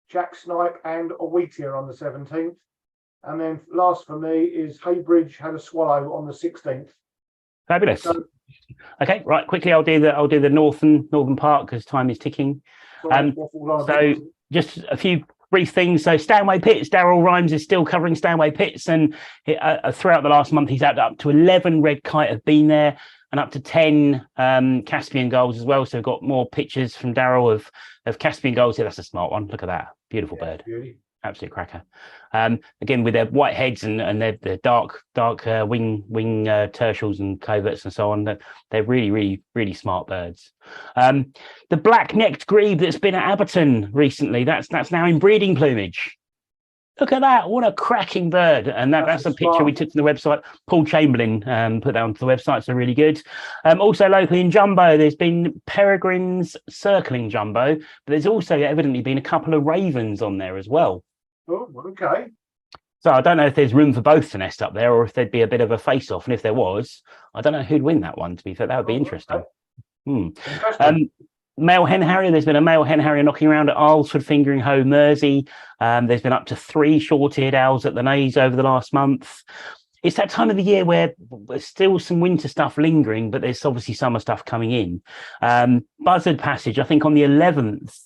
jack snipe, and a wheatear on the 17th. And then last for me is Haybridge had a swallow on the 16th. Fabulous. So, okay, right. Quickly, I'll do the northern part because time is ticking. So just a few brief things. So Stanway Pits, Daryl Rhymes is still covering Stanway Pits, and throughout the last month, he's had up to 11 red kite have been there, and up to 10 Caspian gulls as well. So we've got more pictures from Daryl of Caspian gulls. Yeah, that's a smart one. Look at that, beautiful bird. Beauty. Absolute cracker. Again, with their white heads and their dark wing tertials and coverts and so on, they're really smart birds. The black-necked grebe that's been at Abberton recently, that's now in breeding plumage. Look at that! What a cracking bird! And that's a picture we took from the website. Paul Chamberlain put that onto the website, so really good. Also locally in jumbo, there's been peregrines circling jumbo, but there's also evidently been a couple of ravens on there as well. Oh, okay. So I don't know if there's room for both to nest up there, or if there'd be a bit of a face-off. And if there was, I don't know who'd win that one. To be fair, that would be interesting. Okay. Male hen harrier. There's been a male hen harrier knocking around at Alresford, Fingering Hoe, Mersey. There's been up to 3 short-eared owls at the Naze over the last month. It's that time of the year where there's still some winter stuff lingering, but there's obviously summer stuff coming in. Buzzard Passage, I think on the 11th,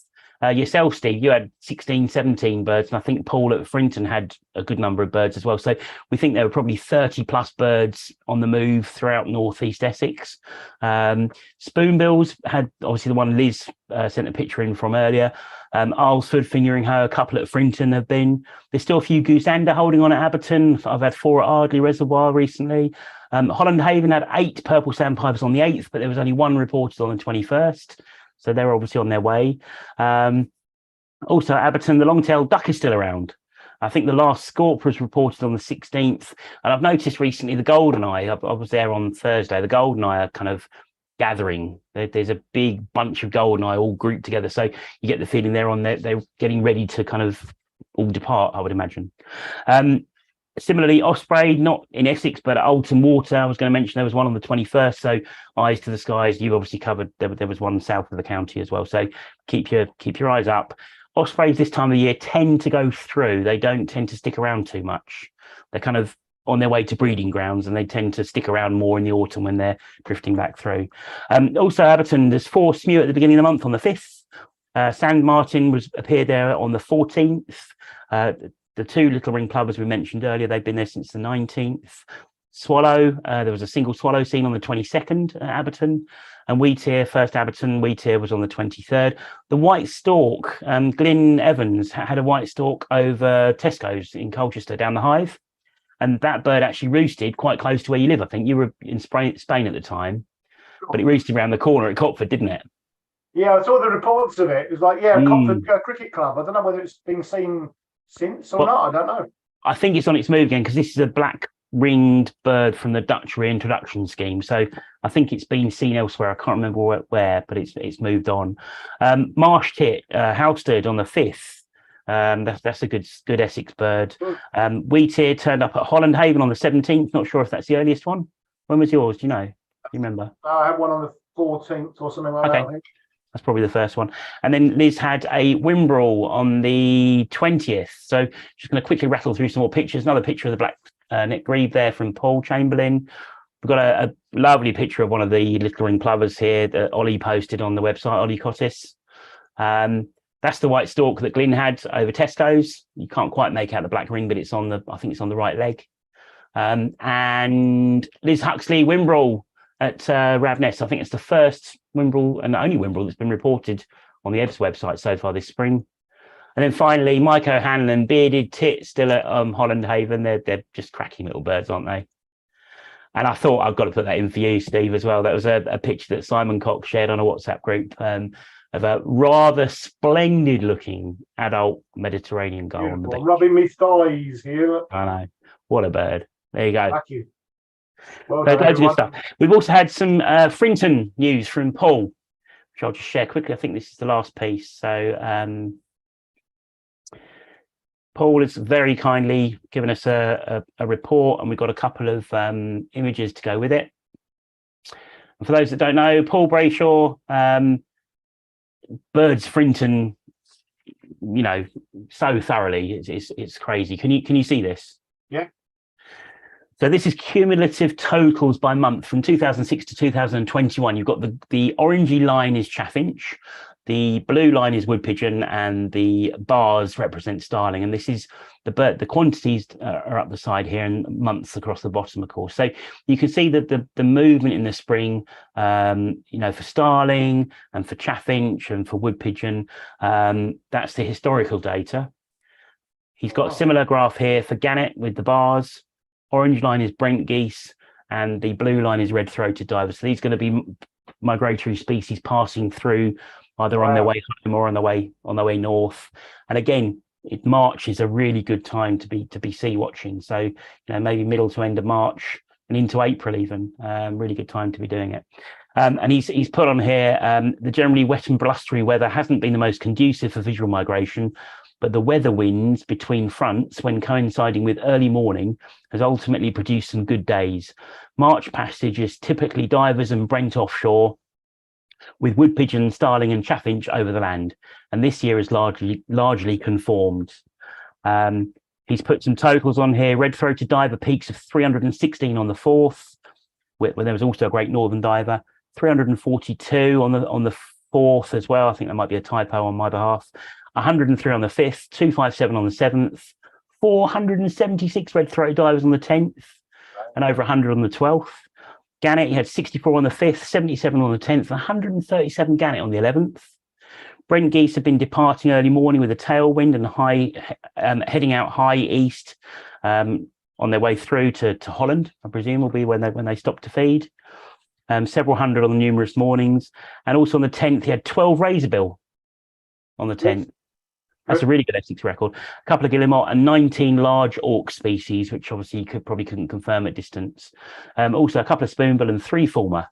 yourself, Steve, you had 16, 17 birds, and I think Paul at Frinton had a good number of birds as well. So we think there were probably 30 plus birds on the move throughout northeast Essex. Spoonbills had obviously the one Liz sent a picture in from earlier. Alresford, Fingering Hoe, a couple at Frinton have been. There's still a few goosander holding on at Abberton. I've had 4 at Ardley Reservoir recently. Holland Haven had 8 purple sandpipers on the 8th, but there was only 1 reported on the 21st. So they're obviously on their way. Also, at Abberton, the long-tailed duck is still around. I think the last scorp was reported on the 16th. And I've noticed recently the goldeneye, I was there on Thursday, the goldeneye are kind of gathering. There's a big bunch of goldeneye all grouped together. So you get the feeling they're getting ready to kind of all depart, I would imagine. Similarly, osprey, not in Essex, but at Alton Water, I was going to mention there was one on the 21st. So eyes to the skies, you obviously covered, there was one south of the county as well. So keep your eyes up. Ospreys this time of the year tend to go through. They don't tend to stick around too much. They're kind of on their way to breeding grounds, and they tend to stick around more in the autumn when they're drifting back through. Also, Abberton, there's 4 smew at the beginning of the month on the 5th. Sand martin appeared there on the 14th. The 2 little ring plovers we mentioned earlier, they've been there since the 19th. Swallow, there was a single swallow seen on the 22nd at Abberton. And wheatear, first Abberton wheatear was on the 23rd. The white stork, Glyn Evans had a white stork over Tesco's in Colchester down the Hive. And that bird actually roosted quite close to where you live. I think you were in Spain at the time, but it roosted around the corner at Cotford, didn't it? Yeah, I saw the reports of it. It was like, Cotford Cricket Club. I don't know whether it's been seen since or not. I don't know. I think it's on its move again because this is a black ringed bird from the Dutch reintroduction scheme. So I think it's been seen elsewhere. I can't remember where, but it's moved on. Marsh tit, Halstead on the 5th. That's a good Essex bird. Wheatear turned up at Holland Haven on the 17th. Not sure if that's the earliest one. When was yours? Do you know? Do you remember? I had one on the 14th or something like that, I think. That's probably the first one. And then Liz had a Wimbrel on the 20th. So just going to quickly rattle through some more pictures. Another picture of the black neck grebe there from Paul Chamberlain. We've got a lovely picture of one of the little ring plovers here that Ollie posted on the website, Ollie Cottis. That's the white stork that Glyn had over Tesco's. You can't quite make out the black ring, but I think it's on the right leg. And Liz Huxley Wimbrel at Ravness. I think it's the first Wimbrel and the only Wimbrel that's been reported on the EBS website so far this spring. And then finally, Mike O'Hanlon, bearded tit, still at Holland Haven. They're just cracking little birds, aren't they? And I thought I've got to put that in for you, Steve, as well. That was a picture that Simon Cox shared on a WhatsApp group of a rather splendid-looking adult Mediterranean gull on the beach. Rubbing me thighs here. I know. What a bird. There you go. Thank you. Well so loads of good stuff. We've also had some Frinton news from Paul, which I'll just share quickly. I think this is the last piece. So Paul has very kindly given us a report, and we've got a couple of images to go with it. And for those that don't know, Paul Brayshaw, birds Frinton, so thoroughly. It's crazy. Can you see this? Yeah. So this is cumulative totals by month from 2006 to 2021. You've got the orangey line is chaffinch, the blue line is wood pigeon, and the bars represent starling. And this is the quantities are up the side here and months across the bottom, of course. So you can see that the movement in the spring, for starling and for chaffinch and for wood pigeon, that's the historical data. He's got a similar graph here for gannet with the bars. Orange line is Brent geese, and the blue line is red-throated divers. So these are going to be migratory species passing through either on their way home or on their way north. And again, March is a really good time to be sea watching. So maybe middle to end of March and into April even. Really good time to be doing it. And he's put on here the generally wet and blustery weather hasn't been the most conducive for visual migration. But the weather winds between fronts, when coinciding with early morning, has ultimately produced some good days. March passage is typically divers and Brent offshore, with wood pigeon, starling and chaffinch over the land. And this year is largely conformed. He's put some totals on here. Red-throated diver peaks of 316 on the 4th, where there was also a great northern diver. 342 on the 4th as well. I think that might be a typo on my behalf. 103 on the 5th, 257 on the 7th, 476 red-throated divers on the 10th, and over 100 on the 12th. Gannet, he had 64 on the 5th, 77 on the 10th, 137 gannet on the 11th. Brent geese have been departing early morning with a tailwind and heading out high east on their way through to Holland, I presume will be when they stop to feed. Several hundred on the numerous mornings. And also on the 10th, he had 12 razorbill on the 10th. That's a really good Essex record. A couple of guillemot and 19 large auk species, which obviously you couldn't confirm at distance. Also a couple of spoonbill and 3 fulmer.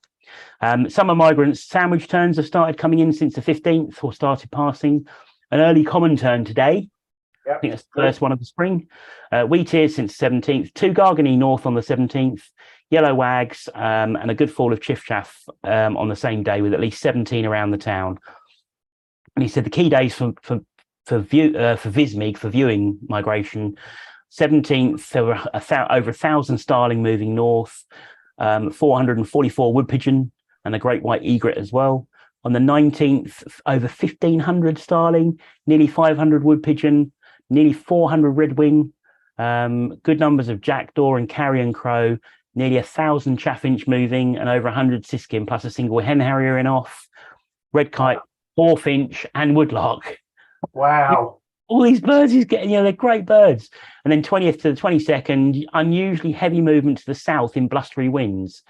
Summer migrants, sandwich terns have started coming in since the 15th or started passing. An early common tern today. Yep. I think that's the first one of the spring. Wheatear since the 17th. 2 gargany north on the 17th. Yellow wags and a good fall of chiffchaff on the same day, with at least 17 around the town. And he said the key days for Vismig, for viewing migration, 17th, there were over 1,000 starling moving north, 444 wood pigeon, and a great white egret as well. On the 19th, over 1,500 starling, nearly 500 wood pigeon, nearly 400 redwing, good numbers of jackdaw and carrion crow, nearly 1,000 chaffinch moving, and over 100 siskin, plus a single hen harrier in off, red kite, hawfinch, and woodlark. Wow. All these birds is getting, they're great birds. And then 20th to the 22nd, unusually heavy movement to the south in blustery winds.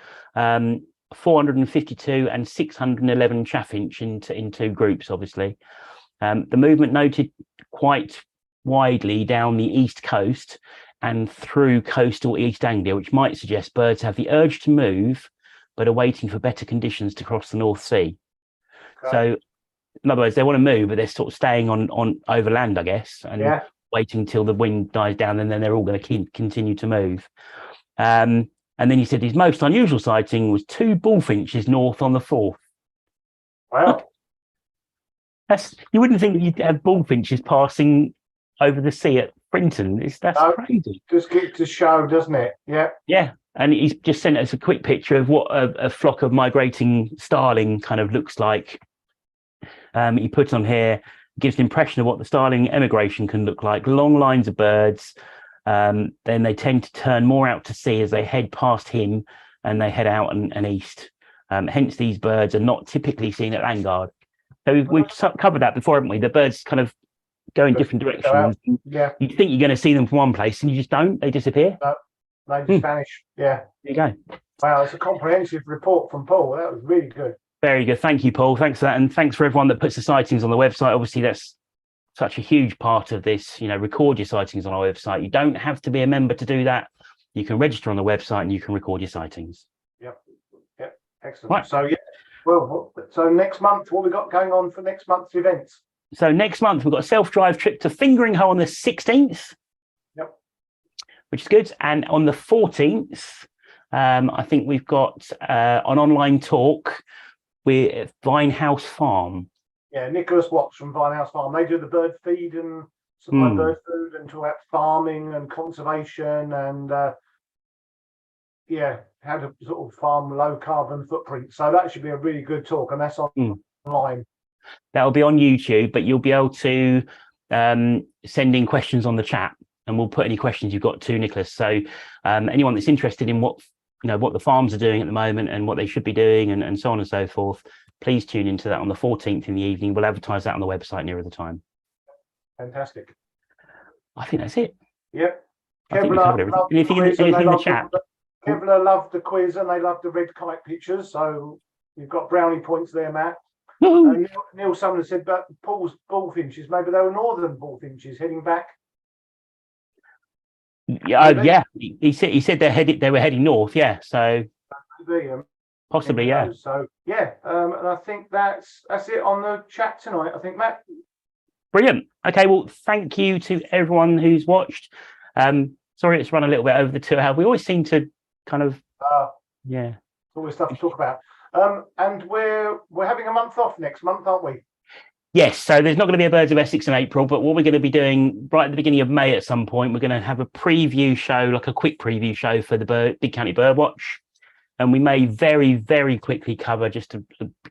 452 and 611 chaffinch in two groups, obviously. The movement noted quite widely down the east coast and through coastal East Anglia, which might suggest birds have the urge to move, but are waiting for better conditions to cross the North Sea. Okay. So, in other words, they want to move, but they're sort of staying on overland, I guess, and waiting till the wind dies down, and then they're all going to continue to move. And then he said his most unusual sighting was 2 bullfinches north on the 4th. Wow. You wouldn't think you'd have bullfinches passing over the sea at Brinton. That's crazy. Just get to show, doesn't it? Yeah. Yeah. And he's just sent us a quick picture of what a flock of migrating starling kind of looks like. He put on here, gives an impression of what the starling emigration can look like. Long lines of birds. Then they tend to turn more out to sea as they head past him and they head out and east. Hence, these birds are not typically seen at Landguard. So we've covered that before, haven't we? The birds kind of go in different directions. Yeah. You think you're going to see them from one place and you just don't. They disappear. No, they just vanish. Yeah. There you go. Wow, it's a comprehensive report from Paul. That was really good. Very good. Thank you, Paul. Thanks for that. And thanks for everyone that puts the sightings on the website. Obviously, that's such a huge part of this. Record your sightings on our website. You don't have to be a member to do that. You can register on the website and you can record your sightings. Yep. Excellent. Right. So, so next month, what we got going on for next month's events? So next month, we've got a self-drive trip to Fingering Hoe on the 16th. Yep. Which is good. And on the 14th, I think we've got an online talk with Vinehouse Farm. Yeah, Nicholas Watts from Vinehouse Farm. They do the bird feed and supply bird food and talk about farming and conservation and how to sort of farm low carbon footprint. So that should be a really good talk, and that's online. That'll be on YouTube, but you'll be able to send in questions on the chat, and we'll put any questions you've got to Nicholas. So anyone that's interested in what the farms are doing at the moment and what they should be doing and so on and so forth, please tune into that on the 14th in the evening. We'll advertise that on the website nearer the time. Fantastic. I think that's it. Yep. Anything in the chat? Kevlar loved the quiz and they loved the red kite pictures. So you've got brownie points there, Matt. Neil Sumner said about Paul's bullfinches. Maybe they were northern bullfinches heading back. Yeah. He said they were heading north. Yeah. So possibly, yeah. So and I think that's it on the chat tonight. I think, Matt. Brilliant. Okay. Well, thank you to everyone who's watched. Sorry, it's run a little bit over the 2 hours. We always seem to kind of always stuff to talk about. And we're having a month off next month, aren't we? Yes, so there's not going to be a Birds of Essex in April, but what we're going to be doing right at the beginning of May at some point, we're going to have a preview show, like a quick preview show for the Big County Birdwatch. And we may very, very quickly cover just the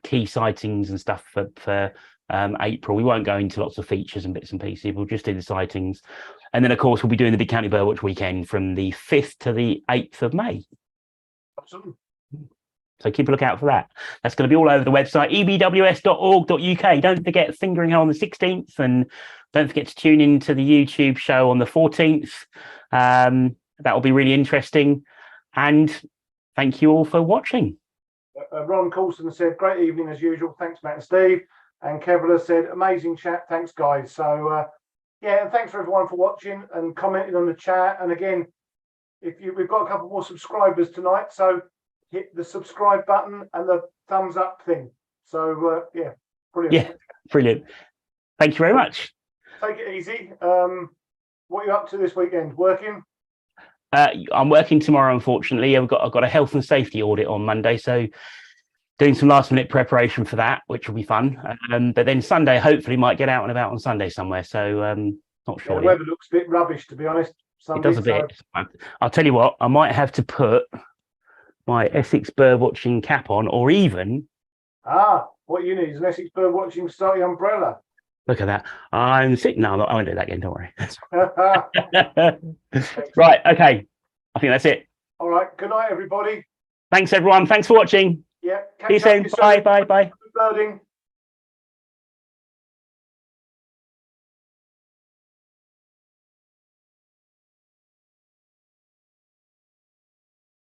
key sightings and stuff for April. We won't go into lots of features and bits and pieces. We'll just do the sightings. And then, of course, we'll be doing the Big County Birdwatch weekend from the 5th to the 8th of May. Absolutely. So keep a look out for that. That's going to be all over the website, ebws.org.uk. Don't forget Fingering Hoe on the 16th, and don't forget to tune in to the YouTube show on the 14th. That will be really interesting. And thank you all for watching. Ron Coulson said, great evening as usual. Thanks, Matt and Steve. And Kevlar said, amazing chat. Thanks, guys. So, and thanks for everyone for watching and commenting on the chat. And again, we've got a couple more subscribers tonight, so hit the subscribe button and the thumbs up thing. So, brilliant. Yeah, brilliant. Thank you very much. Take it easy. What are you up to this weekend? Working? I'm working tomorrow, unfortunately. I've got a health and safety audit on Monday, so doing some last minute preparation for that, which will be fun. But then Sunday, hopefully, might get out and about on Sunday somewhere. So not sure. The weather looks a bit rubbish, to be honest. It does a bit. I'll tell you what, I might have to put my Essex Birdwatching cap on, or even... what you need is an Essex Birdwatching starting umbrella. Look at that. I'm sick. No, I won't do that again. Don't worry. Right. Okay. I think that's it. All right. Good night, everybody. Thanks, everyone. Thanks for watching. Yeah. See you soon. Bye. Bye. Bye. Birding.